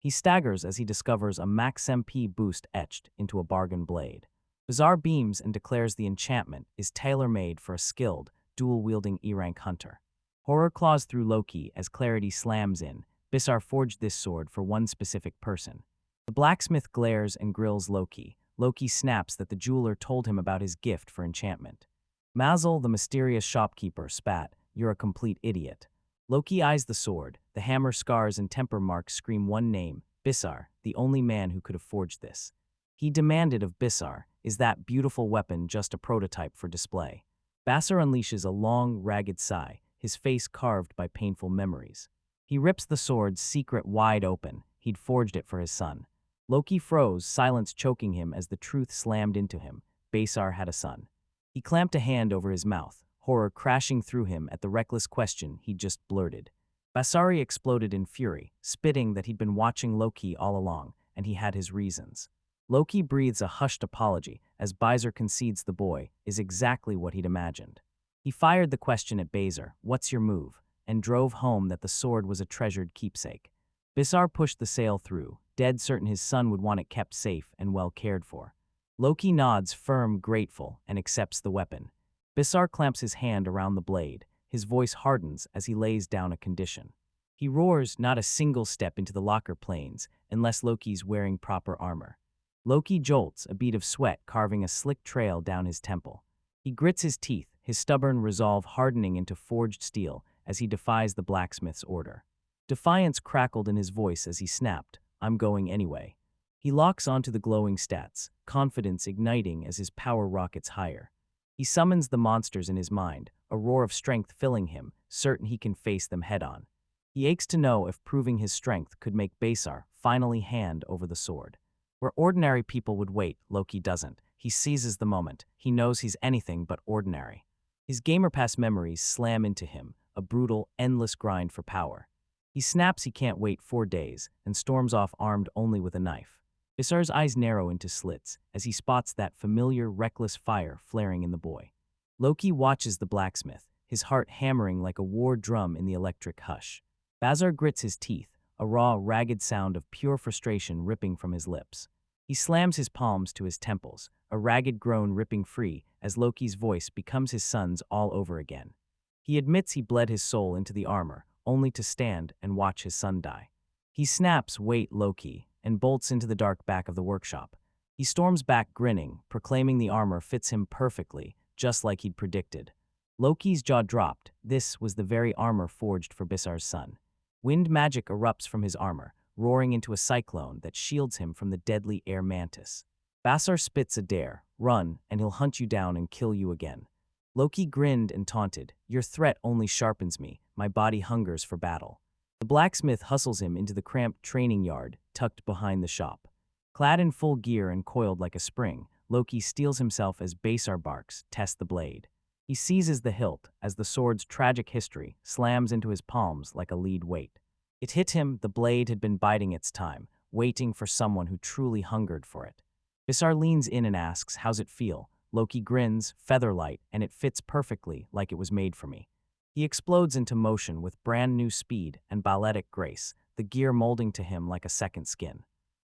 He staggers as he discovers a Max MP boost etched into a bargain blade. Bizarre beams and declares the enchantment is tailor-made for a skilled, dual-wielding E-rank hunter. Horror claws through Loki as clarity slams in. Bissar forged this sword for one specific person. The blacksmith glares and grills Loki. Loki snaps that the jeweler told him about his gift for enchantment. Mazel, the mysterious shopkeeper, spat, "You're a complete idiot." Loki eyes the sword. The hammer scars and temper marks scream one name: Bissar, the only man who could have forged this. He demanded of Bissar, "Is that beautiful weapon just a prototype for display?" Bassar unleashes a long, ragged sigh, his face carved by painful memories. He rips the sword's secret wide open. He'd forged it for his son. Loki froze, silence choking him as the truth slammed into him. Basar had a son. He clamped a hand over his mouth, horror crashing through him at the reckless question he'd just blurted. Basari exploded in fury, spitting that he'd been watching Loki all along, and he had his reasons. Loki breathes a hushed apology as Bizar concedes the boy is exactly what he'd imagined. He fired the question at Bazar, "What's your move?" and drove home that the sword was a treasured keepsake. Bissar pushed the sale through, dead certain his son would want it kept safe and well cared for. Loki nods firm, grateful, and accepts the weapon. Bissar clamps his hand around the blade. His voice hardens as he lays down a condition. He roars, "Not a single step into the locker planes unless Loki's wearing proper armor." Loki jolts, a bead of sweat carving a slick trail down his temple. He grits his teeth, his stubborn resolve hardening into forged steel as he defies the blacksmith's order. Defiance crackled in his voice as he snapped, "I'm going anyway." He locks onto the glowing stats, confidence igniting as his power rockets higher. He summons the monsters in his mind, a roar of strength filling him, certain he can face them head-on. He aches to know if proving his strength could make Basar finally hand over the sword. Where ordinary people would wait, Loki doesn't. He seizes the moment. He knows he's anything but ordinary. His Gamer Pass memories slam into him, a brutal, endless grind for power. He snaps he can't wait 4 days and storms off armed only with a knife. Bissar's eyes narrow into slits as he spots that familiar, reckless fire flaring in the boy. Loki watches the blacksmith, his heart hammering like a war drum in the electric hush. Bazar grits his teeth, a raw, ragged sound of pure frustration ripping from his lips. He slams his palms to his temples, a ragged groan ripping free as Loki's voice becomes his son's all over again. He admits he bled his soul into the armor, only to stand and watch his son die. He snaps, "Wait, Loki," and bolts into the dark back of the workshop. He storms back grinning, proclaiming the armor fits him perfectly, just like he'd predicted. Loki's jaw dropped. This was the very armor forged for Bissar's son. Wind magic erupts from his armor, roaring into a cyclone that shields him from the deadly air mantis. Bassar spits a dare, Run, and he'll hunt you down and kill you again. Loki grinned and taunted, "Your threat only sharpens me. My body hungers for battle." The blacksmith hustles him into the cramped training yard tucked behind the shop. Clad in full gear and coiled like a spring, Loki steels himself as Basar Barks tests the blade. He seizes the hilt as the sword's tragic history slams into his palms like a lead weight. It hit him, the blade had been biding its time, waiting for someone who truly hungered for it. Basar leans in and asks, "How's it feel?" Loki grins, featherlight, and "It fits perfectly, like it was made for me." He explodes into motion with brand new speed and balletic grace, the gear molding to him like a second skin.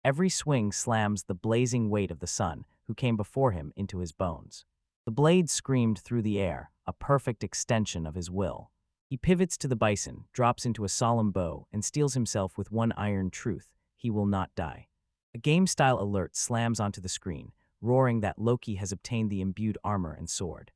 Every swing slams the blazing weight of the sun, who came before him, into his bones. The blade screamed through the air, a perfect extension of his will. He pivots to the bison, drops into a solemn bow, and steels himself with one iron truth: he will not die. A game-style alert slams onto the screen, roaring that Loki has obtained the imbued armor and sword.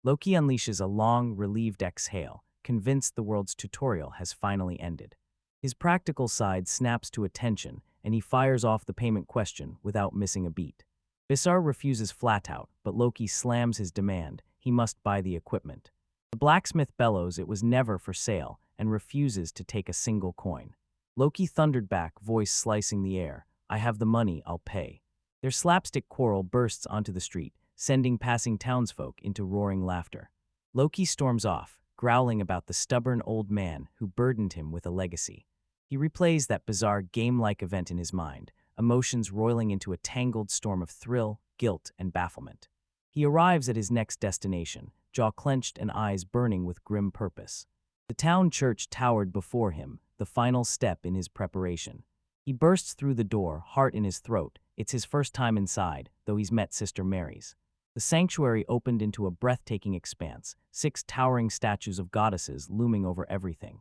Loki unleashes a long, relieved exhale, convinced the world's tutorial has finally ended. His practical side snaps to attention, and he fires off the payment question without missing a beat. Basar refuses flat out, but Loki slams his demand: he must buy the equipment. The blacksmith bellows it was never for sale and refuses to take a single coin. Loki thundered back, voice slicing the air, "I have the money, I'll pay." Their slapstick quarrel bursts onto the street, sending passing townsfolk into roaring laughter. Loki storms off, growling about the stubborn old man who burdened him with a legacy. He replays that bizarre game-like event in his mind, emotions roiling into a tangled storm of thrill, guilt, and bafflement. He arrives at his next destination, jaw clenched and eyes burning with grim purpose. The town church towered before him, the final step in his preparation. He bursts through the door, heart in his throat. It's his first time inside, though he's met Sister Mary's. The sanctuary opened into a breathtaking expanse, 6 towering statues of goddesses looming over everything.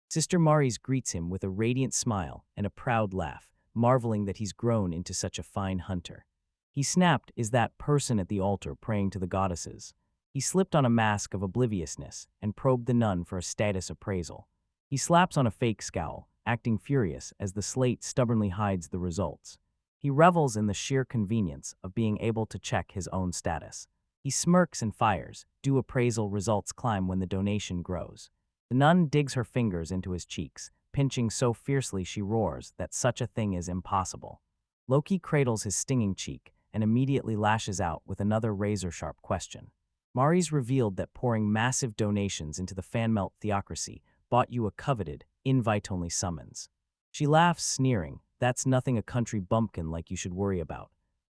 Sister Mary's greets him with a radiant smile and a proud laugh, marveling that he's grown into such a fine hunter. He snapped, "Is that person at the altar praying to the goddesses?" He slipped on a mask of obliviousness and probed the nun for a status appraisal. He slaps on a fake scowl, acting furious as the slate stubbornly hides the results. He revels in the sheer convenience of being able to check his own status. He smirks and fires, due appraisal results climb when the donation grows. The nun digs her fingers into his cheeks, pinching so fiercely she roars that such a thing is impossible. Loki cradles his stinging cheek and immediately lashes out with another razor-sharp question. Mari's revealed that pouring massive donations into the fan-melt theocracy bought you a coveted, invite-only summons. She laughs, sneering, "That's nothing a country bumpkin like you should worry about."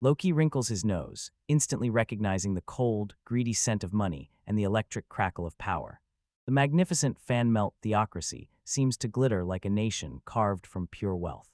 Loki wrinkles his nose, instantly recognizing the cold, greedy scent of money and the electric crackle of power. The magnificent fan-melt theocracy seems to glitter like a nation carved from pure wealth.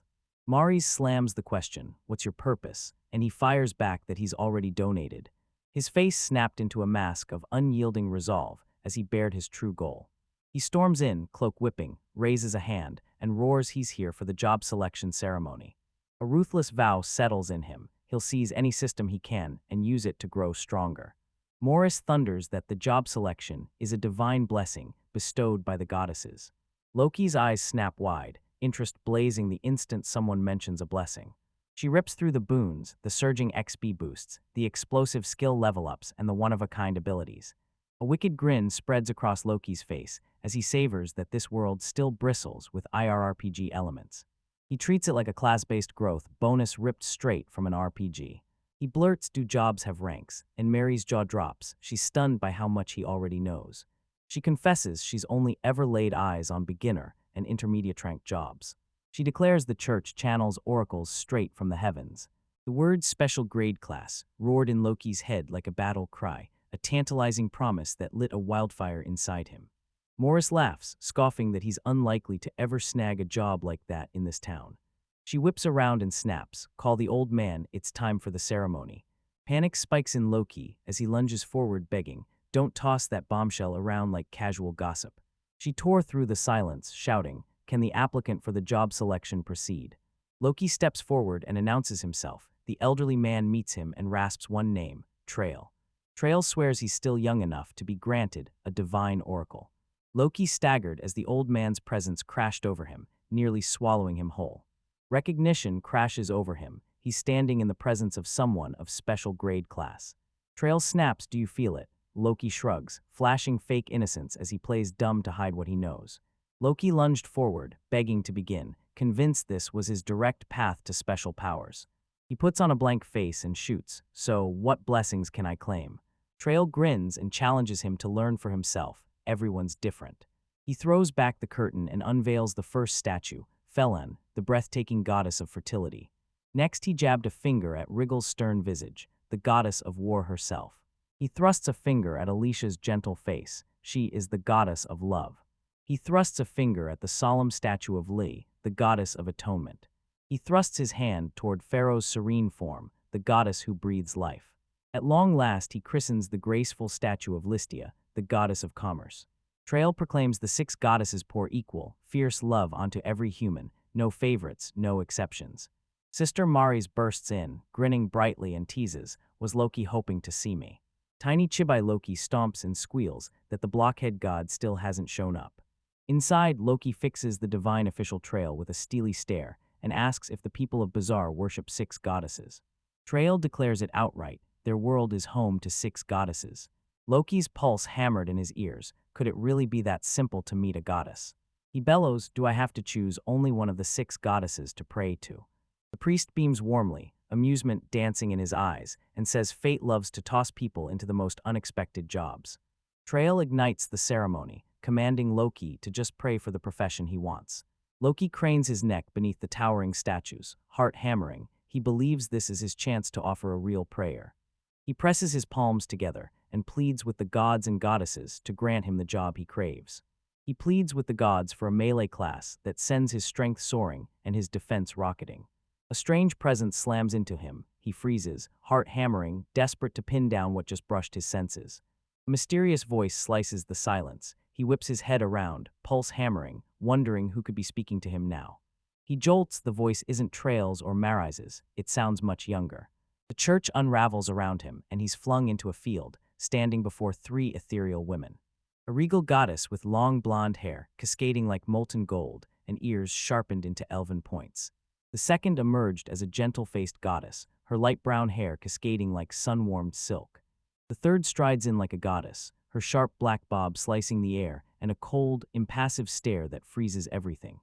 Mari slams the question, "What's your purpose?" and he fires back that he's already donated. His face snapped into a mask of unyielding resolve as he bared his true goal. He storms in, cloak whipping, raises a hand, and roars he's here for the job selection ceremony. A ruthless vow settles in him. He'll seize any system he can and use it to grow stronger. Morris thunders that the job selection is a divine blessing bestowed by the goddesses. Loki's eyes snap wide, interest blazing the instant someone mentions a blessing. She rips through the boons, the surging XP boosts, the explosive skill level-ups, and the one-of-a-kind abilities. A wicked grin spreads across Loki's face as he savors that this world still bristles with IRRPG elements. He treats it like a class-based growth bonus ripped straight from an RPG. He blurts, "Do jobs have ranks?" and Mary's jaw drops. She's stunned by how much he already knows. She confesses she's only ever laid eyes on beginner and intermediate rank jobs. She declares the church channels oracles straight from the heavens. The word "special grade class" roared in Loki's head like a battle cry, a tantalizing promise that lit a wildfire inside him. Morris laughs, scoffing that he's unlikely to ever snag a job like that in this town. She whips around and snaps, "Call the old man, it's time for the ceremony." Panic spikes in Loki as he lunges forward begging, "Don't toss that bombshell around like casual gossip." She tore through the silence, shouting, "Can the applicant for the job selection proceed?" Loki steps forward and announces himself. The elderly man meets him and rasps one name, Trail. Trail swears he's still young enough to be granted a divine oracle. Loki staggered as the old man's presence crashed over him, nearly swallowing him whole. Recognition crashes over him. He's standing in the presence of someone of special grade class. Trail snaps, do you feel it? Loki shrugs, flashing fake innocence as he plays dumb to hide what he knows. Loki lunged forward, begging to begin, convinced this was his direct path to special powers. He puts on a blank face and shoots, so what blessings can I claim? Trail grins and challenges him to learn for himself. Everyone's different. He throws back the curtain and unveils the first statue, Felan, the breathtaking goddess of fertility. Next he jabbed a finger at Wriggle's stern visage, the goddess of war herself. He thrusts a finger at Alicia's gentle face. She is the goddess of love. He thrusts a finger at the solemn statue of Li, the goddess of atonement. He thrusts his hand toward Pharaoh's serene form, the goddess who breathes life. At long last he christens the graceful statue of Listia, the goddess of commerce. Trail proclaims the 6 goddesses pour equal, fierce love onto every human, no favorites, no exceptions. Sister Maris bursts in, grinning brightly and teases, was Loki hoping to see me? Tiny Chibai Loki stomps and squeals that the blockhead god still hasn't shown up. Inside, Loki fixes the divine official Trail with a steely stare and asks if the people of Bazaar worship 6 goddesses. Trail declares it outright, their world is home to 6 goddesses. Loki's pulse hammered in his ears. Could it really be that simple to meet a goddess? He bellows, do I have to choose only one of the 6 goddesses to pray to? The priest beams warmly, amusement dancing in his eyes, and says fate loves to toss people into the most unexpected jobs. Trail ignites the ceremony, commanding Loki to just pray for the profession he wants. Loki cranes his neck beneath the towering statues, heart hammering. He believes this is his chance to offer a real prayer. He presses his palms together and pleads with the gods and goddesses to grant him the job he craves. He pleads with the gods for a melee class that sends his strength soaring and his defense rocketing. A strange presence slams into him. He freezes, heart hammering, desperate to pin down what just brushed his senses. A mysterious voice slices the silence. He whips his head around, pulse hammering, wondering who could be speaking to him now. He jolts. The voice isn't Trail's or Maris's. It sounds much younger. The church unravels around him, and he's flung into a field, standing before 3 ethereal women. A regal goddess with long blonde hair, cascading like molten gold, and ears sharpened into elven points. The second emerged as a gentle-faced goddess, her light brown hair cascading like sun-warmed silk. The third strides in like a goddess, her sharp black bob slicing the air, and a cold, impassive stare that freezes everything.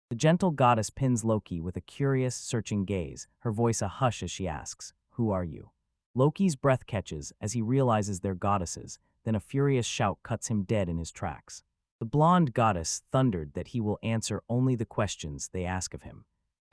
The gentle goddess pins Loki with a curious, searching gaze, her voice a hush as she asks, who are you? Loki's breath catches as he realizes they're goddesses, then a furious shout cuts him dead in his tracks. The blonde goddess thundered that he will answer only the questions they ask of him.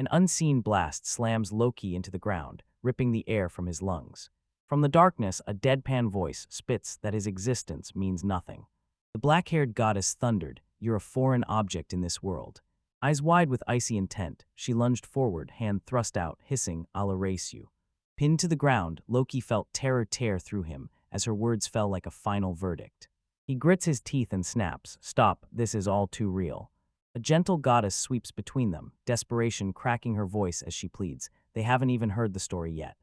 An unseen blast slams Loki into the ground, ripping the air from his lungs. From the darkness, a deadpan voice spits that his existence means nothing. The black-haired goddess thundered, you're a foreign object in this world. Eyes wide with icy intent, she lunged forward, hand thrust out, hissing, I'll erase you. Pinned to the ground, Loki felt terror tear through him as her words fell like a final verdict. He grits his teeth and snaps, stop, this is all too real. A gentle goddess sweeps between them, desperation cracking her voice as she pleads, they haven't even heard the story yet.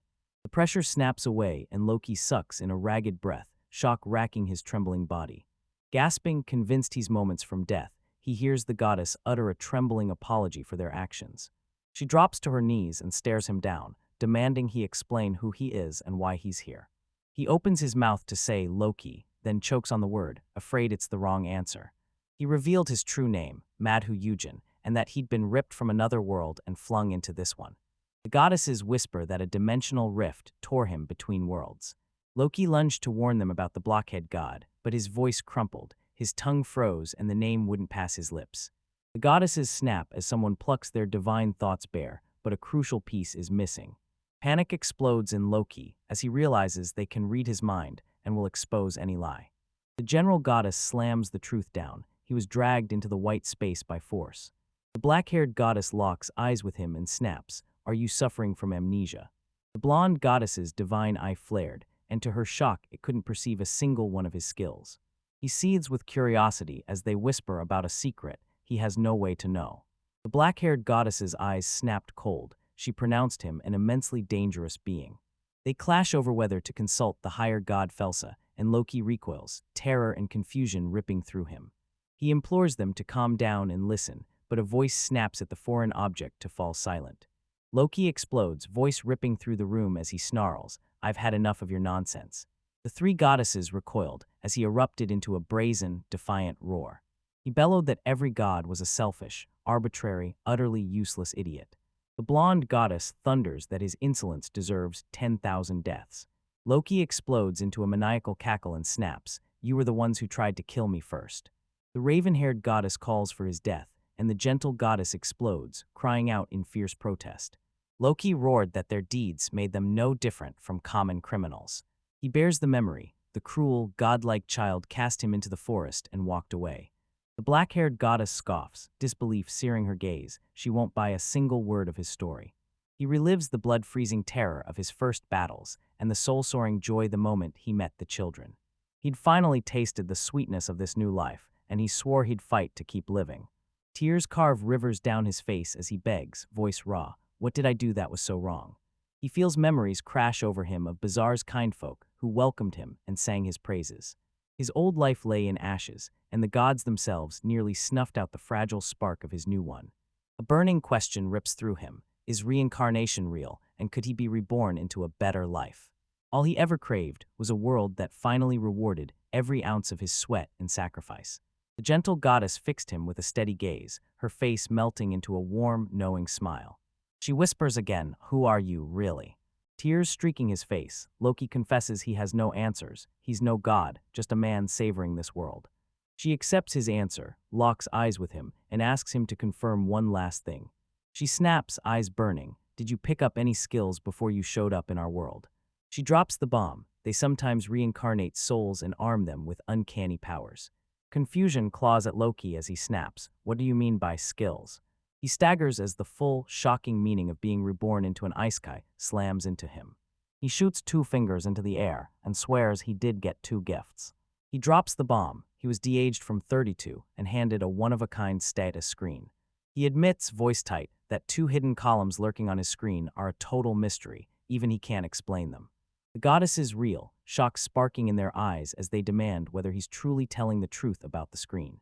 The pressure snaps away and Loki sucks in a ragged breath, shock racking his trembling body. Gasping, convinced he's moments from death, he hears the goddess utter a trembling apology for their actions. She drops to her knees and stares him down, demanding he explain who he is and why he's here. He opens his mouth to say Loki, then chokes on the word, afraid it's the wrong answer. He revealed his true name, Manhwa Yujin, and that he'd been ripped from another world and flung into this one. The goddesses whisper that a dimensional rift tore him between worlds. Loki lunged to warn them about the blockhead god, but his voice crumpled, his tongue froze, and the name wouldn't pass his lips. The goddesses snap as someone plucks their divine thoughts bare, but a crucial piece is missing. Panic explodes in Loki as he realizes they can read his mind and will expose any lie. The general goddess slams the truth down. He was dragged into the white space by force. The black-haired goddess locks eyes with him and snaps, are you suffering from amnesia? The blonde goddess's divine eye flared, and to her shock it couldn't perceive a single one of his skills. He seethes with curiosity as they whisper about a secret he has no way to know. The black-haired goddess's eyes snapped cold. She pronounced him an immensely dangerous being. They clash over whether to consult the higher god Felsa, and Loki recoils, terror and confusion ripping through him. He implores them to calm down and listen, but a voice snaps at the foreign object to fall silent. Loki explodes, voice ripping through the room as he snarls, I've had enough of your nonsense. The three goddesses recoiled as he erupted into a brazen, defiant roar. He bellowed that every god was a selfish, arbitrary, utterly useless idiot. The blonde goddess thunders that his insolence deserves 10,000 deaths. Loki explodes into a maniacal cackle and snaps, "You were the ones who tried to kill me first." The raven-haired goddess calls for his death, and the gentle goddess explodes, crying out in fierce protest. Loki roared that their deeds made them no different from common criminals. He bears the memory. The cruel, godlike child cast him into the forest and walked away. The black-haired goddess scoffs, disbelief searing her gaze. She won't buy a single word of his story. He relives the blood-freezing terror of his first battles and the soul-soaring joy the moment he met the children. He'd finally tasted the sweetness of this new life, and he swore he'd fight to keep living. Tears carve rivers down his face as he begs, voice raw, "What did I do that was so wrong?" He feels memories crash over him of Bazaar's kindfolk who welcomed him and sang his praises. His old life lay in ashes, and the gods themselves nearly snuffed out the fragile spark of his new one. A burning question rips through him. Is reincarnation real, and could he be reborn into a better life? All he ever craved was a world that finally rewarded every ounce of his sweat and sacrifice. The gentle goddess fixed him with a steady gaze, her face melting into a warm, knowing smile. She whispers again, "Who are you, really?" Tears streaking his face, Loki confesses he has no answers. He's no god, just a man savoring this world. She accepts his answer, locks eyes with him, and asks him to confirm one last thing. She snaps, eyes burning, "Did you pick up any skills before you showed up in our world?" She drops the bomb. They sometimes reincarnate souls and arm them with uncanny powers. Confusion claws at Loki as he snaps, "What do you mean by skills?" He staggers as the full, shocking meaning of being reborn into an isekai slams into him. He shoots two fingers into the air and swears he did get two gifts. He drops the bomb. He was de-aged from 32 and handed a one-of-a-kind status screen. He admits, voice tight, that two hidden columns lurking on his screen are a total mystery, even he can't explain them. The goddess is real, shock sparking in their eyes as they demand whether he's truly telling the truth about the screen.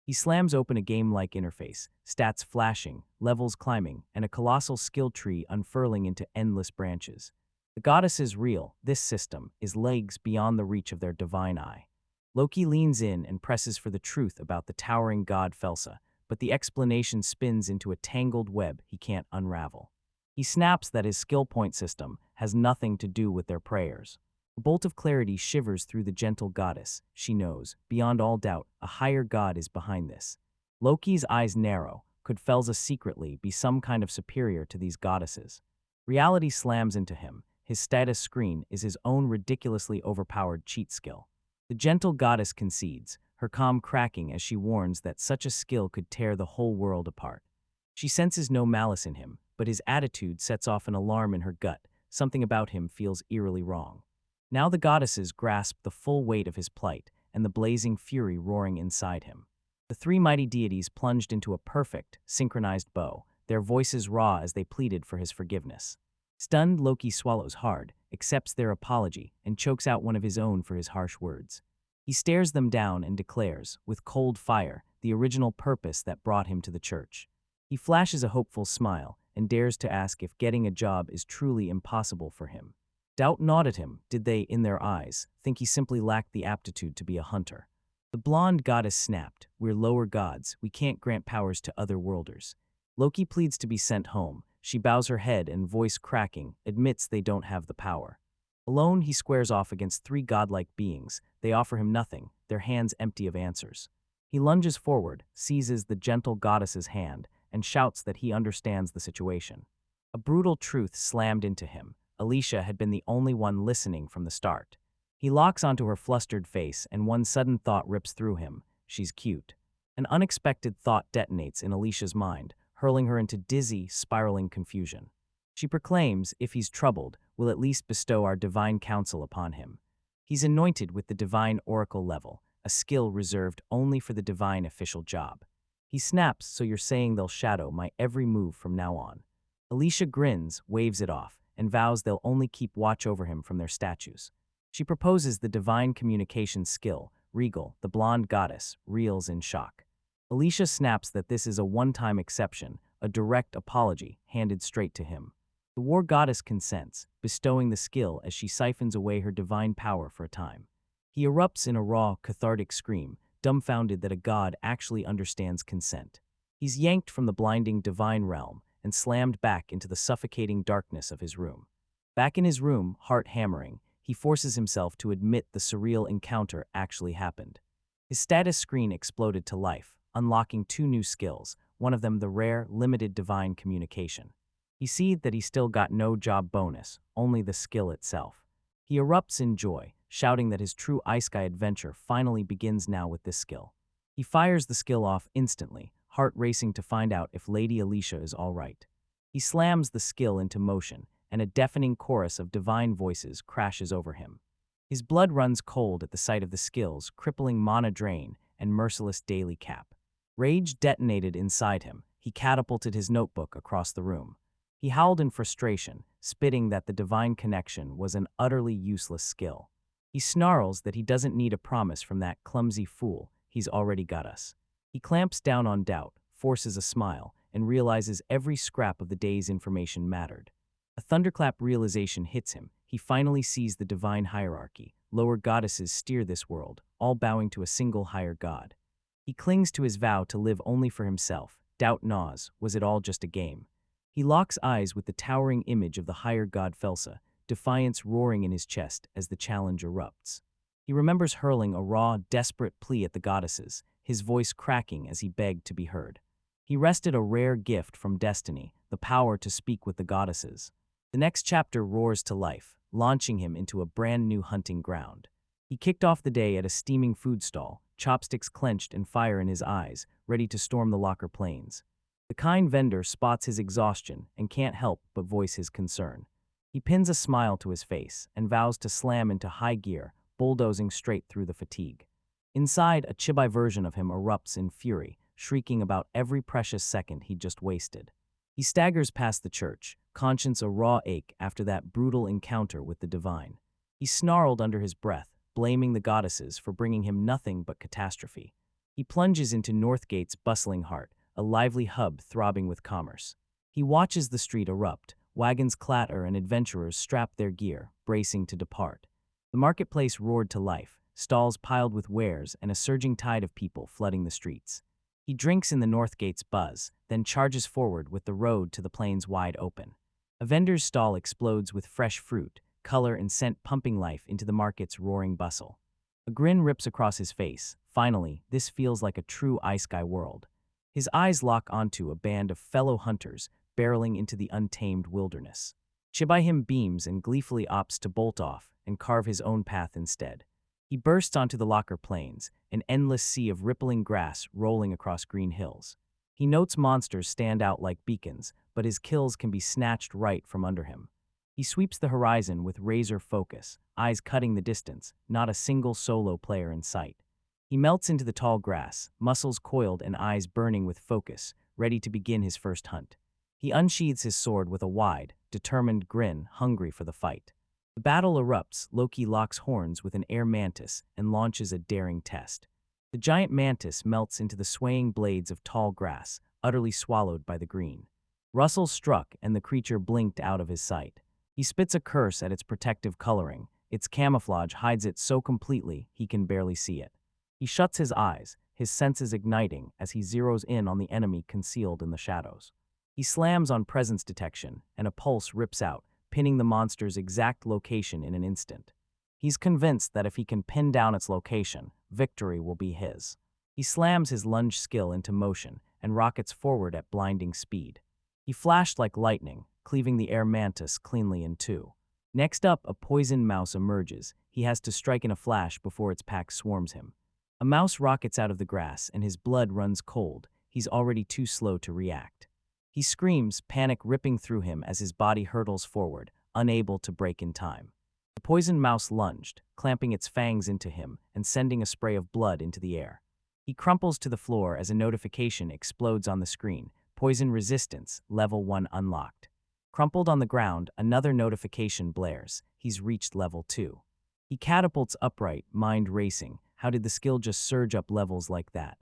He slams open a game-like interface, stats flashing, levels climbing, and a colossal skill tree unfurling into endless branches. The goddess is real. This system is leagues beyond the reach of their divine eye. Loki leans in and presses for the truth about the towering god Felsa, but the explanation spins into a tangled web he can't unravel. He snaps that his skill point system has nothing to do with their prayers. A bolt of clarity shivers through the gentle goddess. She knows, beyond all doubt, a higher god is behind this. Loki's eyes narrow. Could Felsa secretly be some kind of superior to these goddesses? Reality slams into him. His status screen is his own ridiculously overpowered cheat skill. The gentle goddess concedes, her calm cracking as she warns that such a skill could tear the whole world apart. She senses no malice in him, but his attitude sets off an alarm in her gut. Something about him feels eerily wrong. Now the goddesses grasp the full weight of his plight and the blazing fury roaring inside him. The three mighty deities plunged into a perfect, synchronized bow, their voices raw as they pleaded for his forgiveness. Stunned, Loki swallows hard, accepts their apology, and chokes out one of his own for his harsh words. He stares them down and declares, with cold fire, the original purpose that brought him to the church. He flashes a hopeful smile and dares to ask if getting a job is truly impossible for him. Doubt gnawed at him. Did they, in their eyes, think he simply lacked the aptitude to be a hunter? The blonde goddess snapped, "We're lower gods. We can't grant powers to other worlders." Loki pleads to be sent home. She bows her head and, voice cracking, admits they don't have the power. Alone, he squares off against three godlike beings. They offer him nothing, their hands empty of answers. He lunges forward, seizes the gentle goddess's hand, and shouts that he understands the situation. A brutal truth slammed into him. Alicia had been the only one listening from the start. He locks onto her flustered face, and one sudden thought rips through him. She's cute. An unexpected thought detonates in Alicia's mind, hurling her into dizzy, spiraling confusion. She proclaims, if he's troubled, we'll at least bestow our divine counsel upon him. He's anointed with the divine oracle level, a skill reserved only for the divine official job. He snaps, "So you're saying they'll shadow my every move from now on?" Alicia grins, waves it off, and vows they'll only keep watch over him from their statues. She proposes the divine communication skill. Regal, the blonde goddess, reels in shock. Alicia snaps that this is a one-time exception, a direct apology handed straight to him. The war goddess consents, bestowing the skill as she siphons away her divine power for a time. He erupts in a raw, cathartic scream, dumbfounded that a god actually understands consent. He's yanked from the blinding divine realm and slammed back into the suffocating darkness of his room. Back in his room, heart hammering, he forces himself to admit the surreal encounter actually happened. His status screen exploded to life, unlocking two new skills, one of them the rare, limited divine communication. He sees that he still got no job bonus, only the skill itself. He erupts in joy, shouting that his true Isekai adventure finally begins now with this skill. He fires the skill off instantly, heart racing to find out if Lady Alicia is all right. He slams the skill into motion, and a deafening chorus of divine voices crashes over him. His blood runs cold at the sight of the skill's crippling mana drain and merciless daily cap. Rage detonated inside him. He catapulted his notebook across the room. He howled in frustration, spitting that the divine connection was an utterly useless skill. He snarls that he doesn't need a promise from that clumsy fool, he's already got us. He clamps down on doubt, forces a smile, and realizes every scrap of the day's information mattered. A thunderclap realization hits him. He finally sees the divine hierarchy. Lower goddesses steer this world, all bowing to a single higher god. He clings to his vow to live only for himself. Doubt gnaws. Was it all just a game? He locks eyes with the towering image of the higher god Felsa, defiance roaring in his chest as the challenge erupts. He remembers hurling a raw, desperate plea at the goddesses, his voice cracking as he begged to be heard. He wrested a rare gift from destiny, the power to speak with the goddesses. The next chapter roars to life, launching him into a brand new hunting ground. He kicked off the day at a steaming food stall, chopsticks clenched and fire in his eyes, ready to storm the locker plains. The kind vendor spots his exhaustion and can't help but voice his concern. He pins a smile to his face and vows to slam into high gear, bulldozing straight through the fatigue. Inside, a chibi version of him erupts in fury, shrieking about every precious second he'd just wasted. He staggers past the church, conscience a raw ache after that brutal encounter with the divine. He snarled under his breath, blaming the goddesses for bringing him nothing but catastrophe. He plunges into Northgate's bustling heart, a lively hub throbbing with commerce. He watches the street erupt, wagons clatter and adventurers strap their gear, bracing to depart. The marketplace roared to life, stalls piled with wares and a surging tide of people flooding the streets. He drinks in the Northgate's buzz, then charges forward with the road to the plains wide open. A vendor's stall explodes with fresh fruit, color and scent pumping life into the market's roaring bustle. A grin rips across his face. Finally, this feels like a true Isekai world. His eyes lock onto a band of fellow hunters barreling into the untamed wilderness. Chibihim beams and gleefully opts to bolt off and carve his own path instead. He bursts onto the locker plains, an endless sea of rippling grass rolling across green hills. He notes monsters stand out like beacons, but his kills can be snatched right from under him. He sweeps the horizon with razor focus, eyes cutting the distance, not a single solo player in sight. He melts into the tall grass, muscles coiled and eyes burning with focus, ready to begin his first hunt. He unsheathes his sword with a wide, determined grin, hungry for the fight. The battle erupts. Loki locks horns with an air mantis and launches a daring test. The giant mantis melts into the swaying blades of tall grass, utterly swallowed by the green. Russell struck and the creature blinked out of his sight. He spits a curse at its protective coloring. Its camouflage hides it so completely he can barely see it. He shuts his eyes, his senses igniting as he zeroes in on the enemy concealed in the shadows. He slams on presence detection, and a pulse rips out, pinning the monster's exact location in an instant. He's convinced that if he can pin down its location, victory will be his. He slams his lunge skill into motion and rockets forward at blinding speed. He flashed like lightning, cleaving the air mantis cleanly in two. Next up, a poison mouse emerges. He has to strike in a flash before its pack swarms him. A mouse rockets out of the grass and his blood runs cold. He's already too slow to react. He screams, panic ripping through him as his body hurtles forward, unable to break in time. The poisoned mouse lunged, clamping its fangs into him and sending a spray of blood into the air. He crumples to the floor as a notification explodes on the screen. Poison resistance, level 1 unlocked. Crumpled on the ground, another notification blares. He's reached level 2. He catapults upright, mind racing. How did the skill just surge up levels like that?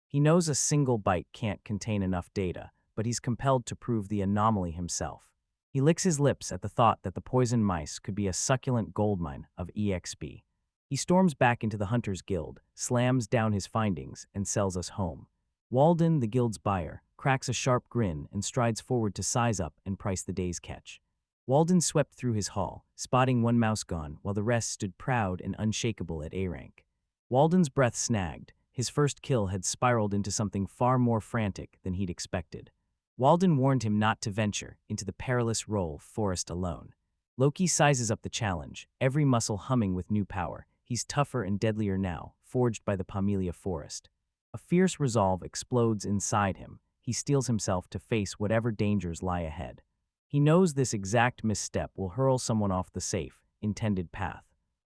He knows a single byte can't contain enough data, but he's compelled to prove the anomaly himself. He licks his lips at the thought that the poisoned mice could be a succulent goldmine of EXP. He storms back into the Hunters Guild, slams down his findings, and sells us home. Walden, the guild's buyer, cracks a sharp grin and strides forward to size up and price the day's catch. Walden swept through his haul, spotting one mouse gone, while the rest stood proud and unshakable at A rank. Walden's breath snagged. His first kill had spiraled into something far more frantic than he'd expected. Walden warned him not to venture into the perilous role forest alone. Loki sizes up the challenge, every muscle humming with new power. He's tougher and deadlier now, forged by the Pamelia forest. A fierce resolve explodes inside him. He steels himself to face whatever dangers lie ahead. He knows this exact misstep will hurl someone off the safe, intended path.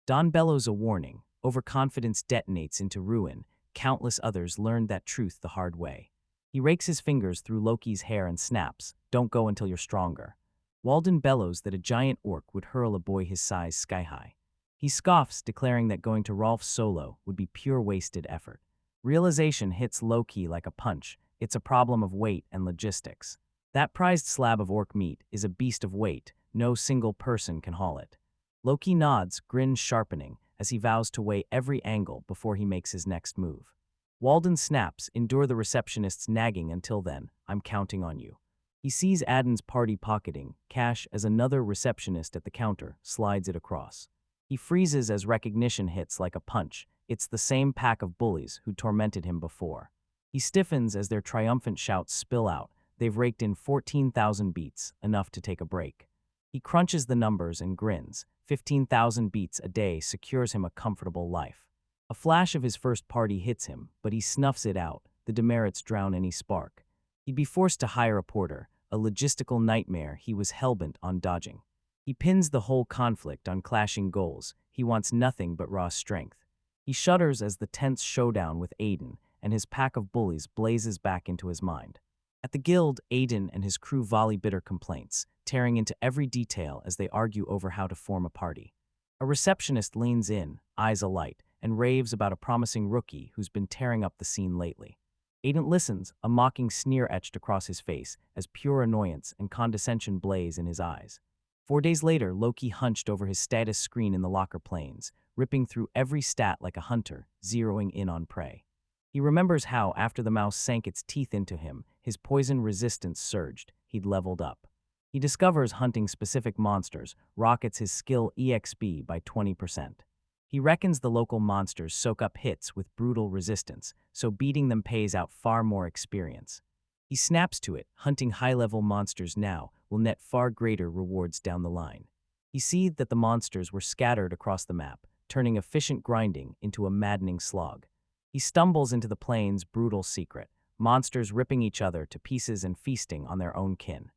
Don bellows a warning. Overconfidence detonates into ruin. Countless others learned that truth the hard way. He rakes his fingers through Loki's hair and snaps, "Don't go until you're stronger." Walden bellows that a giant orc would hurl a boy his size sky high. He scoffs, declaring that going to Rolf's solo would be pure wasted effort. Realization hits Loki like a punch. It's a problem of weight and logistics. That prized slab of orc meat is a beast of weight. No single person can haul it. Loki nods, grin sharpening, as he vows to weigh every angle before he makes his next move. Walden snaps, "Endure the receptionist's nagging until then. I'm counting on you." He sees Aden's party pocketing cash as another receptionist at the counter slides it across. He freezes as recognition hits like a punch. It's the same pack of bullies who tormented him before. He stiffens as their triumphant shouts spill out. They've raked in 14,000 beats, enough to take a break. He crunches the numbers and grins. 15,000 beats a day secures him a comfortable life. A flash of his first party hits him, but he snuffs it out. The demerits drown any spark. He'd be forced to hire a porter, a logistical nightmare he was hellbent on dodging. He pins the whole conflict on clashing goals. He wants nothing but raw strength. He shudders as the tense showdown with Aiden and his pack of bullies blazes back into his mind. At the guild, Aiden and his crew volley bitter complaints, tearing into every detail as they argue over how to form a party. A receptionist leans in, eyes alight, and raves about a promising rookie who's been tearing up the scene lately. Aiden listens, a mocking sneer etched across his face as pure annoyance and condescension blaze in his eyes. 4 days later, Loki hunched over his status screen in the locker plains, ripping through every stat like a hunter, zeroing in on prey. He remembers how, after the mouse sank its teeth into him, his poison resistance surged. He'd leveled up. He discovers hunting specific monsters, rockets his skill EXP by 20%. He reckons the local monsters soak up hits with brutal resistance, so beating them pays out far more experience. He snaps to it, hunting high-level monsters now will net far greater rewards down the line. He sees that the monsters were scattered across the map, turning efficient grinding into a maddening slog. He stumbles into the plains' brutal secret, monsters ripping each other to pieces and feasting on their own kin.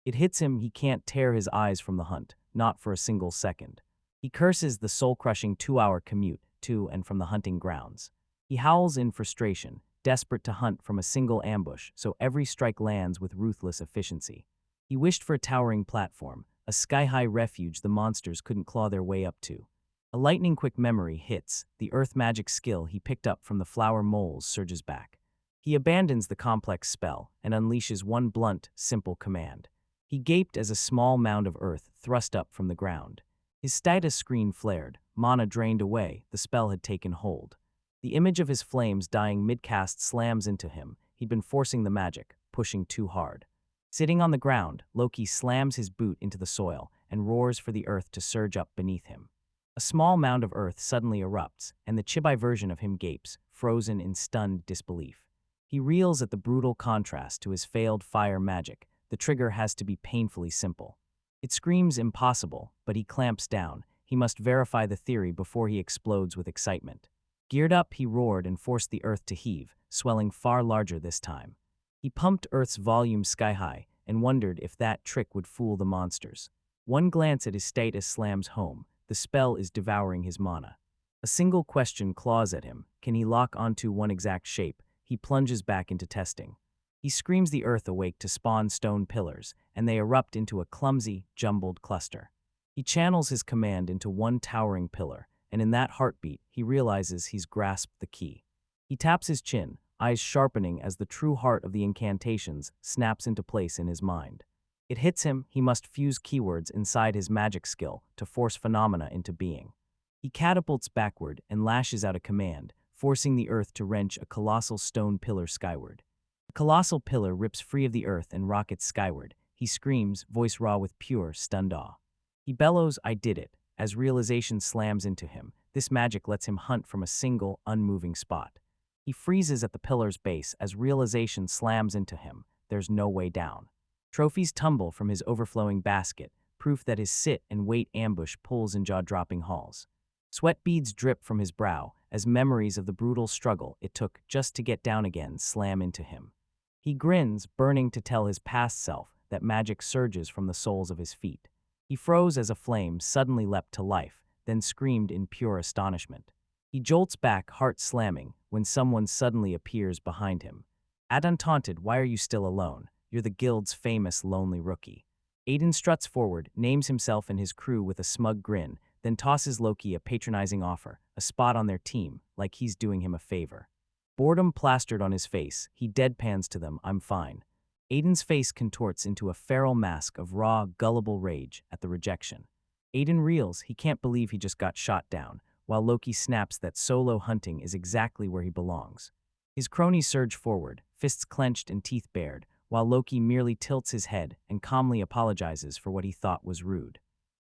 It hits him he can't tear his eyes from the hunt, not for a single second. He curses the soul-crushing 2-hour commute to and from the hunting grounds. He howls in frustration, desperate to hunt from a single ambush so every strike lands with ruthless efficiency. He wished for a towering platform, a sky-high refuge the monsters couldn't claw their way up to. A lightning-quick memory hits. The earth magic skill he picked up from the flower moles surges back. He abandons the complex spell and unleashes one blunt, simple command. He gaped as a small mound of earth thrust up from the ground. His status screen flared, mana drained away, the spell had taken hold. The image of his flames dying mid-cast slams into him. He'd been forcing the magic, pushing too hard. Sitting on the ground, Loki slams his boot into the soil and roars for the earth to surge up beneath him. A small mound of earth suddenly erupts, and the chibi version of him gapes, frozen in stunned disbelief. He reels at the brutal contrast to his failed fire magic. The trigger has to be painfully simple. It screams impossible, but he clamps down. He must verify the theory before he explodes with excitement. Geared up, he roared and forced the earth to heave, swelling far larger this time. He pumped Earth's volume sky-high and wondered if that trick would fool the monsters. One glance at his status slams home. The spell is devouring his mana. A single question claws at him. Can he lock onto one exact shape? He plunges back into testing. He screams the earth awake to spawn stone pillars, and they erupt into a clumsy, jumbled cluster. He channels his command into one towering pillar, and in that heartbeat, he realizes he's grasped the key. He taps his chin, eyes sharpening as the true heart of the incantations snaps into place in his mind. It hits him, he must fuse keywords inside his magic skill to force phenomena into being. He catapults backward and lashes out a command, forcing the earth to wrench a colossal stone pillar skyward. The colossal pillar rips free of the earth and rockets skyward. He screams, voice raw with pure, stunned awe. He bellows, "I did it," as realization slams into him. This magic lets him hunt from a single, unmoving spot. He freezes at the pillar's base as realization slams into him. There's no way down. Trophies tumble from his overflowing basket, proof that his sit and wait ambush pulls in jaw-dropping halls. Sweat beads drip from his brow as memories of the brutal struggle it took just to get down again slam into him. He grins, burning to tell his past self that magic surges from the soles of his feet. He froze as a flame suddenly leapt to life, then screamed in pure astonishment. He jolts back, heart slamming, when someone suddenly appears behind him. Adon taunted, "Why are you still alone? You're the guild's famous lonely rookie." Aiden struts forward, names himself and his crew with a smug grin, then tosses Loki a patronizing offer, a spot on their team, like he's doing him a favor. Boredom plastered on his face, he deadpans to them, "I'm fine." Aiden's face contorts into a feral mask of raw, gullible rage at the rejection. Aiden reels, he can't believe he just got shot down, while Loki snaps that solo hunting is exactly where he belongs. His cronies surge forward, fists clenched and teeth bared, while Loki merely tilts his head and calmly apologizes for what he thought was rude.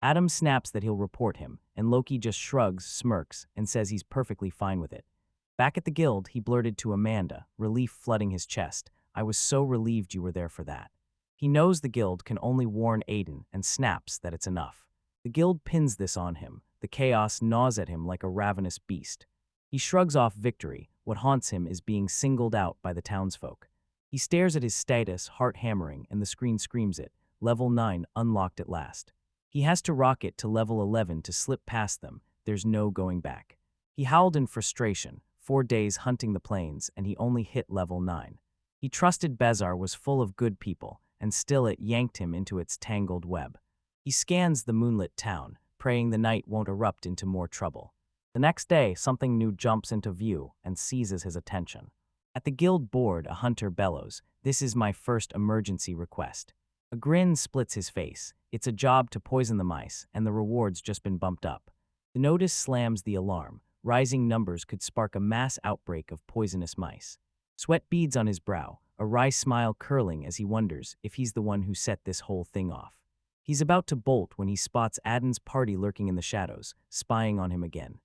Adam snaps that he'll report him, and Loki just shrugs, smirks, and says he's perfectly fine with it. Back at the guild, he blurted to Amanda, relief flooding his chest, "I was so relieved you were there for that." He knows the guild can only warn Aiden and snaps that it's enough. The guild pins this on him. The chaos gnaws at him like a ravenous beast. He shrugs off victory. What haunts him is being singled out by the townsfolk. He stares at his status, heart hammering, and the screen screams it. Level 9 unlocked at last. He has to rocket to level 11 to slip past them. There's no going back. He howled in frustration, 4 days hunting the plains, and he only hit level 9. He trusted Bezar was full of good people, and still it yanked him into its tangled web. He scans the moonlit town, praying the night won't erupt into more trouble. The next day, something new jumps into view and seizes his attention. At the guild board, a hunter bellows, "This is my first emergency request." A grin splits his face. It's a job to poison the mice, and the reward's just been bumped up. The notice slams the alarm. Rising numbers could spark a mass outbreak of poisonous mice. Sweat beads on his brow, a wry smile curling as he wonders if he's the one who set this whole thing off. He's about to bolt when he spots Adon's party lurking in the shadows, spying on him again.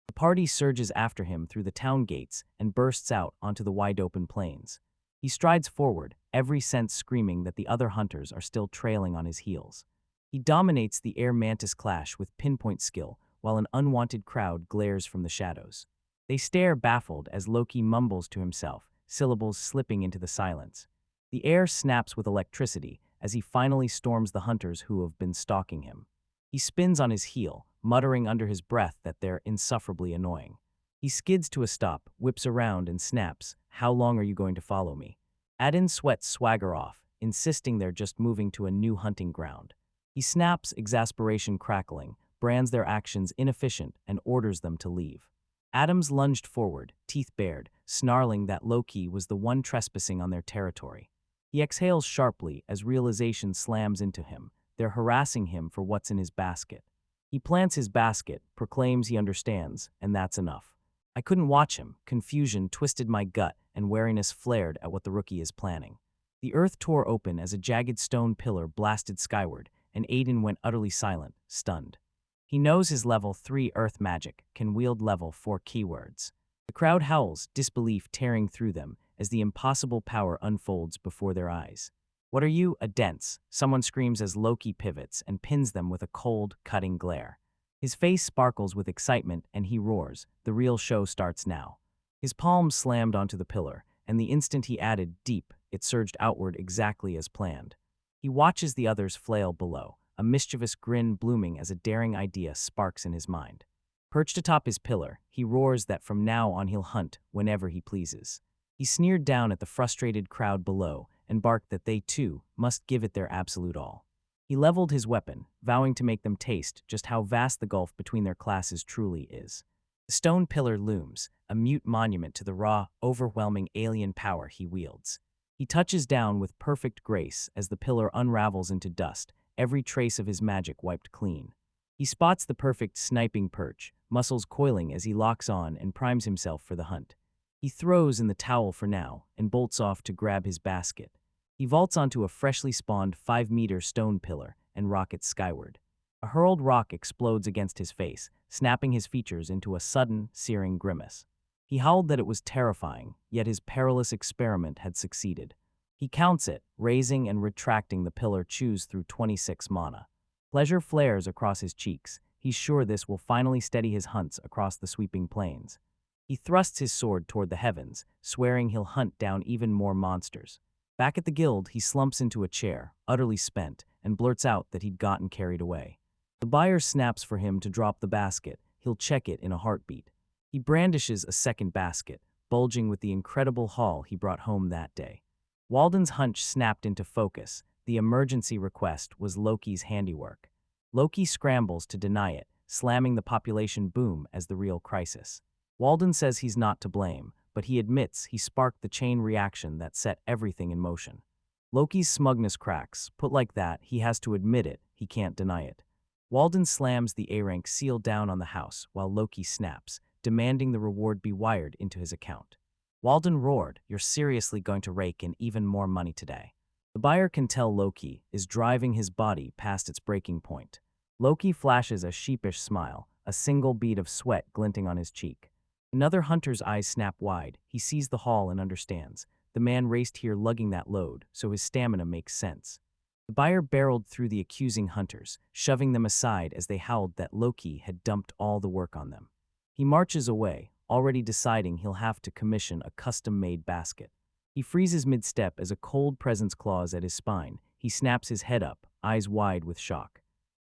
The party surges after him through the town gates and bursts out onto the wide-open plains. He strides forward, every sense screaming that the other hunters are still trailing on his heels. He dominates the air mantis clash with pinpoint skill, while an unwanted crowd glares from the shadows. They stare baffled as Loki mumbles to himself, syllables slipping into the silence. The air snaps with electricity as he finally storms the hunters who have been stalking him. He spins on his heel, muttering under his breath that they're insufferably annoying. He skids to a stop, whips around, and snaps, "How long are you going to follow me?" Adon's sweats swagger off, insisting they're just moving to a new hunting ground. He snaps, exasperation crackling, brands their actions inefficient, and orders them to leave. Adams lunged forward, teeth bared, snarling that Loki was the one trespassing on their territory. He exhales sharply as realization slams into him. They're harassing him for what's in his basket. He plants his basket, proclaims he understands, and that's enough. I couldn't watch him. Confusion twisted my gut, and wariness flared at what the rookie is planning. The earth tore open as a jagged stone pillar blasted skyward, and Aiden went utterly silent, stunned. He knows his level 3 earth magic can wield level 4 keywords. The crowd howls, disbelief tearing through them as the impossible power unfolds before their eyes. "What are you, a dents?" someone screams as Loki pivots and pins them with a cold, cutting glare. His face sparkles with excitement and he roars, "The real show starts now." His palm slammed onto the pillar, and the instant he added "deep," it surged outward exactly as planned. He watches the others flail below, a mischievous grin blooming as a daring idea sparks in his mind. Perched atop his pillar, he roars that from now on he'll hunt whenever he pleases. He sneered down at the frustrated crowd below and barked that they, too, must give it their absolute all. He leveled his weapon, vowing to make them taste just how vast the gulf between their classes truly is. The stone pillar looms, a mute monument to the raw, overwhelming alien power he wields. He touches down with perfect grace as the pillar unravels into dust, every trace of his magic wiped clean. He spots the perfect sniping perch, muscles coiling as he locks on and primes himself for the hunt. He throws in the towel for now and bolts off to grab his basket. He vaults onto a freshly spawned 5-meter stone pillar and rockets skyward. A hurled rock explodes against his face, snapping his features into a sudden, searing grimace. He howled that it was terrifying, yet his perilous experiment had succeeded. He counts it, raising and retracting the pillar chews through 26 mana. Pleasure flares across his cheeks. He's sure this will finally steady his hunts across the sweeping plains. He thrusts his sword toward the heavens, swearing he'll hunt down even more monsters. Back at the guild, he slumps into a chair, utterly spent, and blurts out that he'd gotten carried away. The buyer snaps for him to drop the basket. He'll check it in a heartbeat. He brandishes a second basket, bulging with the incredible haul he brought home that day. Walden's hunch snapped into focus. The emergency request was Loki's handiwork. Loki scrambles to deny it, slamming the population boom as the real crisis. Walden says he's not to blame, but he admits he sparked the chain reaction that set everything in motion. Loki's smugness cracks. Put like that, he has to admit it, he can't deny it. Walden slams the A-rank seal down on the house while Loki snaps, demanding the reward be wired into his account. Walden roared, "You're seriously going to rake in even more money today." The buyer can tell Loki is driving his body past its breaking point. Loki flashes a sheepish smile, a single bead of sweat glinting on his cheek. Another hunter's eyes snap wide. He sees the haul and understands. The man raced here lugging that load, so his stamina makes sense. The buyer barreled through the accusing hunters, shoving them aside as they howled that Loki had dumped all the work on them. He marches away, already deciding he'll have to commission a custom-made basket. He freezes mid-step as a cold presence claws at his spine. He snaps his head up, eyes wide with shock.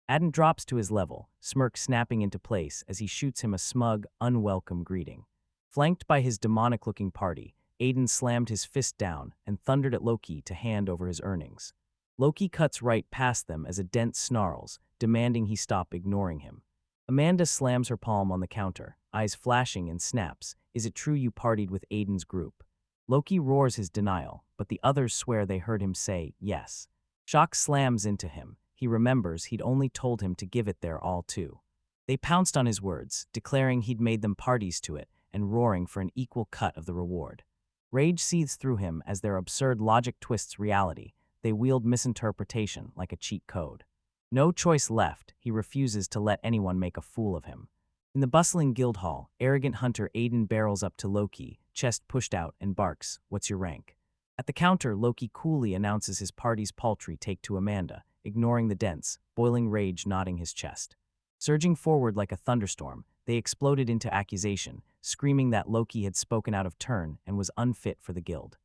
Adden drops to his level, smirk snapping into place as he shoots him a smug, unwelcome greeting. Flanked by his demonic-looking party, Aiden slammed his fist down and thundered at Loki to hand over his earnings. Loki cuts right past them as a dent snarls, demanding he stop ignoring him. Amanda slams her palm on the counter, eyes flashing and snaps, "Is it true you partied with Aiden's group?" Loki roars his denial, but the others swear they heard him say yes. Shock slams into him. He remembers he'd only told him to give it their all too. They pounced on his words, declaring he'd made them parties to it and roaring for an equal cut of the reward. Rage seethes through him as their absurd logic twists reality. They wield misinterpretation like a cheat code. No choice left, he refuses to let anyone make a fool of him. In the bustling guild hall, arrogant hunter Aiden barrels up to Loki, chest pushed out, and barks, "What's your rank?" At the counter, Loki coolly announces his party's paltry take to Amanda, ignoring the dents, boiling rage knotting his chest. Surging forward like a thunderstorm, they exploded into accusation, screaming that Loki had spoken out of turn and was unfit for the guild.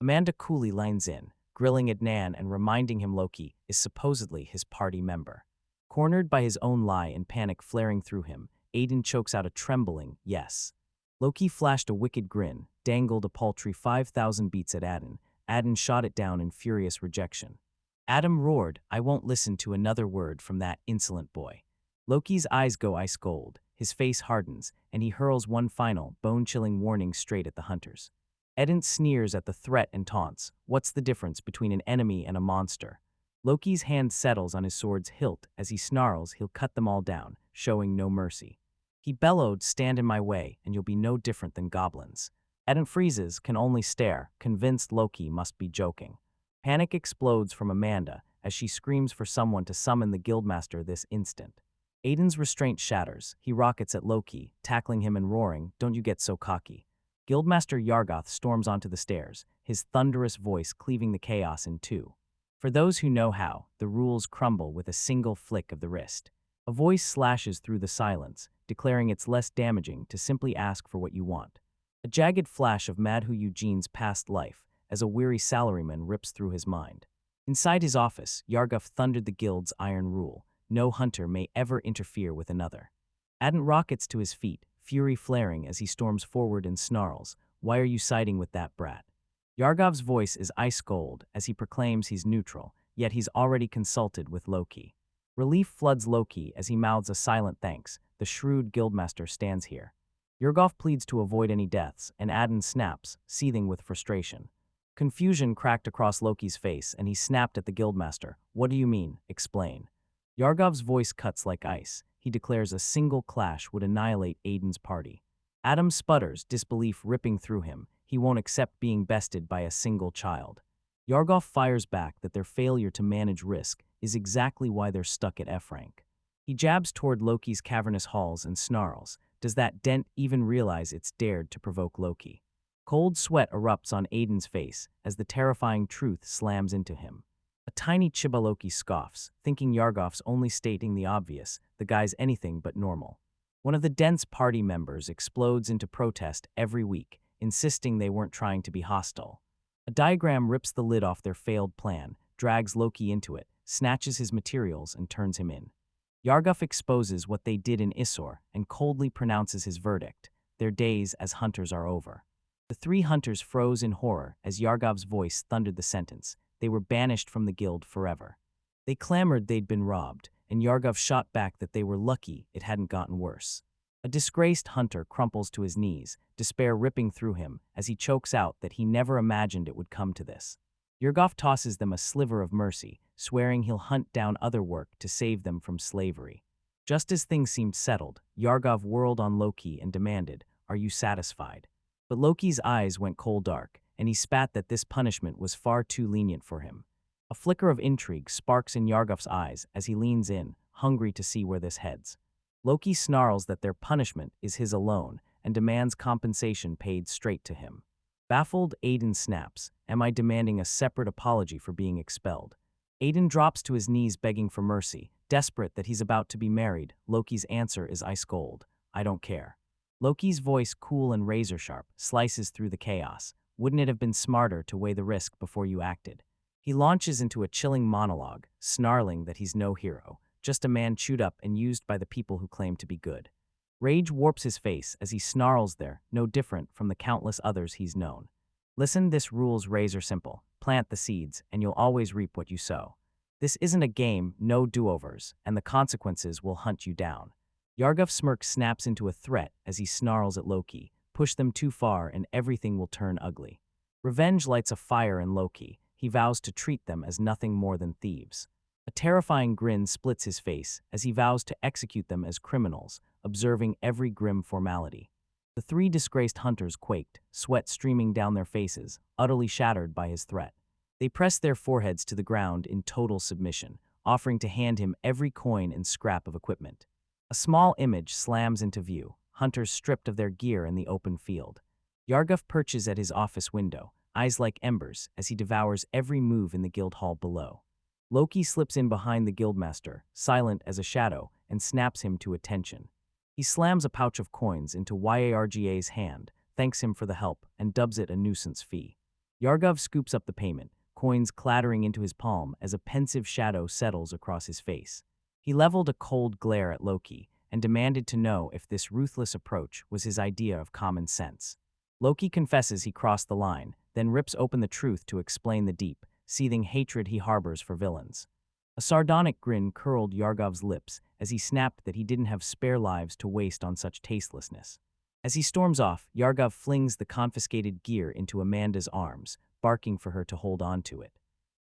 Amanda coolly lines in, grilling Adnan and reminding him Loki is supposedly his party member. Cornered by his own lie and panic flaring through him, Aiden chokes out a trembling yes. Loki flashed a wicked grin, dangled a paltry 5,000 beats at Adden. Adden shot it down in furious rejection. Adam roared, "I won't listen to another word from that insolent boy." Loki's eyes go ice cold, his face hardens, and he hurls one final, bone-chilling warning straight at the hunters. Eden sneers at the threat and taunts, "What's the difference between an enemy and a monster?" Loki's hand settles on his sword's hilt as he snarls he'll cut them all down, showing no mercy. He bellowed, "Stand in my way, and you'll be no different than goblins." Eden freezes, can only stare, convinced Loki must be joking. Panic explodes from Amanda as she screams for someone to summon the guildmaster this instant. Aiden's restraint shatters. He rockets at Loki, tackling him and roaring, "Don't you get so cocky." Guildmaster Yargoth storms onto the stairs, his thunderous voice cleaving the chaos in two. For those who know how, the rules crumble with a single flick of the wrist. A voice slashes through the silence, declaring it's less damaging to simply ask for what you want. A jagged flash of Madhu Eugene's past life, as a weary salaryman rips through his mind. Inside his office, Yargoth thundered the guild's iron rule: no hunter may ever interfere with another. Adden rockets to his feet, fury flaring as he storms forward and snarls, "Why are you siding with that brat?" Yargov's voice is ice cold as he proclaims he's neutral, yet he's already consulted with Loki. Relief floods Loki as he mouths a silent thanks. The shrewd guildmaster stands here. Yargov pleads to avoid any deaths, and Adden snaps, seething with frustration. Confusion cracked across Loki's face, and he snapped at the guildmaster. What do you mean? Explain. Yargov's voice cuts like ice. He declares a single clash would annihilate Aiden's party. Adam sputters, disbelief ripping through him. He won't accept being bested by a single child. Yargov fires back that their failure to manage risk is exactly why they're stuck at F rank. He jabs toward Loki's cavernous halls and snarls. Does that dent even realize it's dared to provoke Loki? Cold sweat erupts on Aiden's face as the terrifying truth slams into him. A tiny Chiba Loki scoffs, thinking Yargov's only stating the obvious, the guy's anything but normal. One of the dense party members explodes into protest every week, insisting they weren't trying to be hostile. A diagram rips the lid off their failed plan, drags Loki into it, snatches his materials, and turns him in. Yargov exposes what they did in Isor and coldly pronounces his verdict. Their days as hunters are over. The three hunters froze in horror as Yargov's voice thundered the sentence. They were banished from the guild forever. They clamored they'd been robbed, and Yargov shot back that they were lucky it hadn't gotten worse. A disgraced hunter crumples to his knees, despair ripping through him as he chokes out that he never imagined it would come to this. Yargov tosses them a sliver of mercy, swearing he'll hunt down other work to save them from slavery. Just as things seemed settled, Yargov whirled on Loki and demanded, "Are you satisfied?" But Loki's eyes went coal dark, and he spat that this punishment was far too lenient for him. A flicker of intrigue sparks in Yargov's eyes as he leans in, hungry to see where this heads. Loki snarls that their punishment is his alone and demands compensation paid straight to him. Baffled, Aiden snaps, "Am I demanding a separate apology for being expelled?" Aiden drops to his knees begging for mercy, desperate that he's about to be married. Loki's answer is ice cold. "I don't care." Loki's voice, cool and razor-sharp, slices through the chaos. Wouldn't it have been smarter to weigh the risk before you acted? He launches into a chilling monologue, snarling that he's no hero, just a man chewed up and used by the people who claim to be good. Rage warps his face as he snarls there, no different from the countless others he's known. Listen, this rule's razor simple. Plant the seeds, and you'll always reap what you sow. This isn't a game, no do-overs, and the consequences will hunt you down. Yargov's smirk snaps into a threat as he snarls at Loki. Push them too far and everything will turn ugly. Revenge lights a fire in Loki. He vows to treat them as nothing more than thieves. A terrifying grin splits his face as he vows to execute them as criminals, observing every grim formality. The three disgraced hunters quaked, sweat streaming down their faces, utterly shattered by his threat. They pressed their foreheads to the ground in total submission, offering to hand him every coin and scrap of equipment. A small image slams into view, hunters stripped of their gear in the open field. Yargov perches at his office window, eyes like embers, as he devours every move in the guild hall below. Loki slips in behind the guildmaster, silent as a shadow, and snaps him to attention. He slams a pouch of coins into Yarga's hand, thanks him for the help, and dubs it a nuisance fee. Yargov scoops up the payment, coins clattering into his palm as a pensive shadow settles across his face. He leveled a cold glare at Loki and demanded to know if this ruthless approach was his idea of common sense. Loki confesses he crossed the line, then rips open the truth to explain the deep, seething hatred he harbors for villains. A sardonic grin curled Yargov's lips as he snapped that he didn't have spare lives to waste on such tastelessness. As he storms off, Yargov flings the confiscated gear into Amanda's arms, barking for her to hold on to it.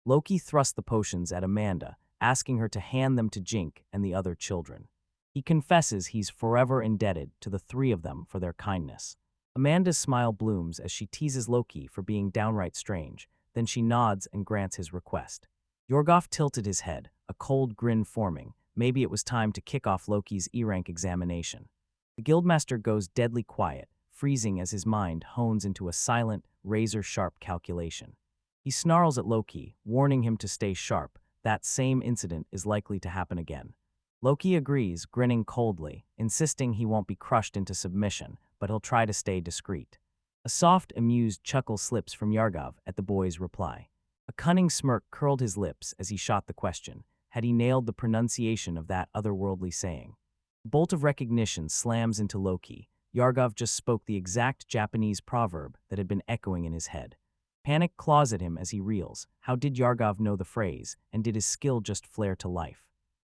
Loki thrusts the potions at Amanda, asking her to hand them to Jink and the other children. He confesses he's forever indebted to the three of them for their kindness. Amanda's smile blooms as she teases Loki for being downright strange, then she nods and grants his request. Yargov tilted his head, a cold grin forming. Maybe it was time to kick off Loki's E-rank examination. The guildmaster goes deadly quiet, freezing as his mind hones into a silent, razor-sharp calculation. He snarls at Loki, warning him to stay sharp. That same incident is likely to happen again. Loki agrees, grinning coldly, insisting he won't be crushed into submission, but he'll try to stay discreet. A soft, amused chuckle slips from Yargov at the boy's reply. A cunning smirk curled his lips as he shot the question. Had he nailed the pronunciation of that otherworldly saying? A bolt of recognition slams into Loki. Yargov just spoke the exact Japanese proverb that had been echoing in his head. Panic claws at him as he reels. How did Yargov know the phrase, and did his skill just flare to life?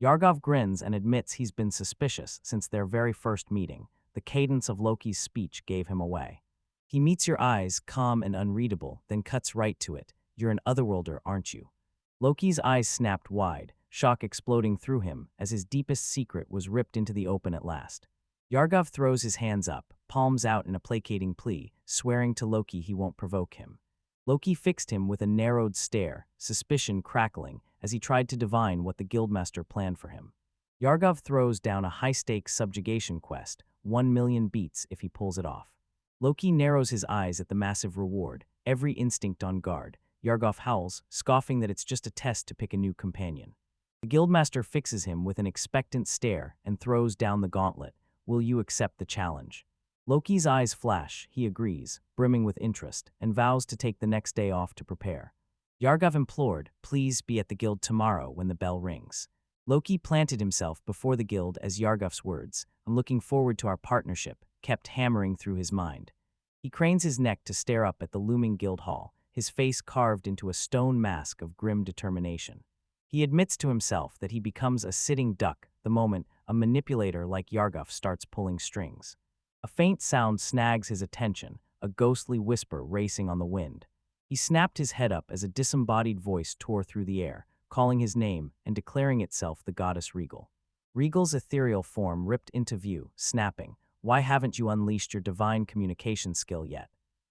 Yargov grins and admits he's been suspicious since their very first meeting. The cadence of Loki's speech gave him away. He meets your eyes, calm and unreadable, then cuts right to it. You're an otherworlder, aren't you? Loki's eyes snapped wide, shock exploding through him as his deepest secret was ripped into the open at last. Yargov throws his hands up, palms out in a placating plea, swearing to Loki he won't provoke him. Loki fixed him with a narrowed stare, suspicion crackling as he tried to divine what the guildmaster planned for him. Yargov throws down a high-stakes subjugation quest, 1,000,000 beats if he pulls it off. Loki narrows his eyes at the massive reward, every instinct on guard. Yargov howls, scoffing that it's just a test to pick a new companion. The guildmaster fixes him with an expectant stare and throws down the gauntlet. Will you accept the challenge? Loki's eyes flash, he agrees, brimming with interest, and vows to take the next day off to prepare. Yargov implored, please be at the guild tomorrow when the bell rings. Loki planted himself before the guild as Yargov's words, I'm looking forward to our partnership, kept hammering through his mind. He cranes his neck to stare up at the looming guild hall, his face carved into a stone mask of grim determination. He admits to himself that he becomes a sitting duck the moment a manipulator like Yargov starts pulling strings. A faint sound snags his attention, a ghostly whisper racing on the wind. He snapped his head up as a disembodied voice tore through the air, calling his name and declaring itself the goddess Regal. Regal's ethereal form ripped into view, snapping, why haven't you unleashed your divine communication skill yet?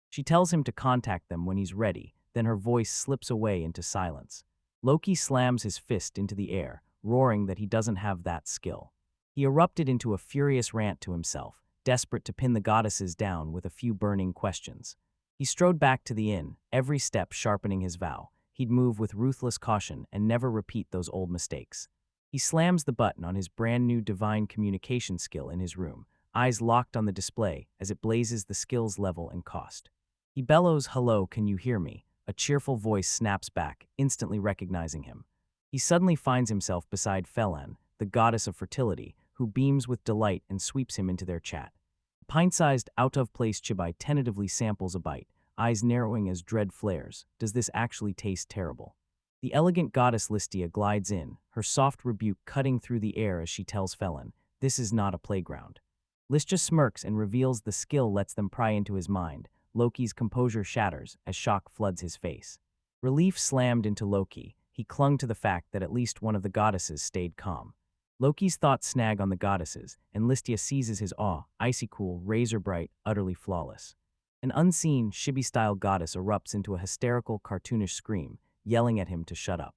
She tells him to contact them when he's ready, then her voice slips away into silence. Loki slams his fist into the air, roaring that he doesn't have that skill. He erupted into a furious rant to himself, desperate to pin the goddesses down with a few burning questions. He strode back to the inn, every step sharpening his vow. He'd move with ruthless caution and never repeat those old mistakes. He slams the button on his brand new divine communication skill in his room, eyes locked on the display as it blazes the skill's level and cost. He bellows, hello, can you hear me? A cheerful voice snaps back, instantly recognizing him. He suddenly finds himself beside Felan, the goddess of fertility, who beams with delight and sweeps him into their chat. A pint-sized, out-of-place chibai tentatively samples a bite, eyes narrowing as dread flares. Does this actually taste terrible? The elegant goddess Listia glides in, her soft rebuke cutting through the air as she tells Felan, this is not a playground. Listia smirks and reveals the skill lets them pry into his mind. Loki's composure shatters as shock floods his face. Relief slammed into Loki. He clung to the fact that at least one of the goddesses stayed calm. Loki's thoughts snag on the goddesses, and Listia seizes his awe, icy cool, razor bright, utterly flawless. An unseen, chibi-style goddess erupts into a hysterical, cartoonish scream, yelling at him to shut up.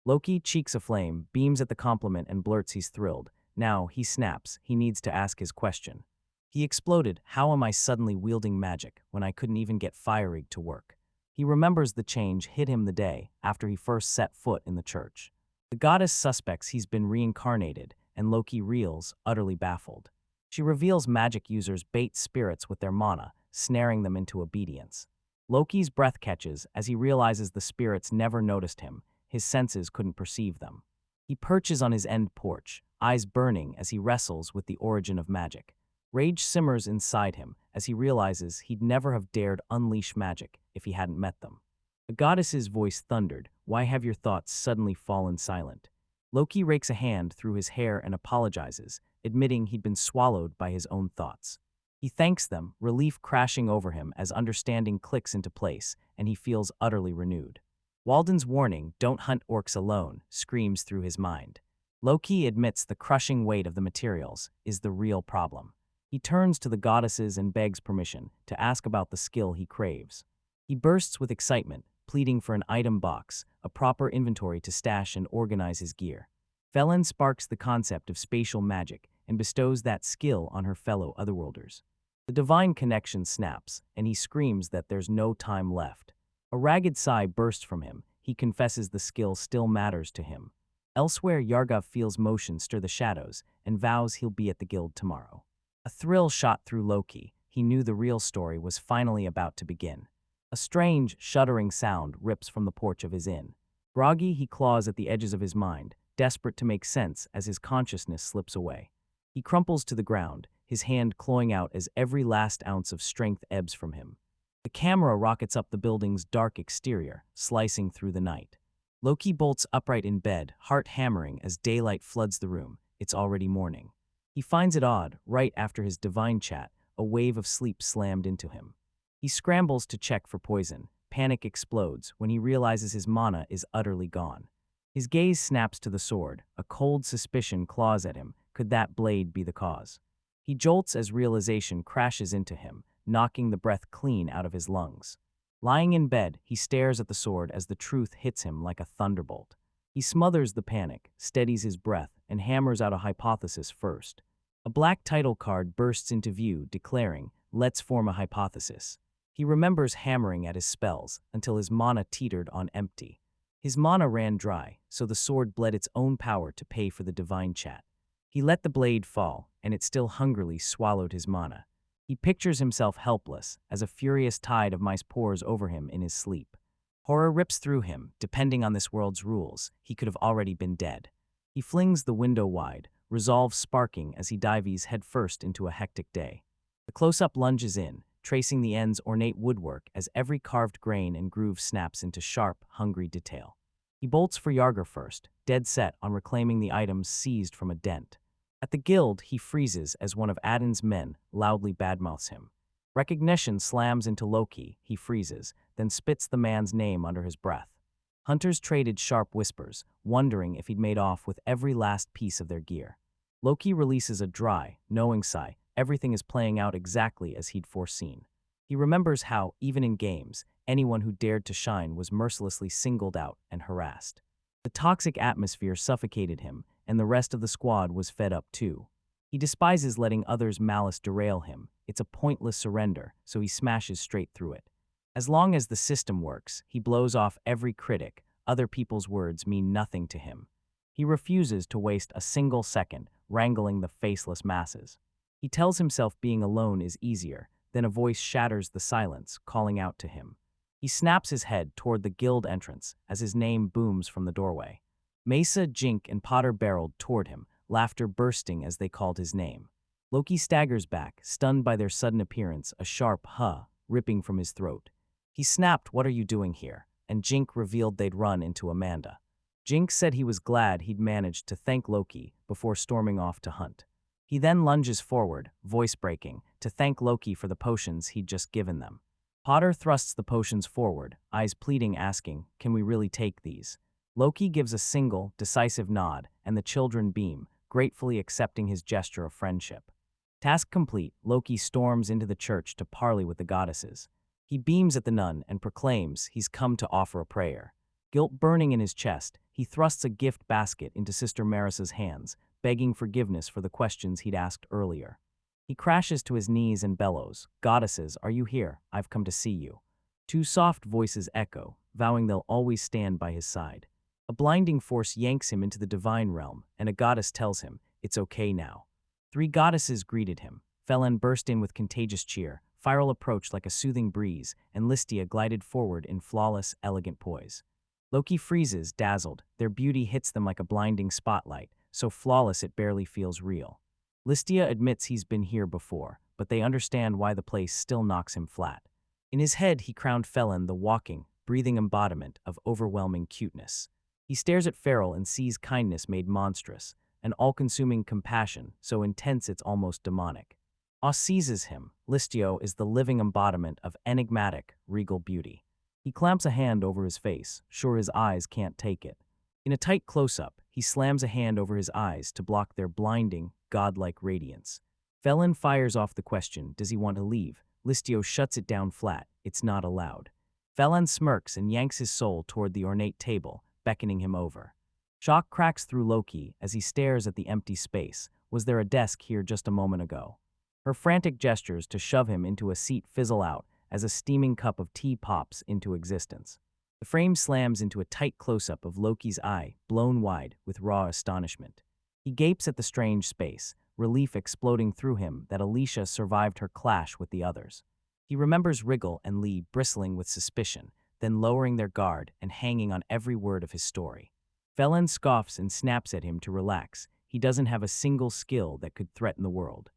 Loki, cheeks aflame, beams at the compliment and blurts he's thrilled. Now, he snaps, he needs to ask his question. He exploded, how am I suddenly wielding magic when I couldn't even get fire-rig to work? He remembers the change hit him the day after he first set foot in the church. The goddess suspects he's been reincarnated, and Loki reels, utterly baffled. She reveals magic users bait spirits with their mana, snaring them into obedience. Loki's breath catches as he realizes the spirits never noticed him, his senses couldn't perceive them. He perches on his end porch, eyes burning as he wrestles with the origin of magic. Rage simmers inside him as he realizes he'd never have dared unleash magic if he hadn't met them. The goddess's voice thundered, why have your thoughts suddenly fallen silent? Loki rakes a hand through his hair and apologizes, admitting he'd been swallowed by his own thoughts. He thanks them, relief crashing over him as understanding clicks into place, and he feels utterly renewed. Walden's warning, don't hunt orcs alone, screams through his mind. Loki admits the crushing weight of the materials is the real problem. He turns to the goddesses and begs permission to ask about the skill he craves. He bursts with excitement, pleading for an item box, a proper inventory to stash and organize his gear. Felan sparks the concept of spatial magic and bestows that skill on her fellow otherworlders. The divine connection snaps, and he screams that there's no time left. A ragged sigh bursts from him. He confesses the skill still matters to him. Elsewhere, Yargov feels motion stir the shadows and vows he'll be at the guild tomorrow. A thrill shot through Loki. He knew the real story was finally about to begin. A strange, shuddering sound rips from the porch of his inn. Groggy, he claws at the edges of his mind, desperate to make sense as his consciousness slips away. He crumples to the ground, his hand clawing out as every last ounce of strength ebbs from him. The camera rockets up the building's dark exterior, slicing through the night. Loki bolts upright in bed, heart hammering as daylight floods the room. It's already morning. He finds it odd, right after his divine chat, a wave of sleep slammed into him. He scrambles to check for poison. Panic explodes when he realizes his mana is utterly gone. His gaze snaps to the sword. A cold suspicion claws at him. Could that blade be the cause? He jolts as realization crashes into him, knocking the breath clean out of his lungs. Lying in bed, he stares at the sword as the truth hits him like a thunderbolt. He smothers the panic, steadies his breath, and hammers out a hypothesis first. A black title card bursts into view, declaring, "Let's form a hypothesis." He remembers hammering at his spells until his mana teetered on empty. His mana ran dry, so the sword bled its own power to pay for the divine chat. He let the blade fall, and it still hungrily swallowed his mana. He pictures himself helpless as a furious tide of mice pours over him in his sleep. Horror rips through him. Depending on this world's rules, he could have already been dead. He flings the window wide, resolve sparking as he dives headfirst into a hectic day. The close-up lunges in, tracing the end's ornate woodwork as every carved grain and groove snaps into sharp, hungry detail. He bolts for Yarger first, dead set on reclaiming the items seized from a dent. At the guild, he freezes as one of Adin's men loudly badmouths him. Recognition slams into Loki. He freezes, then spits the man's name under his breath. Hunters traded sharp whispers, wondering if he'd made off with every last piece of their gear. Loki releases a dry, knowing sigh. Everything is playing out exactly as he'd foreseen. He remembers how, even in games, anyone who dared to shine was mercilessly singled out and harassed. The toxic atmosphere suffocated him, and the rest of the squad was fed up too. He despises letting others' malice derail him. It's a pointless surrender, so he smashes straight through it. As long as the system works, he blows off every critic. Other people's words mean nothing to him. He refuses to waste a single second wrangling the faceless masses. He tells himself being alone is easier, then a voice shatters the silence, calling out to him. He snaps his head toward the guild entrance as his name booms from the doorway. Mesa, Jink, and Potter barreled toward him, laughter bursting as they called his name. Loki staggers back, stunned by their sudden appearance, a sharp "huh" ripping from his throat. He snapped, "What are you doing here?" and Jink revealed they'd run into Amanda. Jink said he was glad he'd managed to thank Loki before storming off to hunt. He then lunges forward, voice breaking, to thank Loki for the potions he'd just given them. Potter thrusts the potions forward, eyes pleading, asking, "Can we really take these?" Loki gives a single, decisive nod, and the children beam, gratefully accepting his gesture of friendship. Task complete, Loki storms into the church to parley with the goddesses. He beams at the nun and proclaims he's come to offer a prayer. Guilt burning in his chest, he thrusts a gift basket into Sister Marissa's hands, begging forgiveness for the questions he'd asked earlier. He crashes to his knees and bellows, "Goddesses, are you here? I've come to see you." Two soft voices echo, vowing they'll always stand by his side. A blinding force yanks him into the divine realm, and a goddess tells him, "It's okay now." Three goddesses greeted him. Felon burst in with contagious cheer, Firel approached like a soothing breeze, and Listia glided forward in flawless, elegant poise. Loki freezes, dazzled. Their beauty hits them like a blinding spotlight, so flawless it barely feels real. Listia admits he's been here before, but they understand why the place still knocks him flat. In his head, he crowned Felon the walking, breathing embodiment of overwhelming cuteness. He stares at Farrell and sees kindness made monstrous, an all-consuming compassion so intense it's almost demonic. Oz seizes him. Listio is the living embodiment of enigmatic, regal beauty. He clamps a hand over his face, sure his eyes can't take it. In a tight close-up, he slams a hand over his eyes to block their blinding, godlike radiance. Felon fires off the question, does he want to leave? Listio shuts it down flat, it's not allowed. Felon smirks and yanks his soul toward the ornate table, beckoning him over. Shock cracks through Loki as he stares at the empty space. Was there a desk here just a moment ago? Her frantic gestures to shove him into a seat fizzle out as a steaming cup of tea pops into existence. The frame slams into a tight close-up of Loki's eye, blown wide with raw astonishment. He gapes at the strange space, relief exploding through him that Alicia survived her clash with the others. He remembers Wriggle and Lee bristling with suspicion, then lowering their guard and hanging on every word of his story. Felon scoffs and snaps at him to relax. He doesn't have a single skill that could threaten the world.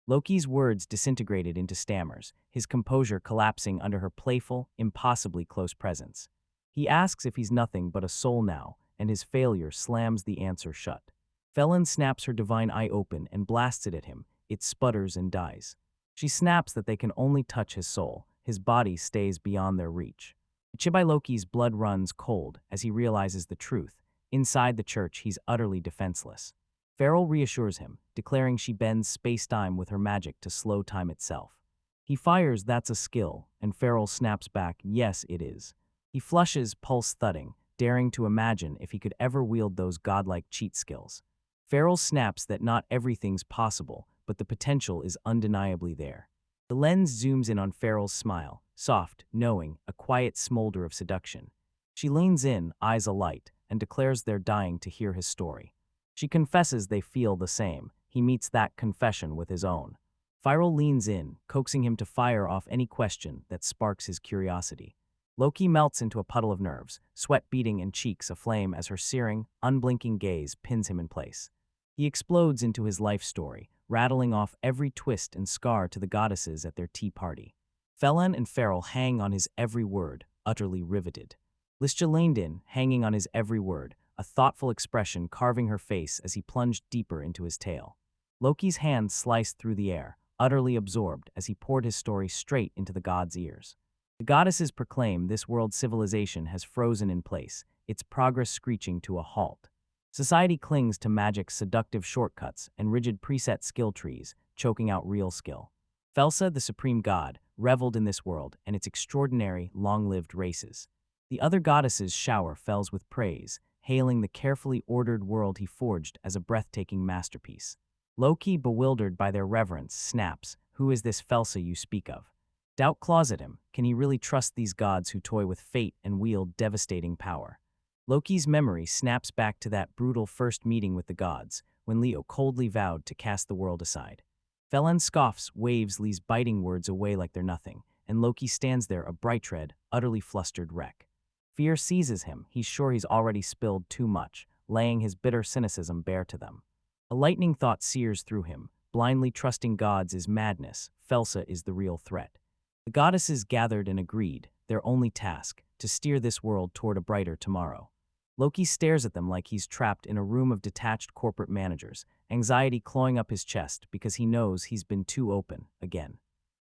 Loki's words disintegrated into stammers, his composure collapsing under her playful, impossibly close presence. He asks if he's nothing but a soul now, and his failure slams the answer shut. Felon snaps her divine eye open and blasts it at him. It sputters and dies. She snaps that they can only touch his soul, his body stays beyond their reach. Chibai Loki's blood runs cold as he realizes the truth. Inside the church, he's utterly defenseless. Farrell reassures him, declaring she bends space-time with her magic to slow time itself. He fires, "That's a skill," and Farrell snaps back, "Yes, it is." He flushes, pulse thudding, daring to imagine if he could ever wield those godlike cheat skills. Farrell snaps that not everything's possible, but the potential is undeniably there. The lens zooms in on Farrell's smile, soft, knowing, a quiet smolder of seduction. She leans in, eyes alight, and declares they're dying to hear his story. She confesses they feel the same. He meets that confession with his own. Farrell leans in, coaxing him to fire off any question that sparks his curiosity. Loki melts into a puddle of nerves, sweat beading and cheeks aflame as her searing, unblinking gaze pins him in place. He explodes into his life story, rattling off every twist and scar to the goddesses at their tea party. Felon and Farrell hang on his every word, utterly riveted. Lystra leaned in, hanging on his every word, a thoughtful expression carving her face as he plunged deeper into his tale. Loki's hand sliced through the air, utterly absorbed as he poured his story straight into the god's ears. The goddesses proclaim this world's civilization has frozen in place, its progress screeching to a halt. Society clings to magic's seductive shortcuts and rigid preset skill trees, choking out real skill. Felsa, the supreme god, reveled in this world and its extraordinary, long-lived races. The other goddesses shower Fels with praise, hailing the carefully ordered world he forged as a breathtaking masterpiece. Loki, bewildered by their reverence, snaps, "Who is this Felsa you speak of?" Doubt claws at him. Can he really trust these gods who toy with fate and wield devastating power? Loki's memory snaps back to that brutal first meeting with the gods, when Leo coldly vowed to cast the world aside. Felon scoffs, waves Lee's biting words away like they're nothing, and Loki stands there a bright-red, utterly flustered wreck. Fear seizes him. He's sure he's already spilled too much, laying his bitter cynicism bare to them. A lightning thought sears through him. Blindly trusting gods is madness. Felsa is the real threat. The goddesses gathered and agreed, their only task, to steer this world toward a brighter tomorrow. Loki stares at them like he's trapped in a room of detached corporate managers, anxiety clawing up his chest because he knows he's been too open, again.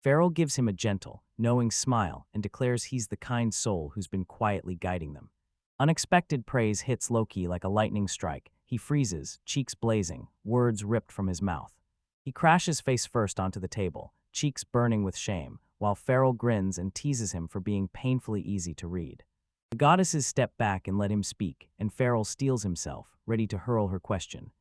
Farrell gives him a gentle, knowing smile and declares he's the kind soul who's been quietly guiding them. Unexpected praise hits Loki like a lightning strike. He freezes, cheeks blazing, words ripped from his mouth. He crashes face first onto the table, cheeks burning with shame, while Farrell grins and teases him for being painfully easy to read. The goddesses step back and let him speak, and Farrell steels himself, ready to hurl her question.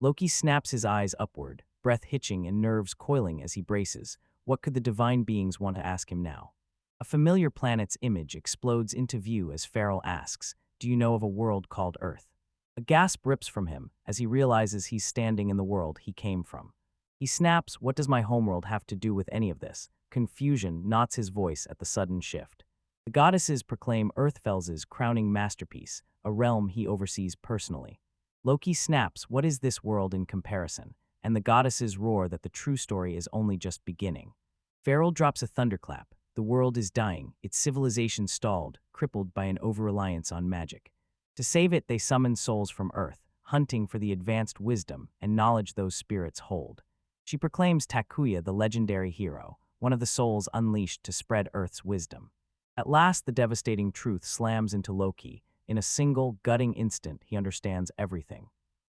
Loki snaps his eyes upward, breath hitching and nerves coiling as he braces. What could the divine beings want to ask him now? A familiar planet's image explodes into view as Farrell asks, "Do you know of a world called Earth?" A gasp rips from him as he realizes he's standing in the world he came from. He snaps, "What does my homeworld have to do with any of this?" Confusion knots his voice at the sudden shift. The goddesses proclaim Earthfell's crowning masterpiece, a realm he oversees personally. Loki snaps, "What is this world in comparison?" And the goddesses roar that the true story is only just beginning. Farrell drops a thunderclap. The world is dying, its civilization stalled, crippled by an over-reliance on magic. To save it, they summon souls from Earth, hunting for the advanced wisdom and knowledge those spirits hold. She proclaims Takuya the legendary hero, one of the souls unleashed to spread Earth's wisdom. At last, the devastating truth slams into Loki. In a single, gutting instant, he understands everything.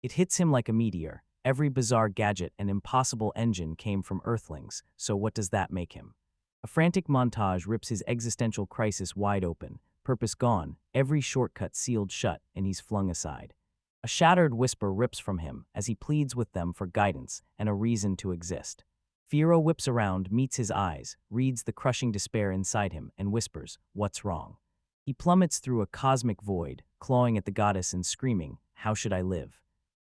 It hits him like a meteor. Every bizarre gadget and impossible engine came from Earthlings, so what does that make him? A frantic montage rips his existential crisis wide open, purpose gone, every shortcut sealed shut, and he's flung aside. A shattered whisper rips from him as he pleads with them for guidance and a reason to exist. Firo whips around, meets his eyes, reads the crushing despair inside him, and whispers, "What's wrong?" He plummets through a cosmic void, clawing at the goddess and screaming, "How should I live?"